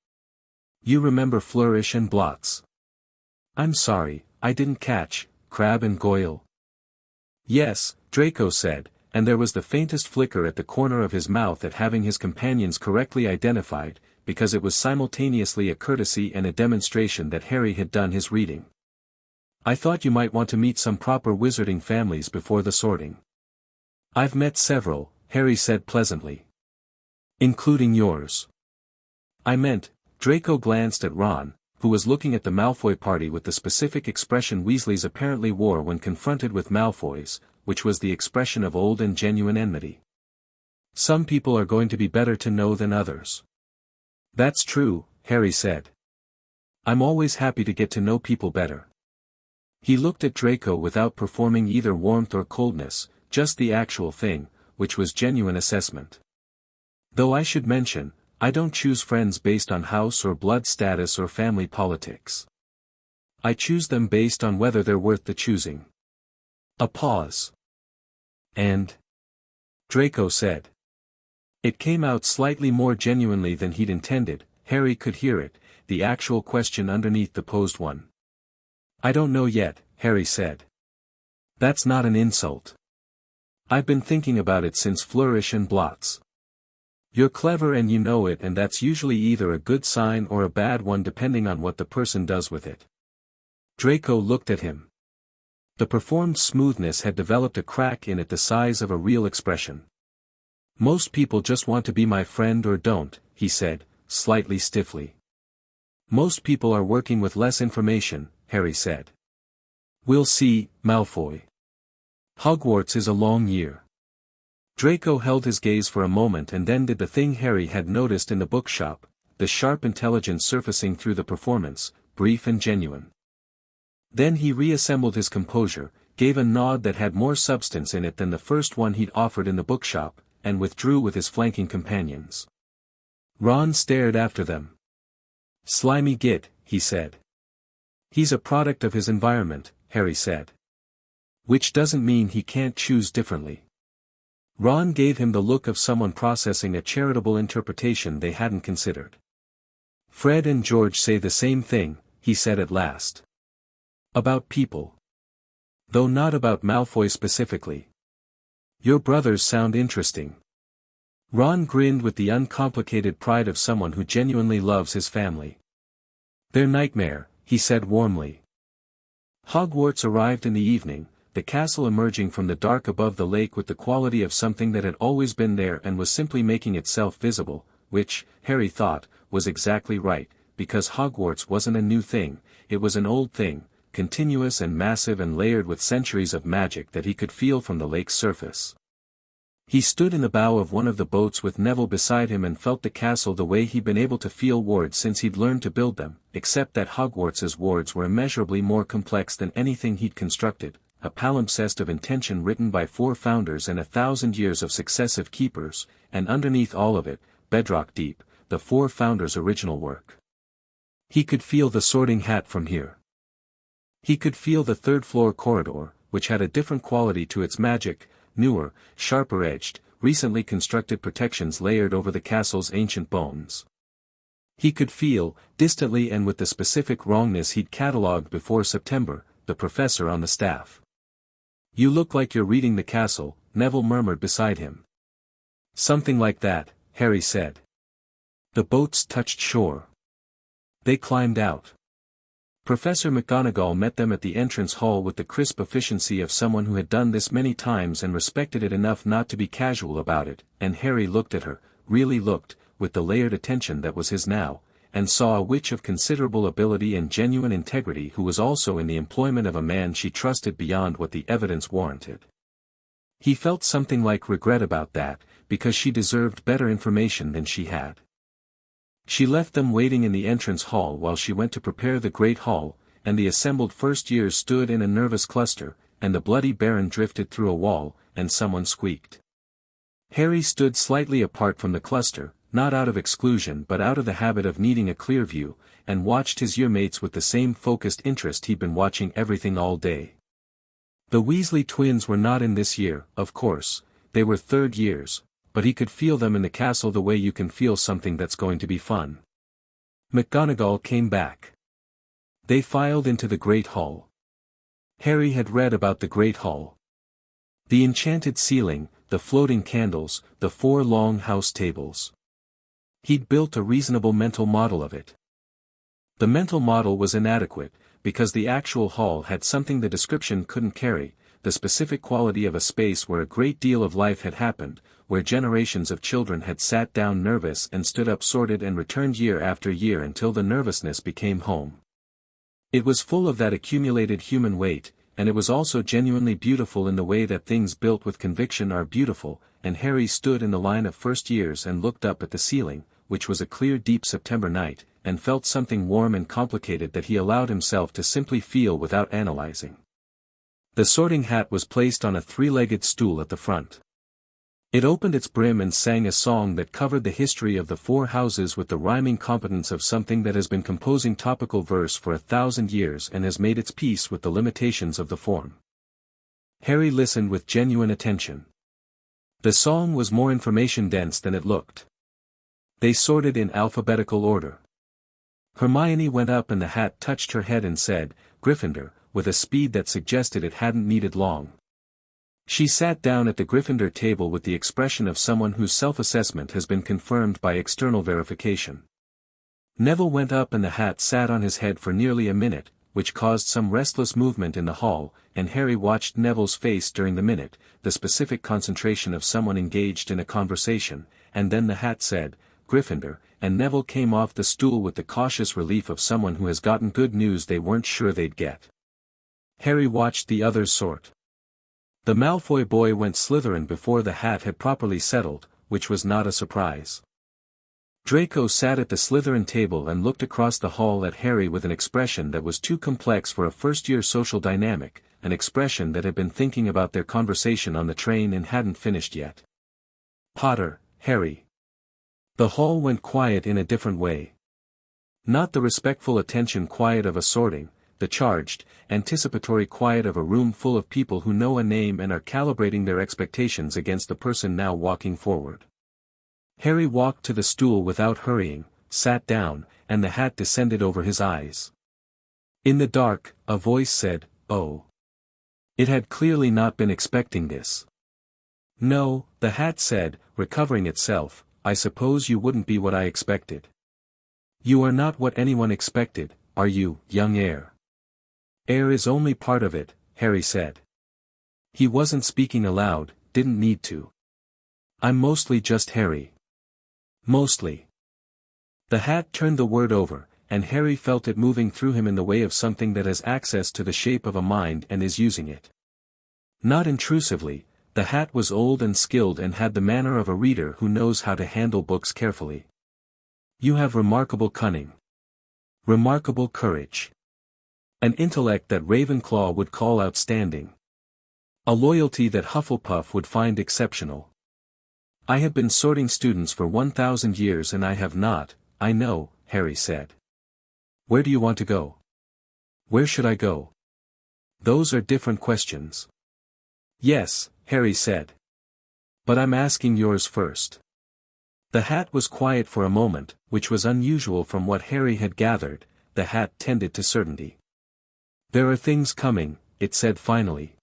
S1: You remember Flourish and Blots? I'm sorry, I didn't catch, Crabbe and Goyle. Yes, Draco said, and there was the faintest flicker at the corner of his mouth at having his companions correctly identified, because it was simultaneously a courtesy and a demonstration that Harry had done his reading. I thought you might want to meet some proper wizarding families before the sorting. I've met several, Harry said pleasantly. Including yours. I meant, Draco glanced at Ron, who was looking at the Malfoy party with the specific expression Weasleys apparently wore when confronted with Malfoys, which was the expression of old and genuine enmity. Some people are going to be better to know than others. That's true, Harry said. I'm always happy to get to know people better. He looked at Draco without performing either warmth or coldness, just the actual thing, which was genuine assessment. Though I should mention, I don't choose friends based on house or blood status or family politics. I choose them based on whether they're worth the choosing. A pause. And? Draco said. It came out slightly more genuinely than he'd intended. Harry could hear it, the actual question underneath the posed one. I don't know yet, Harry said. That's not an insult. I've been thinking about it since Flourish and Blots. You're clever and you know it, and that's usually either a good sign or a bad one depending on what the person does with it. Draco looked at him. The performed smoothness had developed a crack in it the size of a real expression. Most people just want to be my friend or don't, he said, slightly stiffly. Most people are working with less information, Harry said. We'll see, Malfoy. Hogwarts is a long year. Draco held his gaze for a moment and then did the thing Harry had noticed in the bookshop, the sharp intelligence surfacing through the performance, brief and genuine. Then he reassembled his composure, gave a nod that had more substance in it than the first one he'd offered in the bookshop, and withdrew with his flanking companions. Ron stared after them. Slimy git, he said. He's a product of his environment, Harry said. Which doesn't mean he can't choose differently. Ron gave him the look of someone processing a charitable interpretation they hadn't considered. Fred and George say the same thing, he said at last. About people. Though not about Malfoy specifically. Your brothers sound interesting. Ron grinned with the uncomplicated pride of someone who genuinely loves his family. Their nightmare, he said warmly. Hogwarts arrived in the evening, the castle emerging from the dark above the lake with the quality of something that had always been there and was simply making itself visible, which, Harry thought, was exactly right, because Hogwarts wasn't a new thing, it was an old thing, continuous and massive and layered with centuries of magic that he could feel from the lake's surface. He stood in the bow of one of the boats with Neville beside him and felt the castle the way he'd been able to feel wards since he'd learned to build them, except that Hogwarts's wards were immeasurably more complex than anything he'd constructed, a palimpsest of intention written by 4 founders and 1,000 years of successive keepers, and underneath all of it, bedrock deep, the 4 founders' original work. He could feel the sorting hat from here. He could feel the third-floor corridor, which had a different quality to its magic, newer, sharper-edged, recently constructed protections layered over the castle's ancient bones. He could feel, distantly and with the specific wrongness he'd catalogued before September, the professor on the staff. "You look like you're reading The Castle," Neville murmured beside him. "Something like that," Harry said. The boats touched shore. They climbed out. Professor McGonagall met them at the entrance hall with the crisp efficiency of someone who had done this many times and respected it enough not to be casual about it, and Harry looked at her, really looked, with the layered attention that was his now, and saw a witch of considerable ability and genuine integrity who was also in the employment of a man she trusted beyond what the evidence warranted. He felt something like regret about that, because she deserved better information than she had. She left them waiting in the entrance hall while she went to prepare the great hall, and the assembled first years stood in a nervous cluster, and the bloody baron drifted through a wall, and someone squeaked. Harry stood slightly apart from the cluster, not out of exclusion but out of the habit of needing a clear view, and watched his year-mates with the same focused interest he'd been watching everything all day. The Weasley twins were not in this year, of course, they were third years, but he could feel them in the castle the way you can feel something that's going to be fun. McGonagall came back. They filed into the Great Hall. Harry had read about the Great Hall. The enchanted ceiling, the floating candles, the 4 long house tables. He'd built a reasonable mental model of it. The mental model was inadequate, because the actual hall had something the description couldn't carry, the specific quality of a space where a great deal of life had happened, where generations of children had sat down nervous and stood up sorted and returned year after year until the nervousness became home. It was full of that accumulated human weight, and it was also genuinely beautiful in the way that things built with conviction are beautiful, and Harry stood in the line of first years and looked up at the ceiling, which was a clear deep September night, and felt something warm and complicated that he allowed himself to simply feel without analyzing. The sorting hat was placed on a 3-legged stool at the front. It opened its brim and sang a song that covered the history of the 4 houses with the rhyming competence of something that has been composing topical verse for 1,000 years and has made its peace with the limitations of the form. Harry listened with genuine attention. The song was more information-dense than it looked. They sorted in alphabetical order. Hermione went up and the hat touched her head and said, "Gryffindor," with a speed that suggested it hadn't needed long. She sat down at the Gryffindor table with the expression of someone whose self-assessment has been confirmed by external verification. Neville went up and the hat sat on his head for nearly a minute, which caused some restless movement in the hall, and Harry watched Neville's face during the minute, the specific concentration of someone engaged in a conversation, and then the hat said, "Gryffindor," and Neville came off the stool with the cautious relief of someone who has gotten good news they weren't sure they'd get. Harry watched the others sort. The Malfoy boy went Slytherin before the hat had properly settled, which was not a surprise. Draco sat at the Slytherin table and looked across the hall at Harry with an expression that was too complex for a first-year social dynamic, an expression that had been thinking about their conversation on the train and hadn't finished yet. "Potter, Harry." The hall went quiet in a different way. Not the respectful attention quiet of a sorting, the charged, anticipatory quiet of a room full of people who know a name and are calibrating their expectations against the person now walking forward. Harry walked to the stool without hurrying, sat down, and the hat descended over his eyes. In the dark, a voice said, "Oh." It had clearly not been expecting this. "No," the hat said, recovering itself, "I suppose you wouldn't be what I expected." "You are not what anyone expected, are you, young heir?" "Heir is only part of it," Harry said. He wasn't speaking aloud, didn't need to. "I'm mostly just Harry." "Mostly." The hat turned the word over, and Harry felt it moving through him in the way of something that has access to the shape of a mind and is using it. Not intrusively, the hat was old and skilled and had the manner of a reader who knows how to handle books carefully. "You have remarkable cunning. Remarkable courage. An intellect that Ravenclaw would call outstanding. A loyalty that Hufflepuff would find exceptional. I have been sorting students for 1,000 years and I have not, I know," Harry said. "Where do you want to go?" "Where should I go?" "Those are different questions." "Yes," Harry said. "But I'm asking yours first." The hat was quiet for a moment, which was unusual from what Harry had gathered. The hat tended to certainty. "There are things coming," it said finally.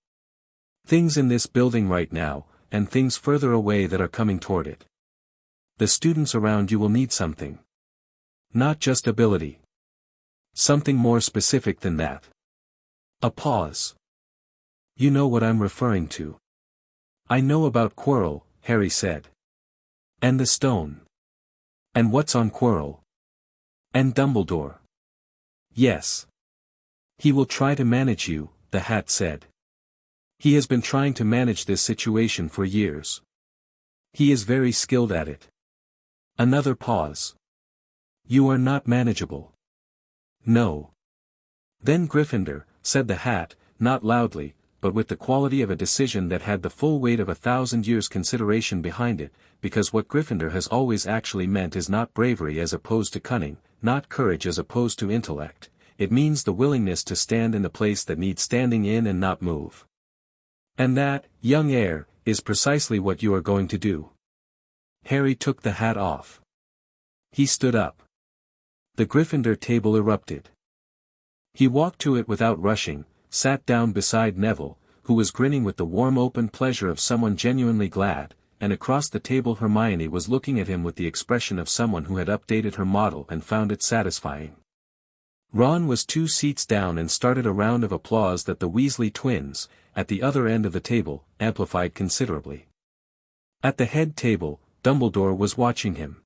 S1: "Things in this building right now, and things further away that are coming toward it. The students around you will need something. Not just ability. Something more specific than that." A pause. "You know what I'm referring to." "I know about Quirrell," Harry said. "And the stone. And what's on Quirrell. And Dumbledore." "Yes. He will try to manage you," the hat said. "He has been trying to manage this situation for years. He is very skilled at it." Another pause. "You are not manageable." "No." "Then Gryffindor," said the hat, not loudly, but with the quality of a decision that had the full weight of 1,000 years' consideration behind it, because what Gryffindor has always actually meant is not bravery as opposed to cunning, not courage as opposed to intellect. It means the willingness to stand in the place that needs standing in and not move. And that, young heir, is precisely what you are going to do." Harry took the hat off. He stood up. The Gryffindor table erupted. He walked to it without rushing, sat down beside Neville, who was grinning with the warm open pleasure of someone genuinely glad, and across the table Hermione was looking at him with the expression of someone who had updated her model and found it satisfying. Ron was 2 seats down and started a round of applause that the Weasley twins, at the other end of the table, amplified considerably. At the head table, Dumbledore was watching him.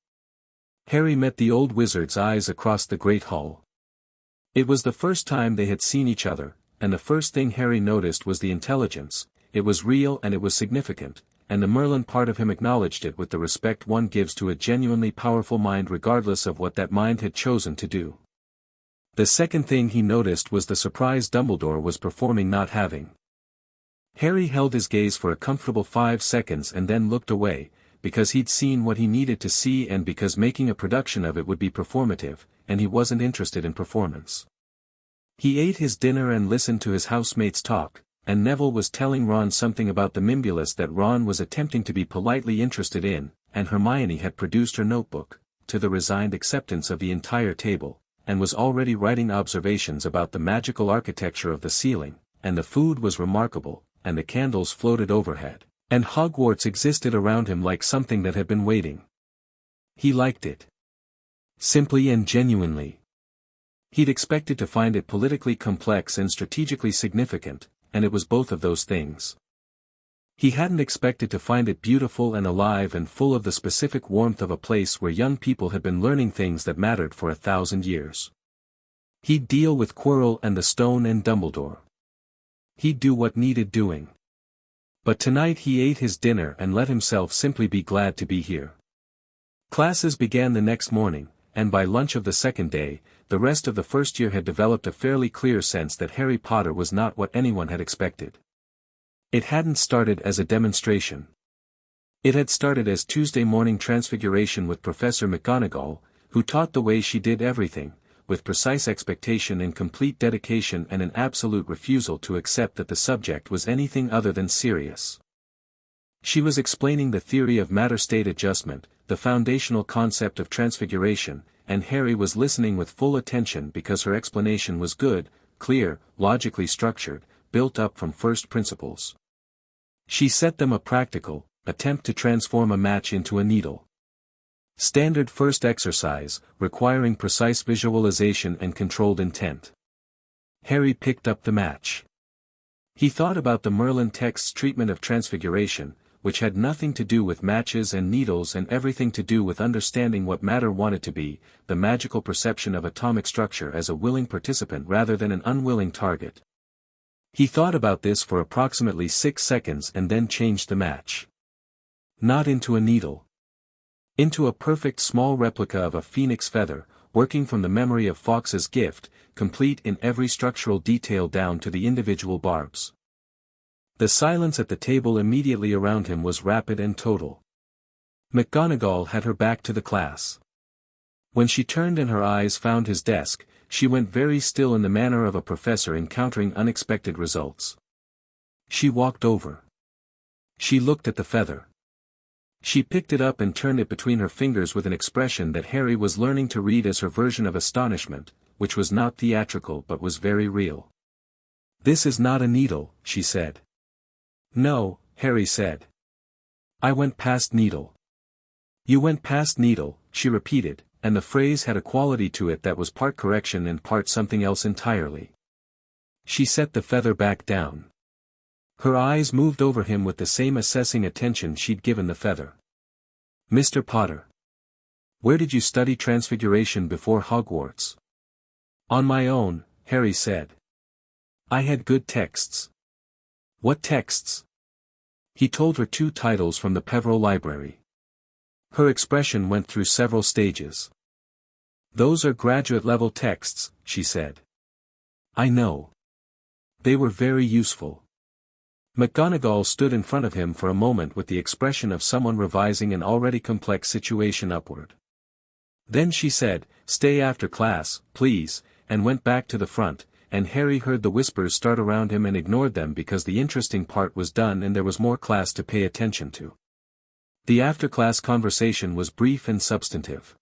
S1: Harry met the old wizard's eyes across the great hall. It was the first time they had seen each other, and the first thing Harry noticed was the intelligence. It was real and it was significant, and the Merlin part of him acknowledged it with the respect one gives to a genuinely powerful mind regardless of what that mind had chosen to do. The second thing he noticed was the surprise Dumbledore was performing not having. Harry held his gaze for a comfortable 5 seconds and then looked away, because he'd seen what he needed to see and because making a production of it would be performative, and he wasn't interested in performance. He ate his dinner and listened to his housemates talk, and Neville was telling Ron something about the Mimbulus that Ron was attempting to be politely interested in, and Hermione had produced her notebook, to the resigned acceptance of the entire table, and was already writing observations about the magical architecture of the ceiling, and the food was remarkable, and the candles floated overhead, and Hogwarts existed around him like something that had been waiting. He liked it. Simply and genuinely. He'd expected to find it politically complex and strategically significant, and it was both of those things. He hadn't expected to find it beautiful and alive and full of the specific warmth of a place where young people had been learning things that mattered for 1,000 years. He'd deal with Quirrell and the Stone and Dumbledore. He'd do what needed doing. But tonight he ate his dinner and let himself simply be glad to be here. Classes began the next morning, and by lunch of the second day, the rest of the first year had developed a fairly clear sense that Harry Potter was not what anyone had expected. It hadn't started as a demonstration. It had started as Tuesday morning transfiguration with Professor McGonagall, who taught the way she did everything, with precise expectation and complete dedication and an absolute refusal to accept that the subject was anything other than serious. She was explaining the theory of matter-state adjustment, the foundational concept of transfiguration, and Harry was listening with full attention because her explanation was good, clear, logically structured, built up from first principles. She set them a practical attempt to transform a match into a needle. Standard first exercise, requiring precise visualization and controlled intent. Harry picked up the match. He thought about the Merlin text's treatment of transfiguration, which had nothing to do with matches and needles and everything to do with understanding what matter wanted to be, the magical perception of atomic structure as a willing participant rather than an unwilling target. He thought about this for approximately 6 seconds and then changed the match. Not into a needle. Into a perfect small replica of a phoenix feather, working from the memory of Fawkes' gift, complete in every structural detail down to the individual barbs. The silence at the table immediately around him was rapid and total. McGonagall had her back to the class. When she turned and her eyes found his desk, she went very still in the manner of a professor encountering unexpected results. She walked over. She looked at the feather. She picked it up and turned it between her fingers with an expression that Harry was learning to read as her version of astonishment, which was not theatrical but was very real. "This is not a needle," she said. "No," Harry said. "I went past needle." "You went past needle," she repeated, and the phrase had a quality to it that was part correction and part something else entirely. She set the feather back down. Her eyes moved over him with the same assessing attention she'd given the feather. "Mr. Potter. Where did you study Transfiguration before Hogwarts?" "On my own," Harry said. "I had good texts." "What texts?" He told her 2 titles from the Peveril Library. Her expression went through several stages. "Those are graduate-level texts," she said. "I know. They were very useful." McGonagall stood in front of him for a moment with the expression of someone revising an already complex situation upward. Then she said, "Stay after class, please," and went back to the front, and Harry heard the whispers start around him and ignored them because the interesting part was done and there was more class to pay attention to. The after-class conversation was brief and substantive.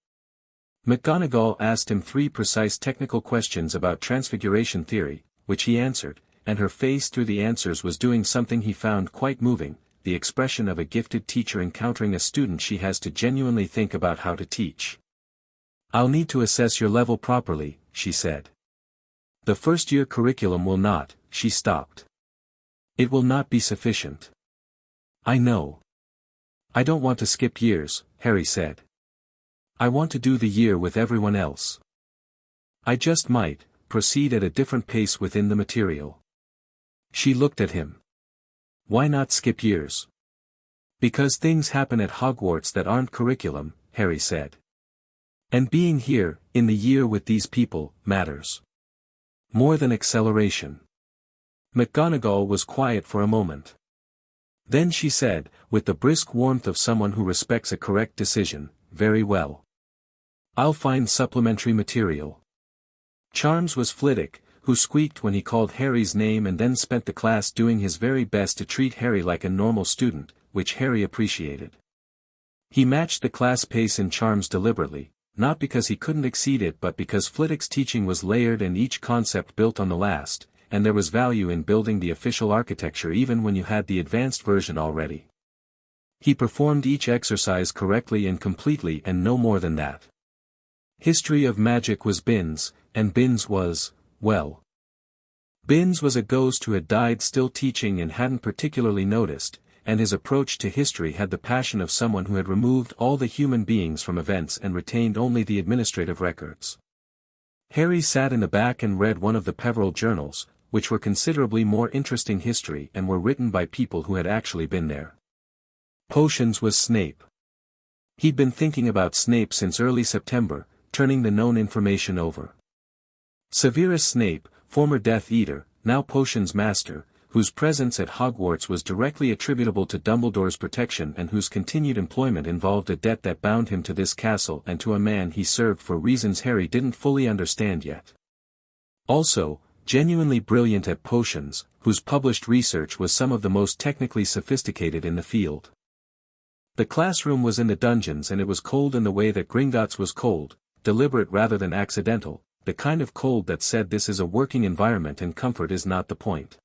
S1: McGonagall asked him 3 precise technical questions about transfiguration theory, which he answered, and her face through the answers was doing something he found quite moving, the expression of a gifted teacher encountering a student she has to genuinely think about how to teach. "I'll need to assess your level properly," she said. "The first-year curriculum will not," she stopped. "It will not be sufficient." "I know. I don't want to skip years," Harry said. "I want to do the year with everyone else. I just might proceed at a different pace within the material." She looked at him. "Why not skip years?" "Because things happen at Hogwarts that aren't curriculum," Harry said. "And being here, in the year with these people, matters. More than acceleration." McGonagall was quiet for a moment. Then she said, with the brisk warmth of someone who respects a correct decision, "Very well. I'll find supplementary material." Charms was Flitwick, who squeaked when he called Harry's name and then spent the class doing his very best to treat Harry like a normal student, which Harry appreciated. He matched the class pace in Charms deliberately, not because he couldn't exceed it but because Flitwick's teaching was layered and each concept built on the last, and there was value in building the official architecture even when you had the advanced version already. He performed each exercise correctly and completely and no more than that. History of Magic was Binns, and Binns was, well. Binns was a ghost who had died still teaching and hadn't particularly noticed, and his approach to history had the passion of someone who had removed all the human beings from events and retained only the administrative records. Harry sat in the back and read one of the Peveril journals, which were considerably more interesting history and were written by people who had actually been there. Potions was Snape. He'd been thinking about Snape since early September, turning the known information over. Severus Snape, former Death Eater, now Potions Master, whose presence at Hogwarts was directly attributable to Dumbledore's protection and whose continued employment involved a debt that bound him to this castle and to a man he served for reasons Harry didn't fully understand yet. Also, genuinely brilliant at potions, whose published research was some of the most technically sophisticated in the field. The classroom was in the dungeons and it was cold in the way that Gringotts was cold, deliberate rather than accidental, the kind of cold that said this is a working environment and comfort is not the point.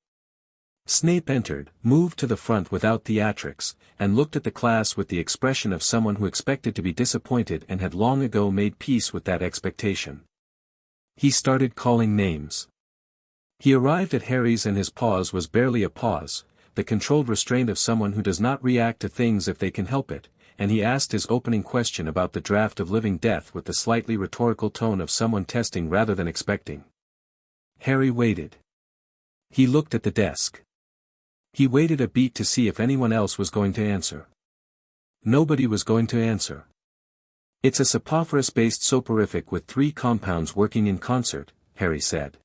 S1: Snape entered, moved to the front without theatrics, and looked at the class with the expression of someone who expected to be disappointed and had long ago made peace with that expectation. He started calling names. He arrived at Harry's and his pause was barely a pause, the controlled restraint of someone who does not react to things if they can help it, and he asked his opening question about the draft of Living Death with the slightly rhetorical tone of someone testing rather than expecting. Harry waited. He looked at the desk. He waited a beat to see if anyone else was going to answer. Nobody was going to answer. "It's a soporiferous-based soporific with 3 compounds working in concert," Harry said.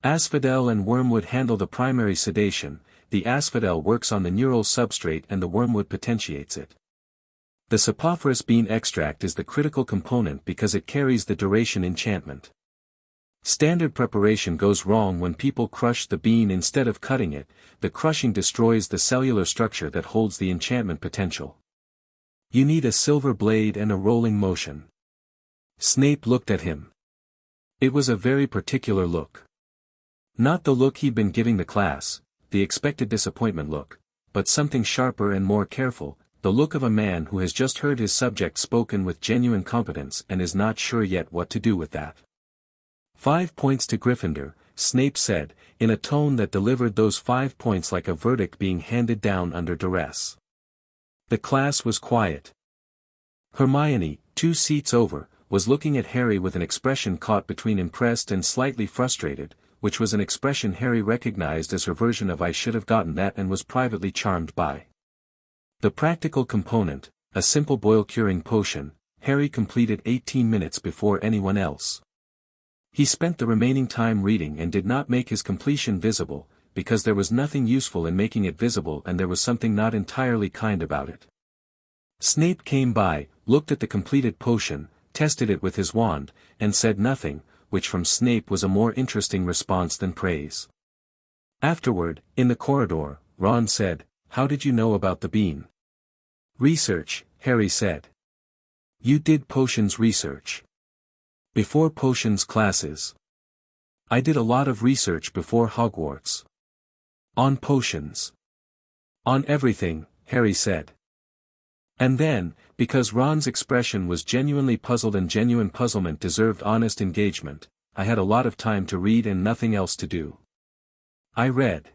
S1: Asphodel and wormwood handle the primary sedation, the asphodel works on the neural substrate and the wormwood potentiates it. The soporiferous bean extract is the critical component because it carries the duration enchantment. Standard preparation goes wrong when people crush the bean instead of cutting it, the crushing destroys the cellular structure that holds the enchantment potential. You need a silver blade and a rolling motion. Snape looked at him. It was a very particular look. Not the look he'd been giving the class, the expected disappointment look, but something sharper and more careful, the look of a man who has just heard his subject spoken with genuine competence and is not sure yet what to do with that. 5 points to Gryffindor, Snape said, in a tone that delivered those 5 points like a verdict being handed down under duress. The class was quiet. Hermione, 2 seats over, was looking at Harry with an expression caught between impressed and slightly frustrated, which was an expression Harry recognized as her version of "I should have gotten that" and was privately charmed by. The practical component, a simple boil-curing potion, Harry completed 18 minutes before anyone else. He spent the remaining time reading and did not make his completion visible, because there was nothing useful in making it visible and there was something not entirely kind about it. Snape came by, looked at the completed potion, tested it with his wand, and said nothing, which from Snape was a more interesting response than praise. Afterward, in the corridor, Ron said, "How did you know about the bean?" "Research," Harry said. "You did potions research. Before potions classes." "I did a lot of research before Hogwarts." "On potions." "On everything," Harry said. And then, because Ron's expression was genuinely puzzled and genuine puzzlement deserved honest engagement, "I had a lot of time to read and nothing else to do. I read.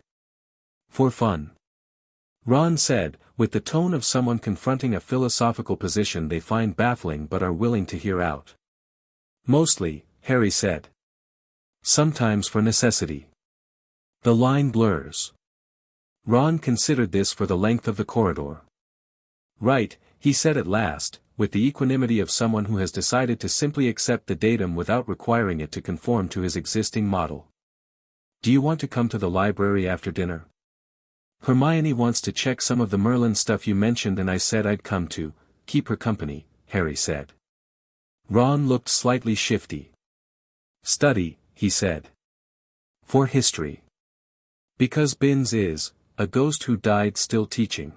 S1: For fun." Ron said, with the tone of someone confronting a philosophical position they find baffling but are willing to hear out. "Mostly," Harry said. "Sometimes for necessity." The line blurs. Ron considered this for the length of the corridor. "Right," he said at last, with the equanimity of someone who has decided to simply accept the datum without requiring it to conform to his existing model. "Do you want to come to the library after dinner?" "Hermione wants to check some of the Merlin stuff you mentioned and I said I'd come to keep her company," Harry said. Ron looked slightly shifty. "Study," he said. "For history. Because Binns is a ghost who died still teaching."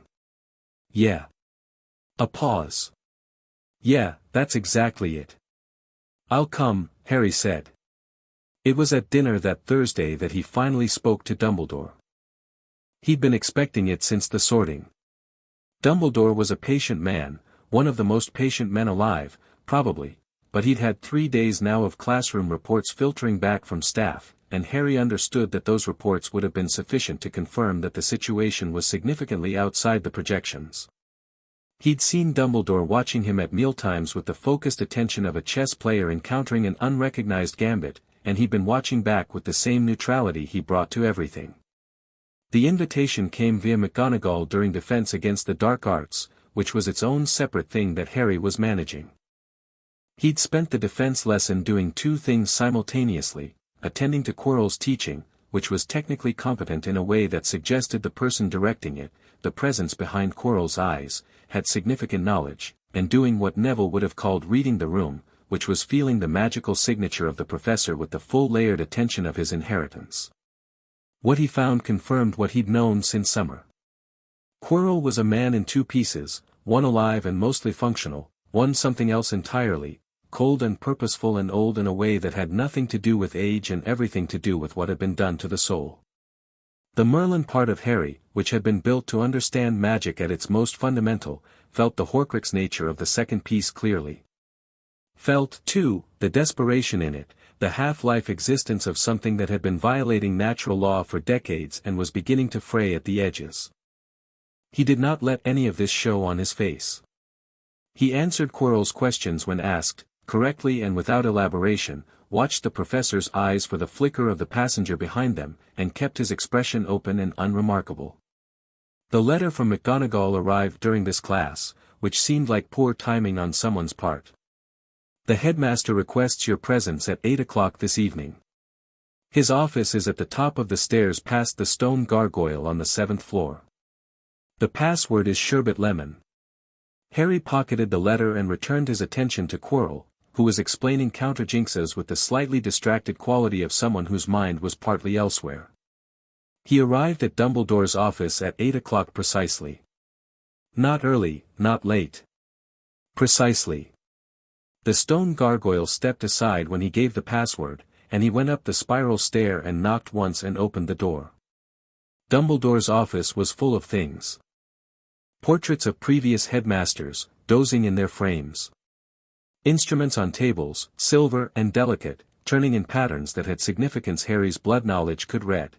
S1: "Yeah." A pause. "Yeah, that's exactly it." "I'll come," Harry said. It was at dinner that Thursday that he finally spoke to Dumbledore. He'd been expecting it since the sorting. Dumbledore was a patient man, one of the most patient men alive, probably, but he'd had 3 days now of classroom reports filtering back from staff, and Harry understood that those reports would have been sufficient to confirm that the situation was significantly outside the projections. He'd seen Dumbledore watching him at mealtimes with the focused attention of a chess player encountering an unrecognized gambit, and he'd been watching back with the same neutrality he brought to everything. The invitation came via McGonagall during Defense Against the Dark Arts, which was its own separate thing that Harry was managing. He'd spent the defense lesson doing 2 things simultaneously, attending to Quirrell's teaching, which was technically competent in a way that suggested the person directing it, the presence behind Quirrell's eyes, had significant knowledge, and doing what Neville would have called reading the room, which was feeling the magical signature of the professor with the full layered attention of his inheritance. What he found confirmed what he'd known since summer. Quirrell was a man in 2 pieces, one alive and mostly functional, one something else entirely, cold and purposeful and old in a way that had nothing to do with age and everything to do with what had been done to the soul. The Merlin part of Harry, which had been built to understand magic at its most fundamental, felt the Horcrux nature of the second piece clearly. Felt, too, the desperation in it, the half-life existence of something that had been violating natural law for decades and was beginning to fray at the edges. He did not let any of this show on his face. He answered Quirrell's questions when asked, correctly and without elaboration, watched the professor's eyes for the flicker of the passenger behind them, and kept his expression open and unremarkable. The letter from McGonagall arrived during this class, which seemed like poor timing on someone's part. "The headmaster requests your presence at 8 o'clock this evening. His office is at the top of the stairs past the stone gargoyle on the 7th floor. The password is sherbet lemon." Harry pocketed the letter and returned his attention to Quirrell, who was explaining counterjinxes with the slightly distracted quality of someone whose mind was partly elsewhere. He arrived at Dumbledore's office at 8 o'clock precisely. Not early, not late. Precisely. The stone gargoyle stepped aside when he gave the password, and he went up the spiral stair and knocked once and opened the door. Dumbledore's office was full of things. Portraits of previous headmasters, dozing in their frames. Instruments on tables, silver and delicate, turning in patterns that had significance Harry's blood knowledge could read.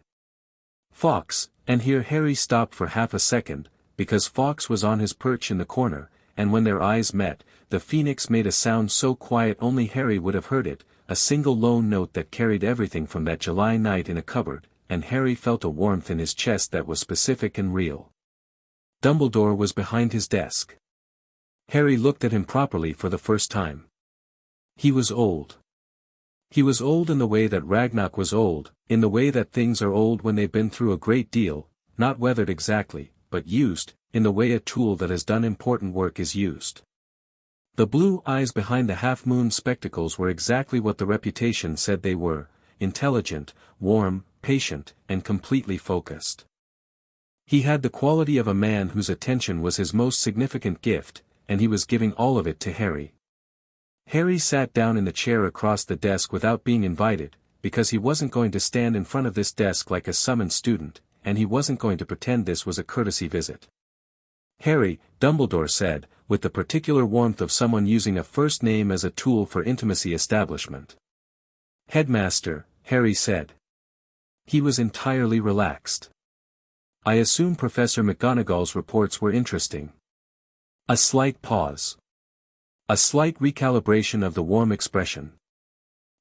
S1: Fawkes, and here Harry stopped for half a second, because Fawkes was on his perch in the corner, and when their eyes met, the phoenix made a sound so quiet only Harry would have heard it, a single lone note that carried everything from that July night in a cupboard, and Harry felt a warmth in his chest that was specific and real. Dumbledore was behind his desk. Harry looked at him properly for the first time. He was old. He was old in the way that Ragnarok was old, in the way that things are old when they've been through a great deal, not weathered exactly, but used, in the way a tool that has done important work is used. The blue eyes behind the half-moon spectacles were exactly what the reputation said they were, intelligent, warm, patient, and completely focused. He had the quality of a man whose attention was his most significant gift, and he was giving all of it to Harry. Harry sat down in the chair across the desk without being invited, because he wasn't going to stand in front of this desk like a summoned student, and he wasn't going to pretend this was a courtesy visit. Harry, Dumbledore said, with the particular warmth of someone using a first name as a tool for intimacy establishment. Headmaster, Harry said. He was entirely relaxed. I assume Professor McGonagall's reports were interesting. A slight pause. A slight recalibration of the warm expression.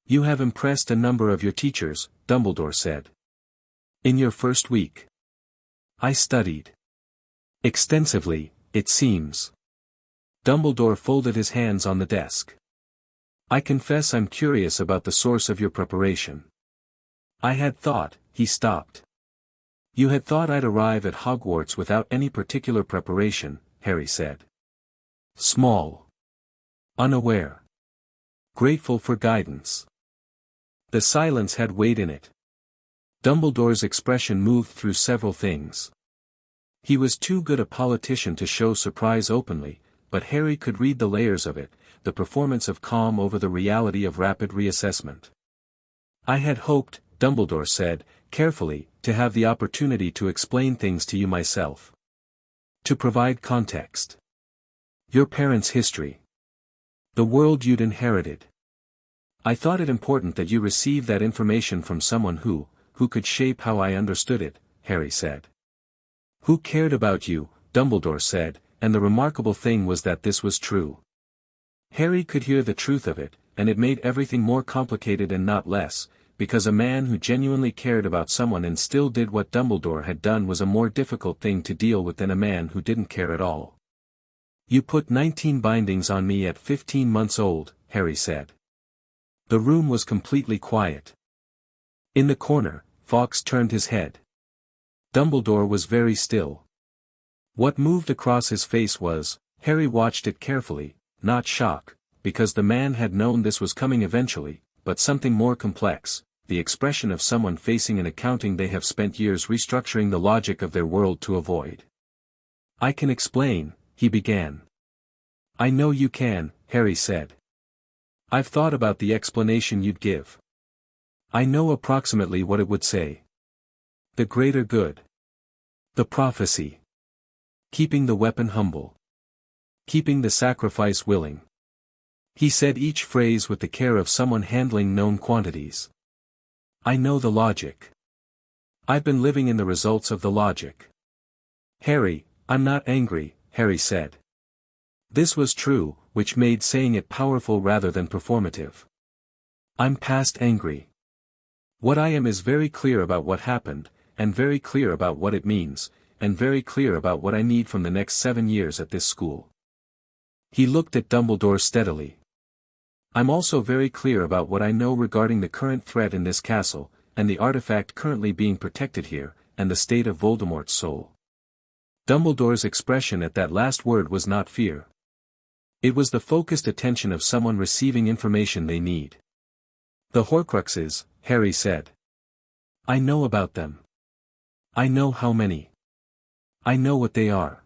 S1: You have impressed a number of your teachers, Dumbledore said. In your first week. I studied. Extensively, it seems. Dumbledore folded his hands on the desk. I confess I'm curious about the source of your preparation. I had thought, he stopped. You had thought I'd arrive at Hogwarts without any particular preparation, Harry said. Small. Unaware. Grateful for guidance. The silence had weight in it. Dumbledore's expression moved through several things. He was too good a politician to show surprise openly, but Harry could read the layers of it, the performance of calm over the reality of rapid reassessment. I had hoped, Dumbledore said, carefully, to have the opportunity to explain things to you myself. To provide context. Your parents' history. The world you'd inherited. I thought it important that you receive that information from someone who could shape how I understood it, Harry said. Who cared about you, Dumbledore said, and the remarkable thing was that this was true. Harry could hear the truth of it, and it made everything more complicated and not less, because a man who genuinely cared about someone and still did what Dumbledore had done was a more difficult thing to deal with than a man who didn't care at all. You put 19 bindings on me at 15 months old, Harry said. The room was completely quiet. In the corner, Fawkes turned his head. Dumbledore was very still. What moved across his face was, Harry watched it carefully, not shock, because the man had known this was coming eventually, but something more complex, the expression of someone facing an accounting they have spent years restructuring the logic of their world to avoid. I can explain, he began. I know you can, Harry said. I've thought about the explanation you'd give. I know approximately what it would say. The greater good. The prophecy. Keeping the weapon humble. Keeping the sacrifice willing. He said each phrase with the care of someone handling known quantities. I know the logic. I've been living in the results of the logic. Harry, I'm not angry, Harry said. This was true, which made saying it powerful rather than performative. I'm past angry. What I am is very clear about what happened, and very clear about what it means, and very clear about what I need from the next 7 years at this school. He looked at Dumbledore steadily. I'm also very clear about what I know regarding the current threat in this castle, and the artifact currently being protected here, and the state of Voldemort's soul. Dumbledore's expression at that last word was not fear. It was the focused attention of someone receiving information they need. The Horcruxes, Harry said. I know about them. I know how many. I know what they are.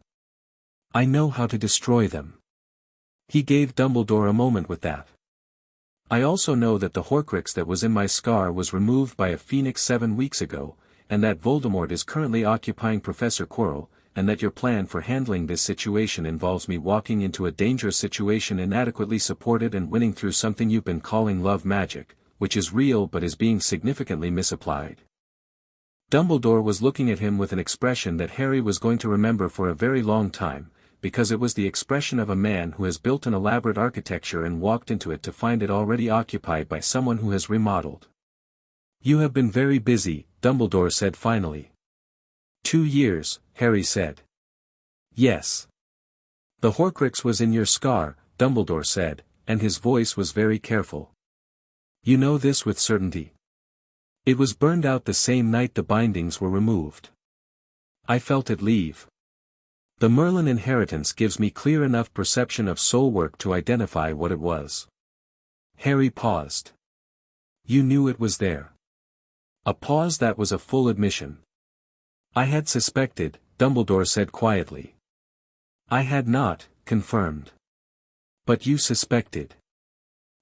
S1: I know how to destroy them. He gave Dumbledore a moment with that. I also know that the Horcrux that was in my scar was removed by a phoenix 7 weeks ago, and that Voldemort is currently occupying Professor Quirrell, and that your plan for handling this situation involves me walking into a dangerous situation inadequately supported and winning through something you've been calling love magic, which is real but is being significantly misapplied. Dumbledore was looking at him with an expression that Harry was going to remember for a very long time, because it was the expression of a man who has built an elaborate architecture and walked into it to find it already occupied by someone who has remodeled. You have been very busy, Dumbledore said finally. 2 years, Harry said. Yes. The Horcrux was in your scar, Dumbledore said, and his voice was very careful. You know this with certainty. It was burned out the same night the bindings were removed. I felt it leave. The Merlin inheritance gives me clear enough perception of soul work to identify what it was. Harry paused. You knew it was there. A pause that was a full admission. I had suspected, Dumbledore said quietly. I had not, confirmed. But you suspected.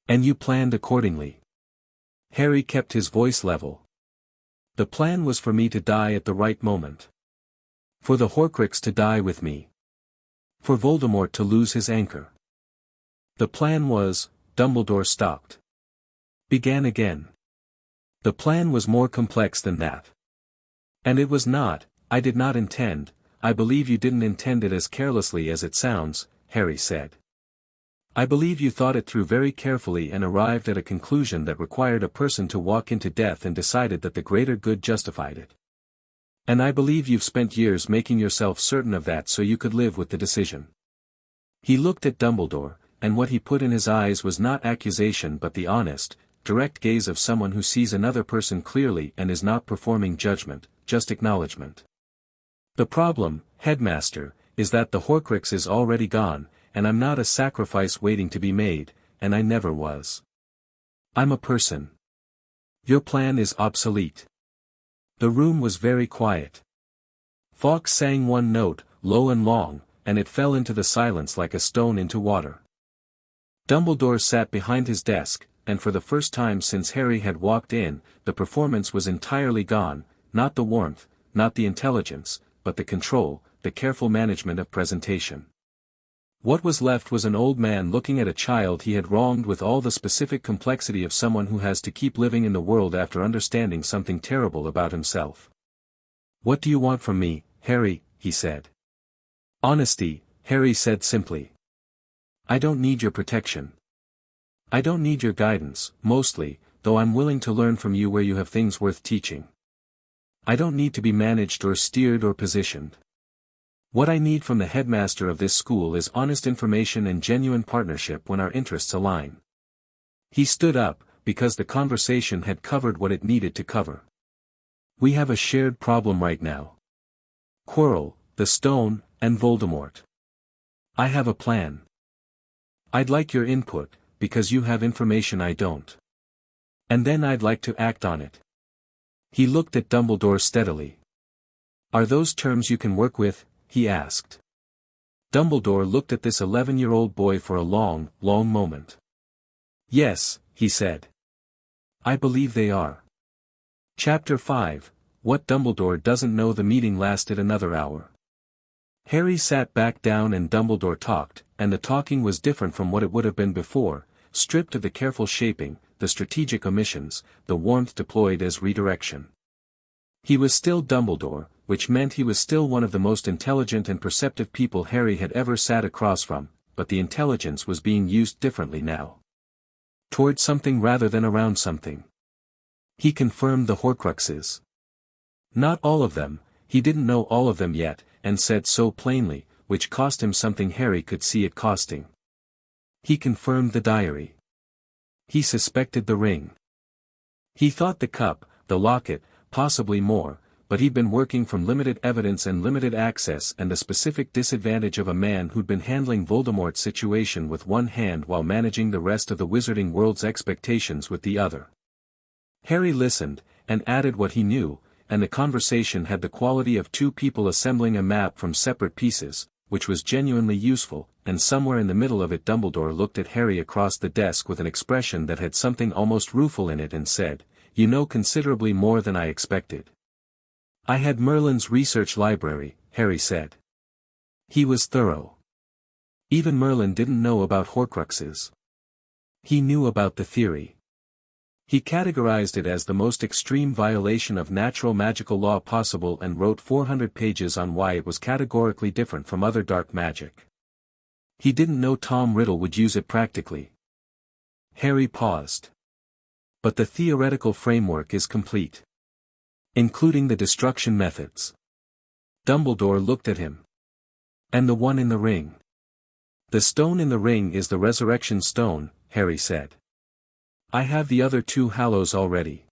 S1: And you planned accordingly. Harry kept his voice level. The plan was for me to die at the right moment. For the Horcrux to die with me. For Voldemort to lose his anchor. The plan was, Dumbledore stopped. Began again. The plan was more complex than that. And it was not, I did not intend, I believe you didn't intend it as carelessly as it sounds, Harry said. I believe you thought it through very carefully and arrived at a conclusion that required a person to walk into death and decided that the greater good justified it. And I believe you've spent years making yourself certain of that so you could live with the decision. He looked at Dumbledore, and what he put in his eyes was not accusation but the honest, direct gaze of someone who sees another person clearly and is not performing judgment, just acknowledgement. The problem, Headmaster, is that the Horcrux is already gone, and I'm not a sacrifice waiting to be made, and I never was. I'm a person. Your plan is obsolete. The room was very quiet. Fawkes sang one note, low and long, and it fell into the silence like a stone into water. Dumbledore sat behind his desk, and for the first time since Harry had walked in, the performance was entirely gone, not the warmth, not the intelligence, but the control, the careful management of presentation. What was left was an old man looking at a child he had wronged with all the specific complexity of someone who has to keep living in the world after understanding something terrible about himself. What do you want from me, Harry? He said. Honesty, Harry said simply. I don't need your protection. I don't need your guidance, mostly, though I'm willing to learn from you where you have things worth teaching. I don't need to be managed or steered or positioned. What I need from the headmaster of this school is honest information and genuine partnership when our interests align. He stood up, because the conversation had covered what it needed to cover. We have a shared problem right now. Quirrell, the stone, and Voldemort. I have a plan. I'd like your input, because you have information I don't. And then I'd like to act on it. He looked at Dumbledore steadily. Are those terms you can work with? He asked. Dumbledore looked at this 11-year-old boy for a long, long moment. Yes, he said. I believe they are. Chapter 5, What Dumbledore Doesn't Know. The meeting lasted another hour. Harry sat back down and Dumbledore talked, and the talking was different from what it would have been before, stripped of the careful shaping, the strategic omissions, the warmth deployed as redirection. He was still Dumbledore, which meant he was still one of the most intelligent and perceptive people Harry had ever sat across from, but the intelligence was being used differently now. Toward something rather than around something. He confirmed the Horcruxes. Not all of them, he didn't know all of them yet, and said so plainly, which cost him something Harry could see it costing. He confirmed the diary. He suspected the ring. He thought the cup, the locket, possibly more, but he'd been working from limited evidence and limited access and the specific disadvantage of a man who'd been handling Voldemort's situation with one hand while managing the rest of the wizarding world's expectations with the other. Harry listened, and added what he knew, and the conversation had the quality of two people assembling a map from separate pieces, which was genuinely useful, and somewhere in the middle of it Dumbledore looked at Harry across the desk with an expression that had something almost rueful in it and said, "You know considerably more than I expected." "I had Merlin's research library," Harry said. He was thorough. Even Merlin didn't know about Horcruxes. He knew about the theory. He categorized it as the most extreme violation of natural magical law possible and wrote 400 pages on why it was categorically different from other dark magic. He didn't know Tom Riddle would use it practically. Harry paused. But the theoretical framework is complete. Including the destruction methods. Dumbledore looked at him. "And the one in the ring?" "The stone in the ring is the resurrection stone," Harry said. "I have the other two hallows already."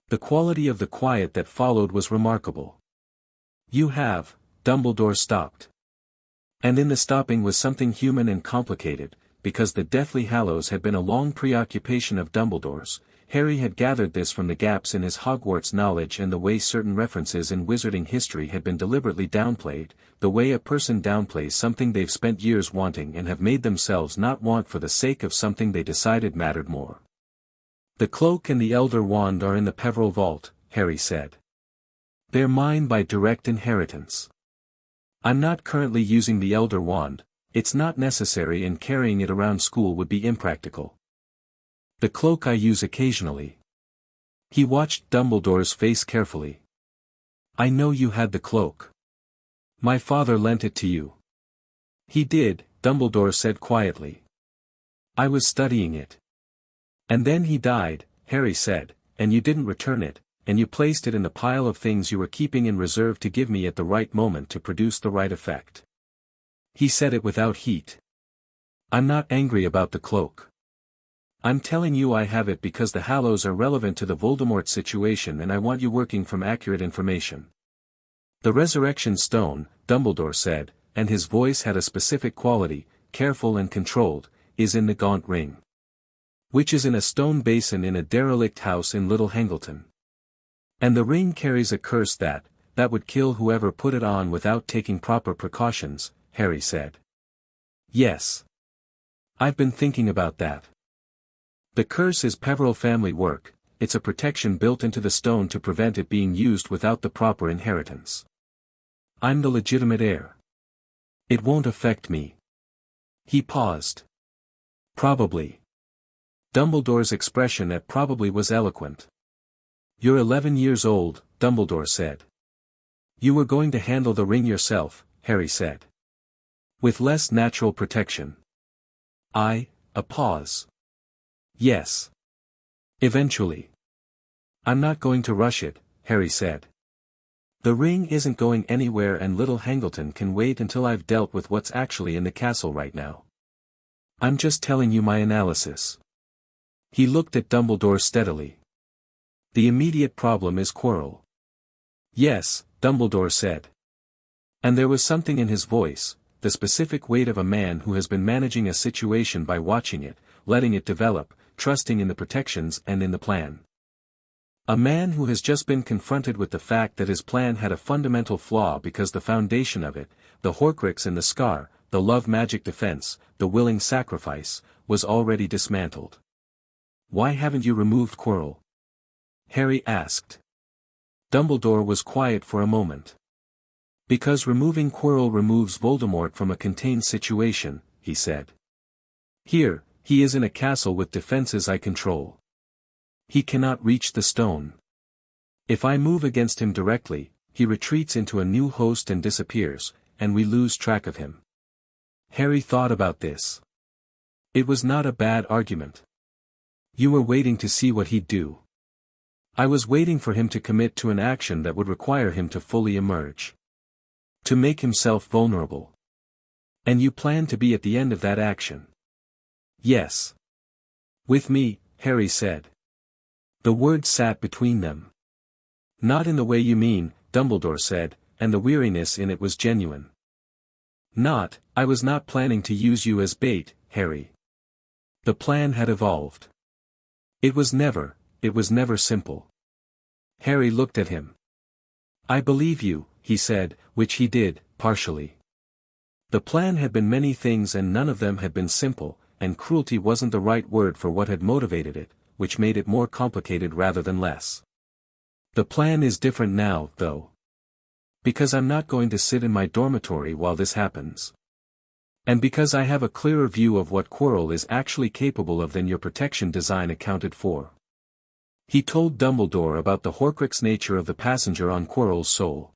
S1: The quality of the quiet that followed was remarkable. "You have," Dumbledore stopped. And in the stopping was something human and complicated, because the Deathly Hallows had been a long preoccupation of Dumbledore's. Harry had gathered this from the gaps in his Hogwarts knowledge and the way certain references in wizarding history had been deliberately downplayed, the way a person downplays something they've spent years wanting and have made themselves not want for the sake of something they decided mattered more. "The cloak and the Elder Wand are in the Peveril Vault," Harry said. "They're mine by direct inheritance. I'm not currently using the Elder Wand, it's not necessary and carrying it around school would be impractical. The cloak I use occasionally." He watched Dumbledore's face carefully. "I know you had the cloak. My father lent it to you." "He did," Dumbledore said quietly. "I was studying it. And then he died," Harry said, "and you didn't return it, and you placed it in the pile of things you were keeping in reserve to give me at the right moment to produce the right effect." He said it without heat. "I'm not angry about the cloak. I'm telling you I have it because the Hallows are relevant to the Voldemort situation and I want you working from accurate information. The Resurrection Stone," Dumbledore said, and his voice had a specific quality, careful and controlled, "is in the Gaunt Ring. Which is in a stone basin in a derelict house in Little Hangleton. And the ring carries a curse that would kill whoever put it on without taking proper precautions," Harry said. "Yes. I've been thinking about that. The curse is Peveril family work, it's a protection built into the stone to prevent it being used without the proper inheritance. I'm the legitimate heir. It won't affect me." He paused. "Probably." Dumbledore's expression at "probably" was eloquent. "You're 11 years old," Dumbledore said. "You were going to handle the ring yourself," Harry said. "With less natural protection." A pause. "Yes. Eventually. I'm not going to rush it," Harry said. "The ring isn't going anywhere and Little Hangleton can wait until I've dealt with what's actually in the castle right now. I'm just telling you my analysis." He looked at Dumbledore steadily. "The immediate problem is Quirrell." "Yes," Dumbledore said. And there was something in his voice, the specific weight of a man who has been managing a situation by watching it, letting it develop, trusting in the protections and in the plan. A man who has just been confronted with the fact that his plan had a fundamental flaw because the foundation of it, the Horcrux and the Scar, the love magic defense, the willing sacrifice, was already dismantled. "Why haven't you removed Quirrell?" Harry asked. Dumbledore was quiet for a moment. "Because removing Quirrell removes Voldemort from a contained situation," he said. "Here, he is in a castle with defenses I control. He cannot reach the stone. If I move against him directly, he retreats into a new host and disappears, and we lose track of him." Harry thought about this. It was not a bad argument. "You were waiting to see what he'd do." "I was waiting for him to commit to an action that would require him to fully emerge. To make himself vulnerable. And you plan to be at the end of that action." "Yes. With me," Harry said. The word sat between them. "Not in the way you mean," Dumbledore said, and the weariness in it was genuine. I was not planning to use you as bait, Harry. The plan had evolved. It was never simple." Harry looked at him. "I believe you," he said, which he did, partially. The plan had been many things and none of them had been simple, and cruelty wasn't the right word for what had motivated it, which made it more complicated rather than less. The plan is different now, though. Because I'm not going to sit in my dormitory while this happens. And because I have a clearer view of what Quirrell is actually capable of than your protection design accounted for. He told Dumbledore about the Horcrux nature of the passenger on Quirrell's soul.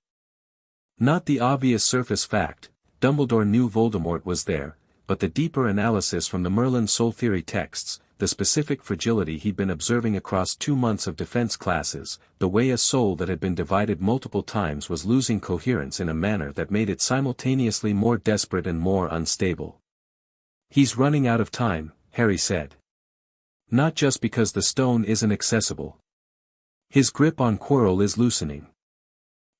S1: Not the obvious surface fact, Dumbledore knew Voldemort was there, but the deeper analysis from the Merlin Soul Theory texts, the specific fragility he'd been observing across 2 months of defense classes, the way a soul that had been divided multiple times was losing coherence in a manner that made it simultaneously more desperate and more unstable. He's running out of time, Harry said. Not just because the stone isn't accessible. His grip on Quirrell is loosening.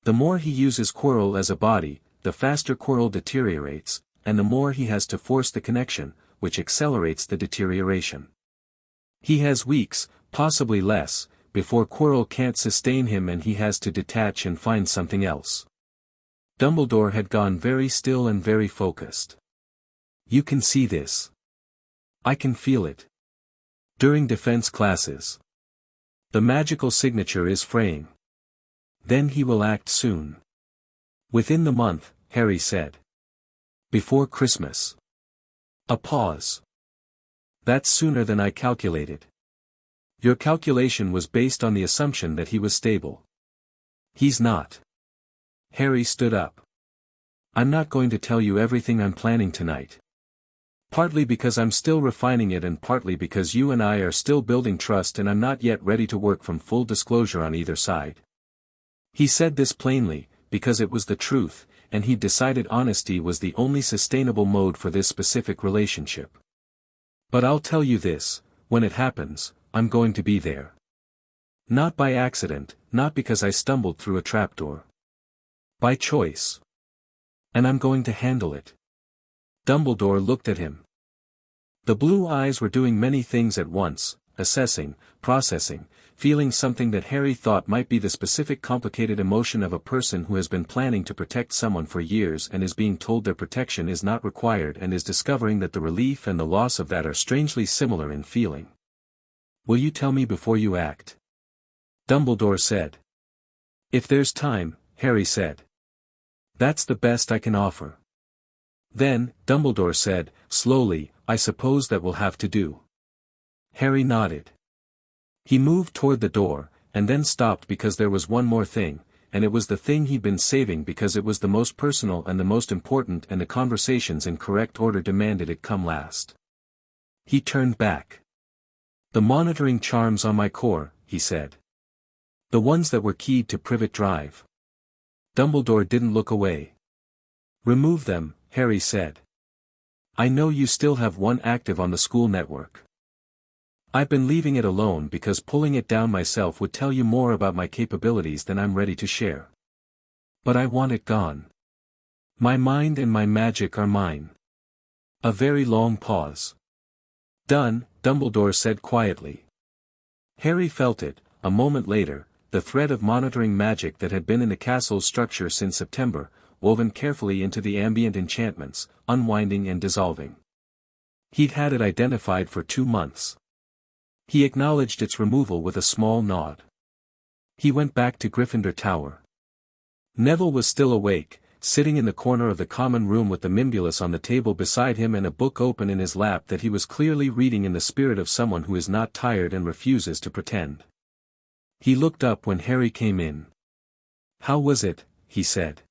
S1: The more he uses Quirrell as a body, the faster Quirrell deteriorates, and the more he has to force the connection, which accelerates the deterioration. He has weeks, possibly less, before Quirrell can't sustain him and he has to detach and find something else. Dumbledore had gone very still and very focused. You can see this. I can feel it. During defense classes. The magical signature is fraying. Then he will act soon. Within the month, Harry said. Before Christmas. A pause. That's sooner than I calculated. Your calculation was based on the assumption that he was stable. He's not. Harry stood up. I'm not going to tell you everything I'm planning tonight. Partly because I'm still refining it and partly because you and I are still building trust and I'm not yet ready to work from full disclosure on either side. He said this plainly, because it was the truth, and he'd decided honesty was the only sustainable mode for this specific relationship. But I'll tell you this, when it happens, I'm going to be there. Not by accident, not because I stumbled through a trapdoor. By choice. And I'm going to handle it. Dumbledore looked at him. The blue eyes were doing many things at once, assessing, processing, feeling something that Harry thought might be the specific complicated emotion of a person who has been planning to protect someone for years and is being told their protection is not required and is discovering that the relief and the loss of that are strangely similar in feeling. Will you tell me before you act? Dumbledore said. If there's time, Harry said. That's the best I can offer. Then, Dumbledore said, slowly, I suppose that will have to do. Harry nodded. He moved toward the door, and then stopped because there was one more thing, and it was the thing he'd been saving because it was the most personal and the most important and the conversations in correct order demanded it come last. He turned back. The monitoring charms on my core, he said. The ones that were keyed to Privet Drive. Dumbledore didn't look away. Remove them, Harry said. I know you still have one active on the school network. I've been leaving it alone because pulling it down myself would tell you more about my capabilities than I'm ready to share. But I want it gone. My mind and my magic are mine. A very long pause. Done, Dumbledore said quietly. Harry felt it, a moment later, the thread of monitoring magic that had been in the castle's structure since September, woven carefully into the ambient enchantments, unwinding and dissolving. He'd had it identified for 2 months. He acknowledged its removal with a small nod. He went back to Gryffindor Tower. Neville was still awake, sitting in the corner of the common room with the Mimbulus on the table beside him and a book open in his lap that he was clearly reading in the spirit of someone who is not tired and refuses to pretend. He looked up when Harry came in. How was it? He said.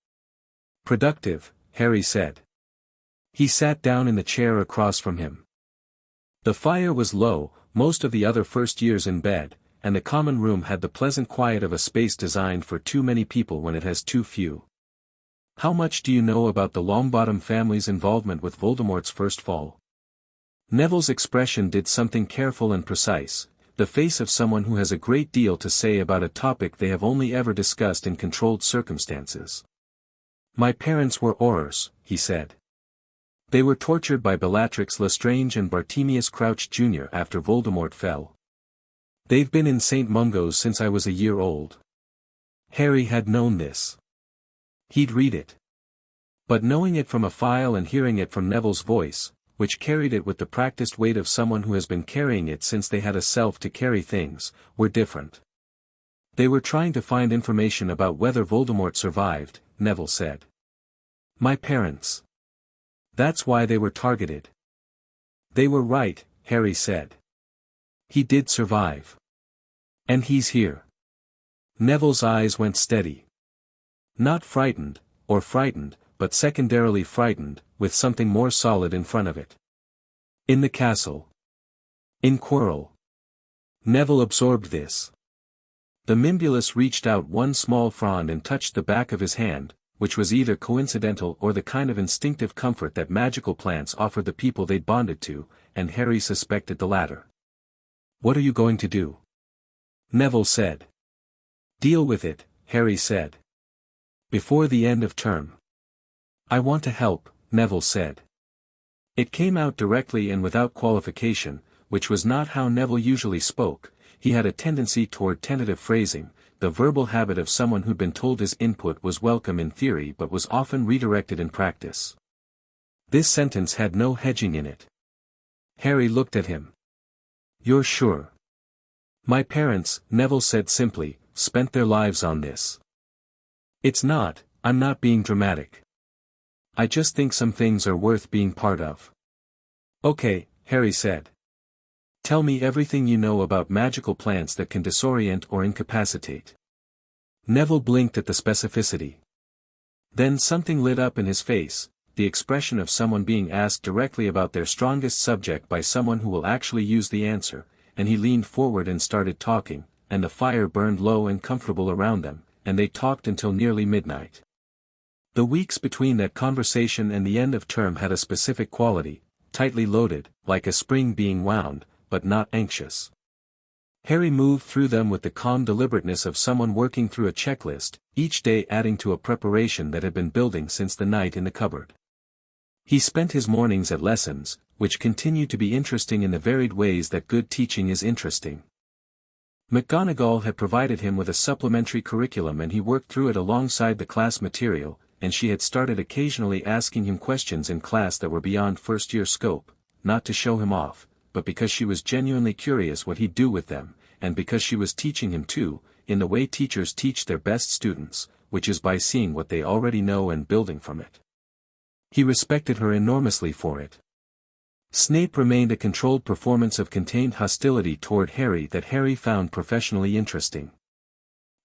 S1: Productive, Harry said. He sat down in the chair across from him. The fire was low, most of the other first years in bed, and the common room had the pleasant quiet of a space designed for too many people when it has too few. How much do you know about the Longbottom family's involvement with Voldemort's first fall? Neville's expression did something careful and precise, the face of someone who has a great deal to say about a topic they have only ever discussed in controlled circumstances. My parents were Aurors, he said. They were tortured by Bellatrix Lestrange and Bartemius Crouch Jr. after Voldemort fell. They've been in St. Mungo's since I was a year old. Harry had known this. He'd read it. But knowing it from a file and hearing it from Neville's voice, which carried it with the practiced weight of someone who has been carrying it since they had a self to carry things, were different. They were trying to find information about whether Voldemort survived, Neville said. My parents. That's why they were targeted. They were right, Harry said. He did survive. And he's here. Neville's eyes went steady. Not frightened, but secondarily frightened, with something more solid in front of it. In the castle. In Quirrell. Neville absorbed this. The Mimbulus reached out one small frond and touched the back of his hand, which was either coincidental or the kind of instinctive comfort that magical plants offered the people they'd bonded to, and Harry suspected the latter. What are you going to do? Neville said. Deal with it, Harry said. Before the end of term. I want to help, Neville said. It came out directly and without qualification, which was not how Neville usually spoke. He had a tendency toward tentative phrasing, the verbal habit of someone who'd been told his input was welcome in theory but was often redirected in practice. This sentence had no hedging in it. Harry looked at him. You're sure? My parents, Neville said simply, spent their lives on this. It's not, I'm not being dramatic. I just think some things are worth being part of. Okay, Harry said. Tell me everything you know about magical plants that can disorient or incapacitate. Neville blinked at the specificity. Then something lit up in his face, the expression of someone being asked directly about their strongest subject by someone who will actually use the answer, and he leaned forward and started talking, and the fire burned low and comfortable around them, and they talked until nearly midnight. The weeks between that conversation and the end of term had a specific quality, tightly loaded, like a spring being wound, but not anxious. Harry moved through them with the calm deliberateness of someone working through a checklist, each day adding to a preparation that had been building since the night in the cupboard. He spent his mornings at lessons, which continued to be interesting in the varied ways that good teaching is interesting. McGonagall had provided him with a supplementary curriculum and he worked through it alongside the class material, and she had started occasionally asking him questions in class that were beyond first-year scope, not to show him off, but because she was genuinely curious what he'd do with them, and because she was teaching him too, in the way teachers teach their best students, which is by seeing what they already know and building from it. He respected her enormously for it. Snape remained a controlled performance of contained hostility toward Harry that Harry found professionally interesting.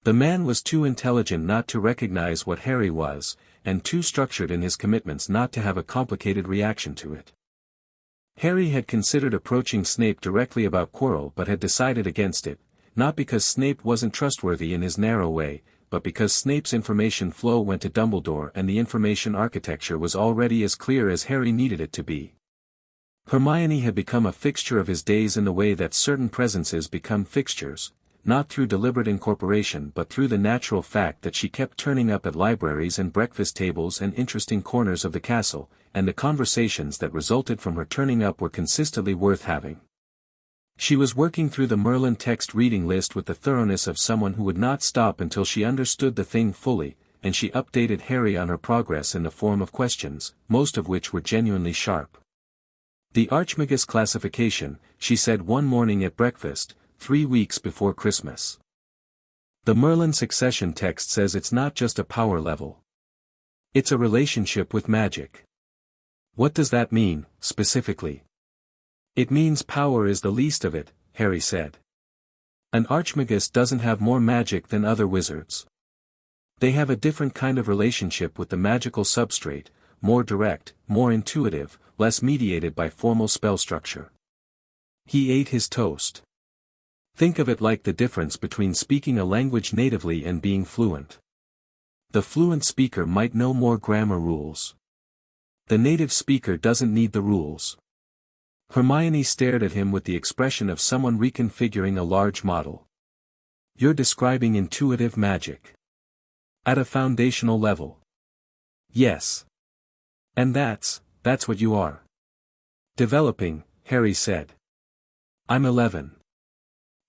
S1: The man was too intelligent not to recognize what Harry was, and too structured in his commitments not to have a complicated reaction to it. Harry had considered approaching Snape directly about Quirrell but had decided against it, not because Snape wasn't trustworthy in his narrow way, but because Snape's information flow went to Dumbledore and the information architecture was already as clear as Harry needed it to be. Hermione had become a fixture of his days in the way that certain presences become fixtures, not through deliberate incorporation but through the natural fact that she kept turning up at libraries and breakfast tables and interesting corners of the castle, and the conversations that resulted from her turning up were consistently worth having. She was working through the Merlin text reading list with the thoroughness of someone who would not stop until she understood the thing fully, and she updated Harry on her progress in the form of questions, most of which were genuinely sharp. The Archmagus classification, she said one morning at breakfast, 3 weeks before Christmas. The Merlin succession text says it's not just a power level. It's a relationship with magic. What does that mean, specifically? It means power is the least of it, Harry said. An Archmagus doesn't have more magic than other wizards. They have a different kind of relationship with the magical substrate, more direct, more intuitive, less mediated by formal spell structure. He ate his toast. Think of it like the difference between speaking a language natively and being fluent. The fluent speaker might know more grammar rules. The native speaker doesn't need the rules. Hermione stared at him with the expression of someone reconfiguring a large model. You're describing intuitive magic. At a foundational level. Yes. And that's what you are. Developing, Harry said. I'm 11.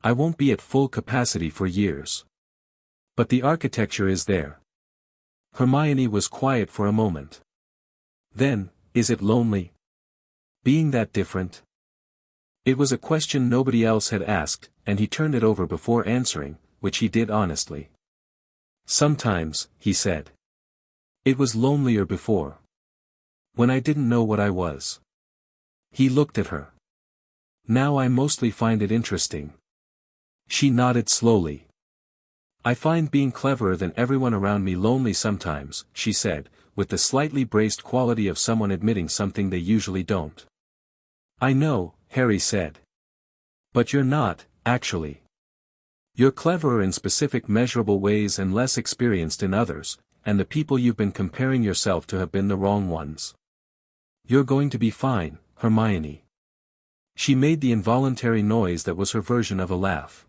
S1: I won't be at full capacity for years. But the architecture is there. Hermione was quiet for a moment. Then, is it lonely? Being that different? It was a question nobody else had asked, and he turned it over before answering, which he did honestly. Sometimes, he said. It was lonelier before. When I didn't know what I was. He looked at her. Now I mostly find it interesting. She nodded slowly. I find being cleverer than everyone around me lonely sometimes, she said, with the slightly braced quality of someone admitting something they usually don't. I know, Harry said. But you're not, actually. You're cleverer in specific measurable ways and less experienced in others, and the people you've been comparing yourself to have been the wrong ones. You're going to be fine, Hermione. She made the involuntary noise that was her version of a laugh.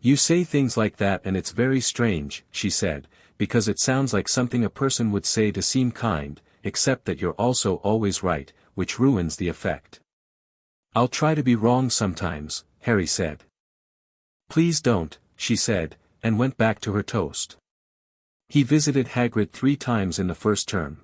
S1: You say things like that and it's very strange, she said, because it sounds like something a person would say to seem kind, except that you're also always right, which ruins the effect. I'll try to be wrong sometimes, Harry said. Please don't, she said, and went back to her toast. He visited Hagrid 3 times in the first term.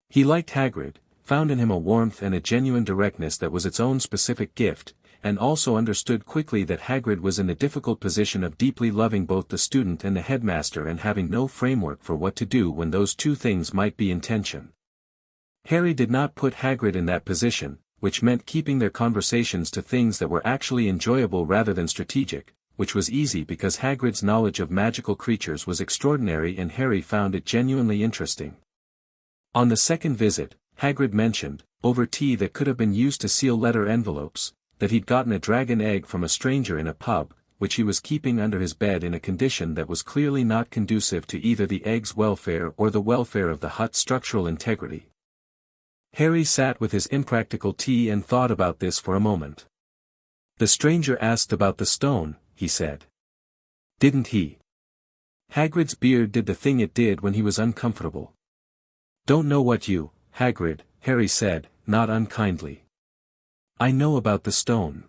S1: He liked Hagrid, found in him a warmth and a genuine directness that was its own specific gift, and also understood quickly that Hagrid was in the difficult position of deeply loving both the student and the headmaster and having no framework for what to do when those two things might be in tension. Harry did not put Hagrid in that position, which meant keeping their conversations to things that were actually enjoyable rather than strategic, which was easy because Hagrid's knowledge of magical creatures was extraordinary and Harry found it genuinely interesting. On the second visit, Hagrid mentioned, over tea that could have been used to seal letter envelopes, that he'd gotten a dragon egg from a stranger in a pub, which he was keeping under his bed in a condition that was clearly not conducive to either the egg's welfare or the welfare of the hut's structural integrity. Harry sat with his impractical tea and thought about this for a moment. The stranger asked about the stone, he said. Didn't he? Hagrid's beard did the thing it did when he was uncomfortable. Don't know what you, Hagrid, Harry said, not unkindly. I know about the stone.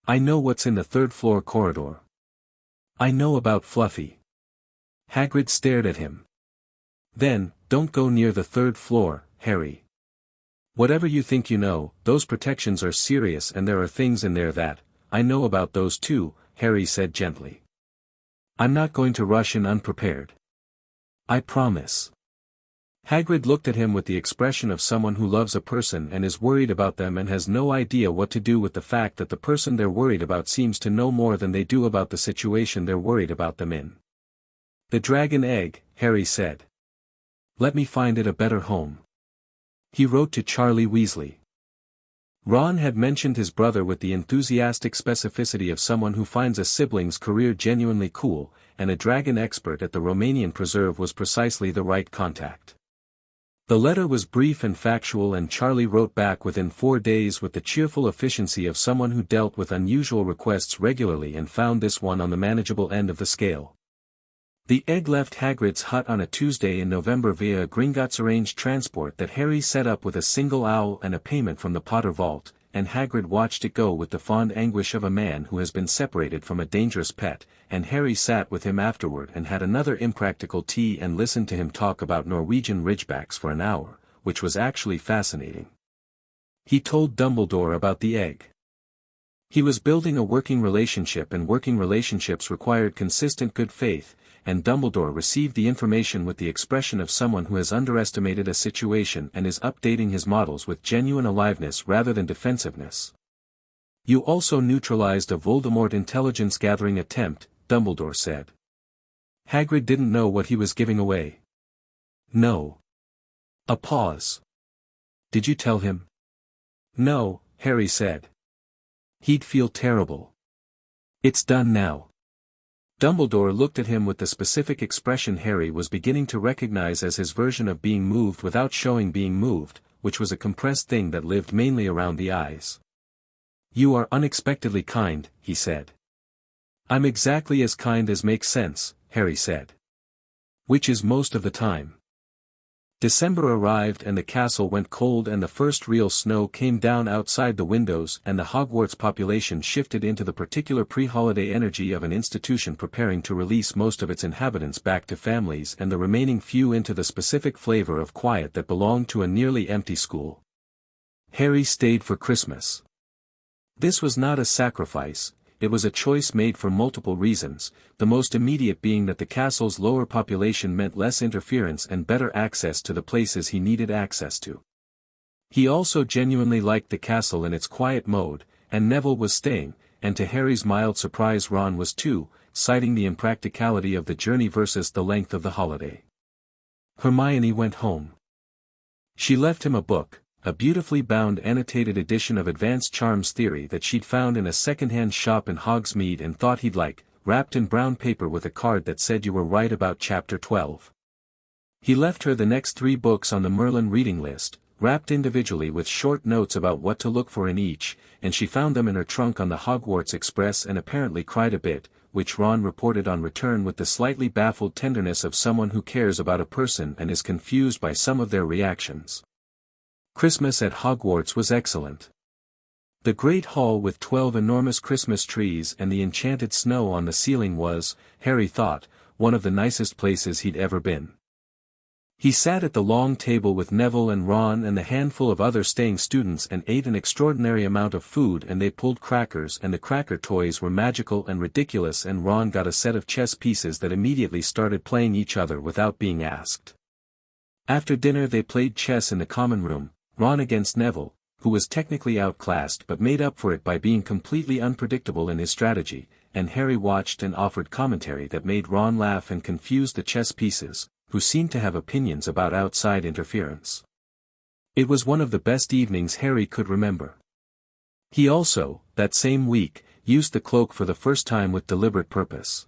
S1: I know what's in the 3rd floor corridor. I know about Fluffy. Hagrid stared at him. Then, don't go near the 3rd floor, Harry. Whatever you think you know, those protections are serious and there are things in there that, I know about those too, Harry said gently. I'm not going to rush in unprepared. I promise. Hagrid looked at him with the expression of someone who loves a person and is worried about them and has no idea what to do with the fact that the person they're worried about seems to know more than they do about the situation they're worried about them in. The dragon egg, Harry said. Let me find it a better home. He wrote to Charlie Weasley. Ron had mentioned his brother with the enthusiastic specificity of someone who finds a sibling's career genuinely cool, and a dragon expert at the Romanian preserve was precisely the right contact. The letter was brief and factual and Charlie wrote back within 4 days with the cheerful efficiency of someone who dealt with unusual requests regularly and found this one on the manageable end of the scale. The egg left Hagrid's hut on a Tuesday in November via a Gringotts-arranged transport that Harry set up with a single owl and a payment from the Potter vault, and Hagrid watched it go with the fond anguish of a man who has been separated from a dangerous pet, and Harry sat with him afterward and had another impractical tea and listened to him talk about Norwegian ridgebacks for an hour, which was actually fascinating. He told Dumbledore about the egg. He was building a working relationship and working relationships required consistent good faith, and Dumbledore received the information with the expression of someone who has underestimated a situation and is updating his models with genuine aliveness rather than defensiveness. You also neutralized a Voldemort intelligence-gathering attempt, Dumbledore said. Hagrid didn't know what he was giving away. No. A pause. Did you tell him? No, Harry said. He'd feel terrible. It's done now. Dumbledore looked at him with the specific expression Harry was beginning to recognize as his version of being moved without showing being moved, which was a compressed thing that lived mainly around the eyes. You are unexpectedly kind, he said. I'm exactly as kind as makes sense, Harry said. Which is most of the time. December arrived and the castle went cold and the first real snow came down outside the windows and the Hogwarts population shifted into the particular pre-holiday energy of an institution preparing to release most of its inhabitants back to families and the remaining few into the specific flavor of quiet that belonged to a nearly empty school. Harry stayed for Christmas. This was not a sacrifice, it was a choice made for multiple reasons, the most immediate being that the castle's lower population meant less interference and better access to the places he needed access to. He also genuinely liked the castle in its quiet mode, and Neville was staying, and to Harry's mild surprise Ron was too, citing the impracticality of the journey versus the length of the holiday. Hermione went home. She left him a book, a beautifully bound annotated edition of Advanced Charms Theory that she'd found in a second-hand shop in Hogsmeade and thought he'd like, wrapped in brown paper with a card that said you were right about Chapter 12. He left her the next 3 books on the Merlin reading list, wrapped individually with short notes about what to look for in each, and she found them in her trunk on the Hogwarts Express and apparently cried a bit, which Ron reported on return with the slightly baffled tenderness of someone who cares about a person and is confused by some of their reactions. Christmas at Hogwarts was excellent. The Great Hall with 12 enormous Christmas trees and the enchanted snow on the ceiling was, Harry thought, one of the nicest places he'd ever been. He sat at the long table with Neville and Ron and the handful of other staying students and ate an extraordinary amount of food and they pulled crackers and the cracker toys were magical and ridiculous and Ron got a set of chess pieces that immediately started playing each other without being asked. After dinner they played chess in the common room, Ron against Neville, who was technically outclassed but made up for it by being completely unpredictable in his strategy, and Harry watched and offered commentary that made Ron laugh and confuse the chess pieces, who seemed to have opinions about outside interference. It was one of the best evenings Harry could remember. He also, that same week, used the cloak for the first time with deliberate purpose.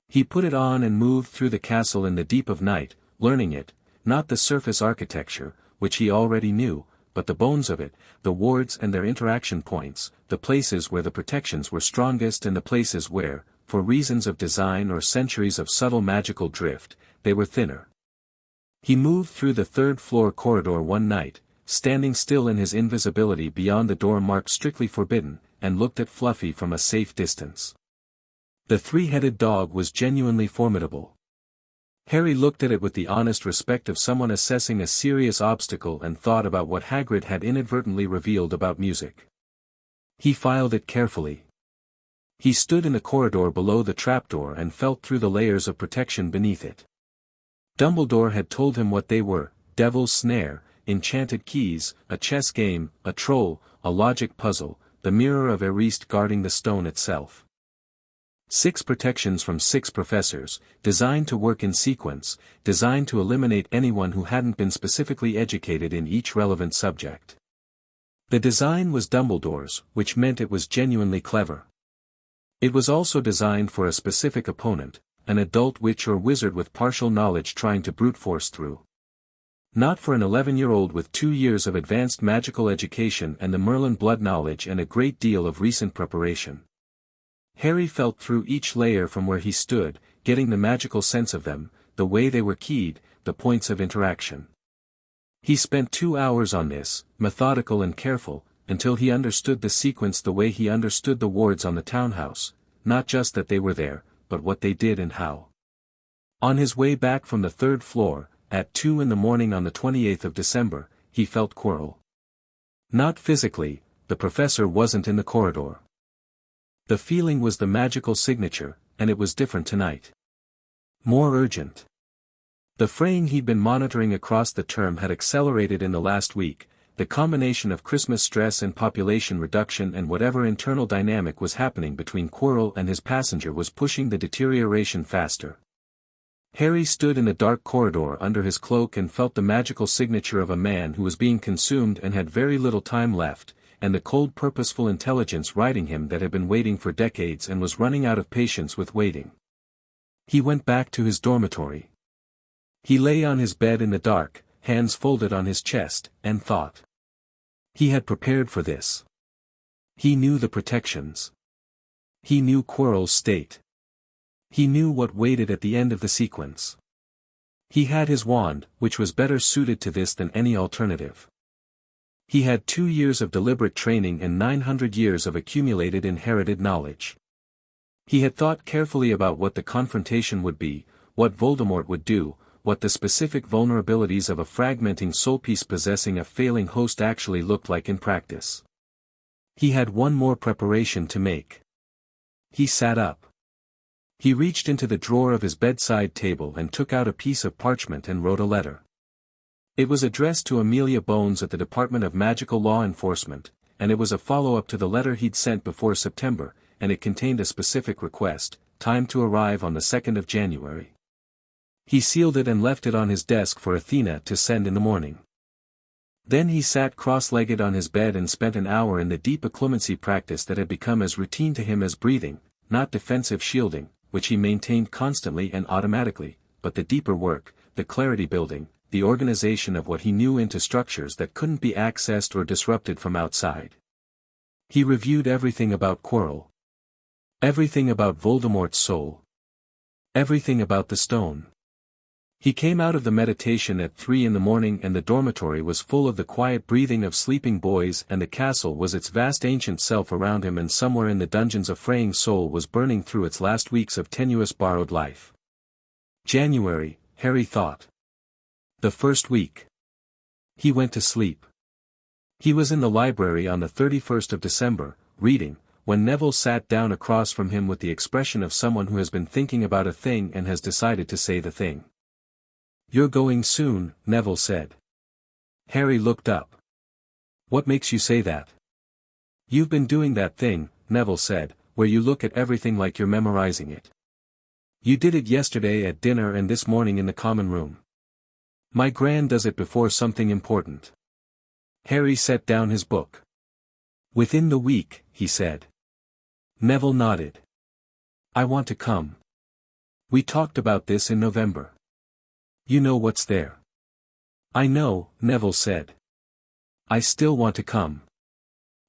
S1: He put it on and moved through the castle in the deep of night, learning it, not the surface architecture, which he already knew, but the bones of it, the wards and their interaction points, the places where the protections were strongest and the places where, for reasons of design or centuries of subtle magical drift, they were thinner. He moved through the 3rd-floor corridor one night, standing still in his invisibility beyond the door marked strictly forbidden, and looked at Fluffy from a safe distance. The 3-headed dog was genuinely formidable. Harry looked at it with the honest respect of someone assessing a serious obstacle and thought about what Hagrid had inadvertently revealed about music. He filed it carefully. He stood in the corridor below the trapdoor and felt through the layers of protection beneath it. Dumbledore had told him what they were: Devil's Snare, enchanted keys, a chess game, a troll, a logic puzzle, the mirror of Eriste guarding the stone itself. 6 protections from 6 professors, designed to work in sequence, designed to eliminate anyone who hadn't been specifically educated in each relevant subject. The design was Dumbledore's, which meant it was genuinely clever. It was also designed for a specific opponent, an adult witch or wizard with partial knowledge trying to brute force through. Not for an 11-year-old with 2 years of advanced magical education and the Merlin blood knowledge and a great deal of recent preparation. Harry felt through each layer from where he stood, getting the magical sense of them, the way they were keyed, the points of interaction. He spent 2 hours on this, methodical and careful, until he understood the sequence the way he understood the wards on the townhouse, not just that they were there, but what they did and how. On his way back from the 3rd floor, at 2 in the morning on the 28th of December, he felt Quirrell. Not physically, the professor wasn't in the corridor. The feeling was the magical signature, and it was different tonight. More urgent. The fraying he'd been monitoring across the term had accelerated in the last week, the combination of Christmas stress and population reduction and whatever internal dynamic was happening between Quirrell and his passenger was pushing the deterioration faster. Harry stood in the dark corridor under his cloak and felt the magical signature of a man who was being consumed and had very little time left, and the cold purposeful intelligence riding him that had been waiting for decades and was running out of patience with waiting. He went back to his dormitory. He lay on his bed in the dark, hands folded on his chest, and thought. He had prepared for this. He knew the protections. He knew Quirrell's state. He knew what waited at the end of the sequence. He had his wand, which was better suited to this than any alternative. He had 2 years of deliberate training and 900 years of accumulated inherited knowledge. He had thought carefully about what the confrontation would be, what Voldemort would do, what the specific vulnerabilities of a fragmenting soulpiece possessing a failing host actually looked like in practice. He had one more preparation to make. He sat up. He reached into the drawer of his bedside table and took out a piece of parchment and wrote a letter. It was addressed to Amelia Bones at the Department of Magical Law Enforcement, and it was a follow-up to the letter he'd sent before September, and it contained a specific request, time to arrive on the 2nd of January. He sealed it and left it on his desk for Athena to send in the morning. Then he sat cross-legged on his bed and spent an hour in the deep occlumency practice that had become as routine to him as breathing, not defensive shielding, which he maintained constantly and automatically, but the deeper work, the clarity building, the organization of what he knew into structures that couldn't be accessed or disrupted from outside. He reviewed everything about Quirrell. Everything about Voldemort's soul. Everything about the stone. He came out of the meditation at 3 in the morning and the dormitory was full of the quiet breathing of sleeping boys and the castle was its vast ancient self around him and somewhere in the dungeons a fraying soul was burning through its last weeks of tenuous borrowed life. January, Harry thought. The first week. He went to sleep. He was in the library on the 31st of December, reading, when Neville sat down across from him with the expression of someone who has been thinking about a thing and has decided to say the thing. "You're going soon," Neville said. Harry looked up. "What makes you say that?" "You've been doing that thing," Neville said, "where you look at everything like you're memorizing it. You did it yesterday at dinner and this morning in the common room. My Gran does it before something important." Harry set down his book. "Within the week," he said. Neville nodded. "I want to come. We talked about this in November. You know what's there." "I know," Neville said. "I still want to come.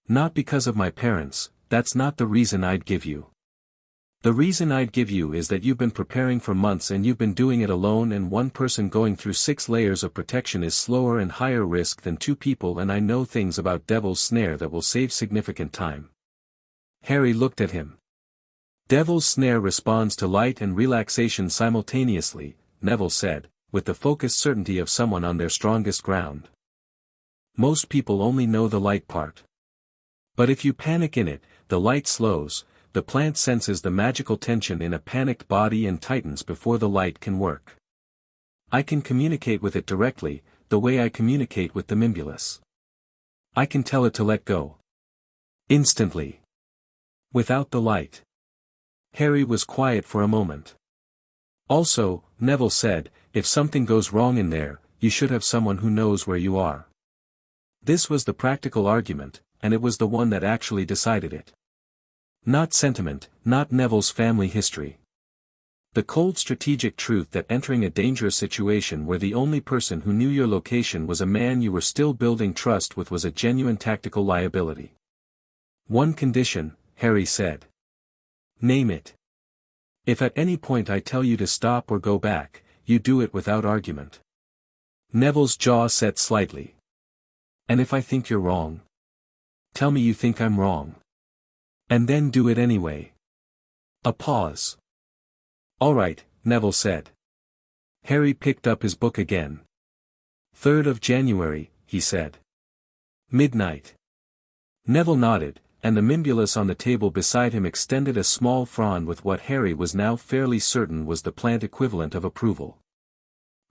S1: Not because of my parents, that's not the reason I'd give you. The reason I'd give you is that you've been preparing for months and you've been doing it alone and one person going through 6 layers of protection is slower and higher risk than 2 people and I know things about Devil's Snare that will save significant time." Harry looked at him. "Devil's Snare responds to light and relaxation simultaneously," Neville said, with the focused certainty of someone on their strongest ground. "Most people only know the light part. But if you panic in it, the light slows, the plant senses the magical tension in a panicked body and tightens before the light can work. I can communicate with it directly, the way I communicate with the Mimbulus. I can tell it to let go. Instantly. Without the light." Harry was quiet for a moment. "Also," Neville said, "if something goes wrong in there, you should have someone who knows where you are." This was the practical argument, and it was the one that actually decided it. Not sentiment, not Neville's family history. The cold strategic truth that entering a dangerous situation where the only person who knew your location was a man you were still building trust with was a genuine tactical liability. "One condition," Harry said. "Name it. If at any point I tell you to stop or go back, you do it without argument." Neville's jaw set slightly. "And if I think you're wrong? Tell me you think I'm wrong. And then do it anyway." A pause. "All right," Neville said. Harry picked up his book again. 3rd of January, he said. Midnight. Neville nodded, and the Mimbulus on the table beside him extended a small frond with what Harry was now fairly certain was the plant equivalent of approval.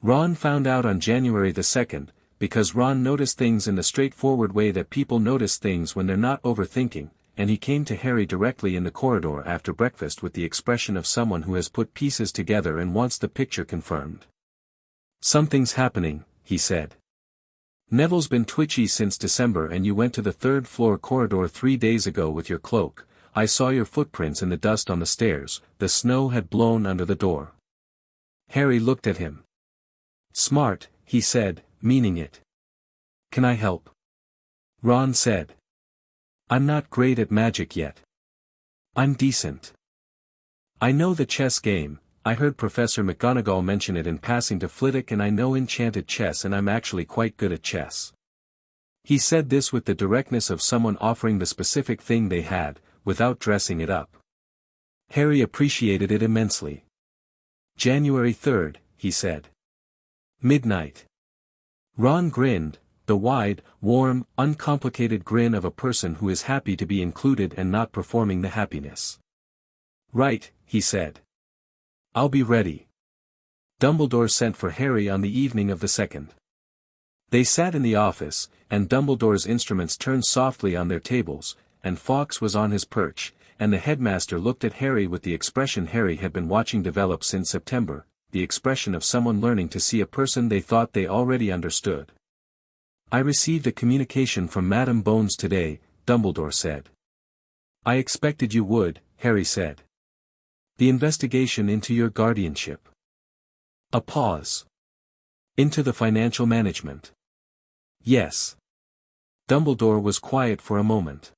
S1: Ron found out on January the 2nd, because Ron noticed things in the straightforward way that people notice things when they're not overthinking, and he came to Harry directly in the corridor after breakfast with the expression of someone who has put pieces together and wants the picture confirmed. "Something's happening," he said. "Neville's been twitchy since December and you went to the 3rd floor corridor 3 days ago with your cloak. I saw your footprints in the dust on the stairs, the snow had blown under the door." Harry looked at him. "Smart," he said, meaning it. "Can I help?" Ron said. "I'm not great at magic yet. I'm decent. I know the chess game, I heard Professor McGonagall mention it in passing to Flitwick, and I know enchanted chess, and I'm actually quite good at chess. He said this with the directness of someone offering the specific thing they had, without dressing it up. Harry appreciated it immensely. January 3rd, he said. Midnight. Ron grinned, the wide, warm, uncomplicated grin of a person who is happy to be included and not performing the happiness. Right, he said. I'll be ready. Dumbledore sent for Harry on the evening of the 2nd. They sat in the office, and Dumbledore's instruments turned softly on their tables, and Fawkes was on his perch, and the headmaster looked at Harry with the expression Harry had been watching develop since September, the expression of someone learning to see a person they thought they already understood. I received a communication from Madame Bones today, Dumbledore said. I expected you would, Harry said. The investigation into your guardianship. A pause. Into the financial management. Yes. Dumbledore was quiet for a moment.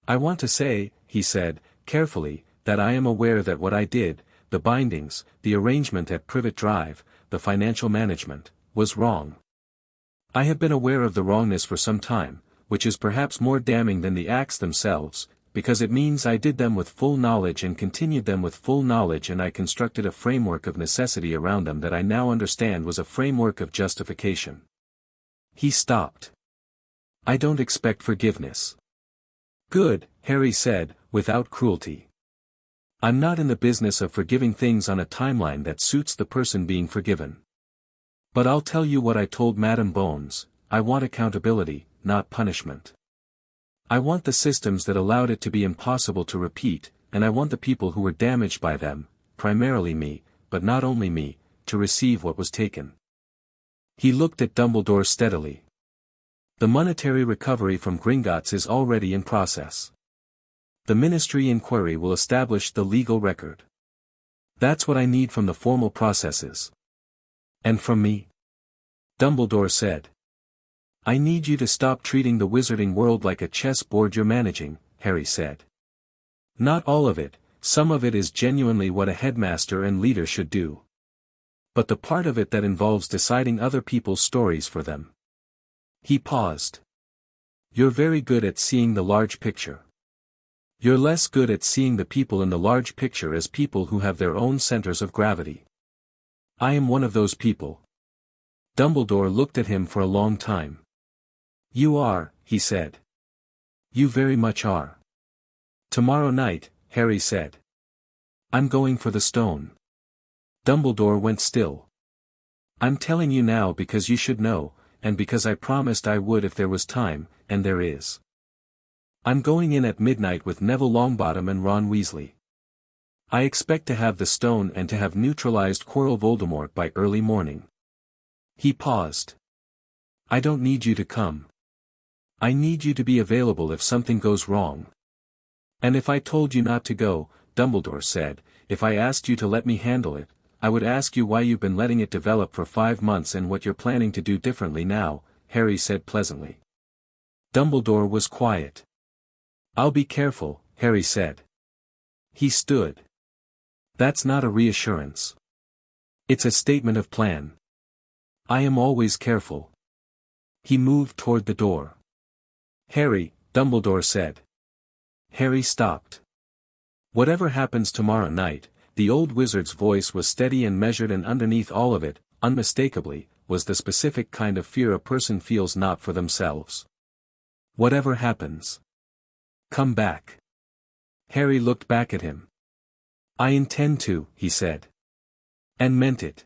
S1: I want to say, he said, carefully, that I am aware that what I did, the bindings, the arrangement at Privet Drive, the financial management, was wrong. I have been aware of the wrongness for some time, which is perhaps more damning than the acts themselves, because it means I did them with full knowledge and continued them with full knowledge, and I constructed a framework of necessity around them that I now understand was a framework of justification. He stopped. I don't expect forgiveness. Good, Harry said, without cruelty. I'm not in the business of forgiving things on a timeline that suits the person being forgiven. But I'll tell you what I told Madame Bones, I want accountability, not punishment. I want the systems that allowed it to be impossible to repeat, and I want the people who were damaged by them, primarily me, but not only me, to receive what was taken. He looked at Dumbledore steadily. The monetary recovery from Gringotts is already in process. The Ministry inquiry will establish the legal record. That's what I need from the formal processes. And from me? Dumbledore said. I need you to stop treating the wizarding world like a chess board you're managing, Harry said. Not all of it, some of it is genuinely what a headmaster and leader should do. But the part of it that involves deciding other people's stories for them. He paused. You're very good at seeing the large picture. You're less good at seeing the people in the large picture as people who have their own centers of gravity. I am one of those people. Dumbledore looked at him for a long time. You are, he said. You very much are. Tomorrow night, Harry said. I'm going for the stone. Dumbledore went still. I'm telling you now because you should know, and because I promised I would if there was time, and there is. I'm going in at midnight with Neville Longbottom and Ron Weasley. I expect to have the stone and to have neutralized Quirrell Voldemort by early morning. He paused. I don't need you to come. I need you to be available if something goes wrong. And if I told you not to go, Dumbledore said, if I asked you to let me handle it, I would ask you why you've been letting it develop for 5 months and what you're planning to do differently now, Harry said pleasantly. Dumbledore was quiet. I'll be careful, Harry said. He stood. That's not a reassurance. It's a statement of plan. I am always careful. He moved toward the door. Harry, Dumbledore said. Harry stopped. Whatever happens tomorrow night, the old wizard's voice was steady and measured, and underneath all of it, unmistakably, was the specific kind of fear a person feels not for themselves. Whatever happens. Come back. Harry looked back at him. I intend to, he said. And meant it.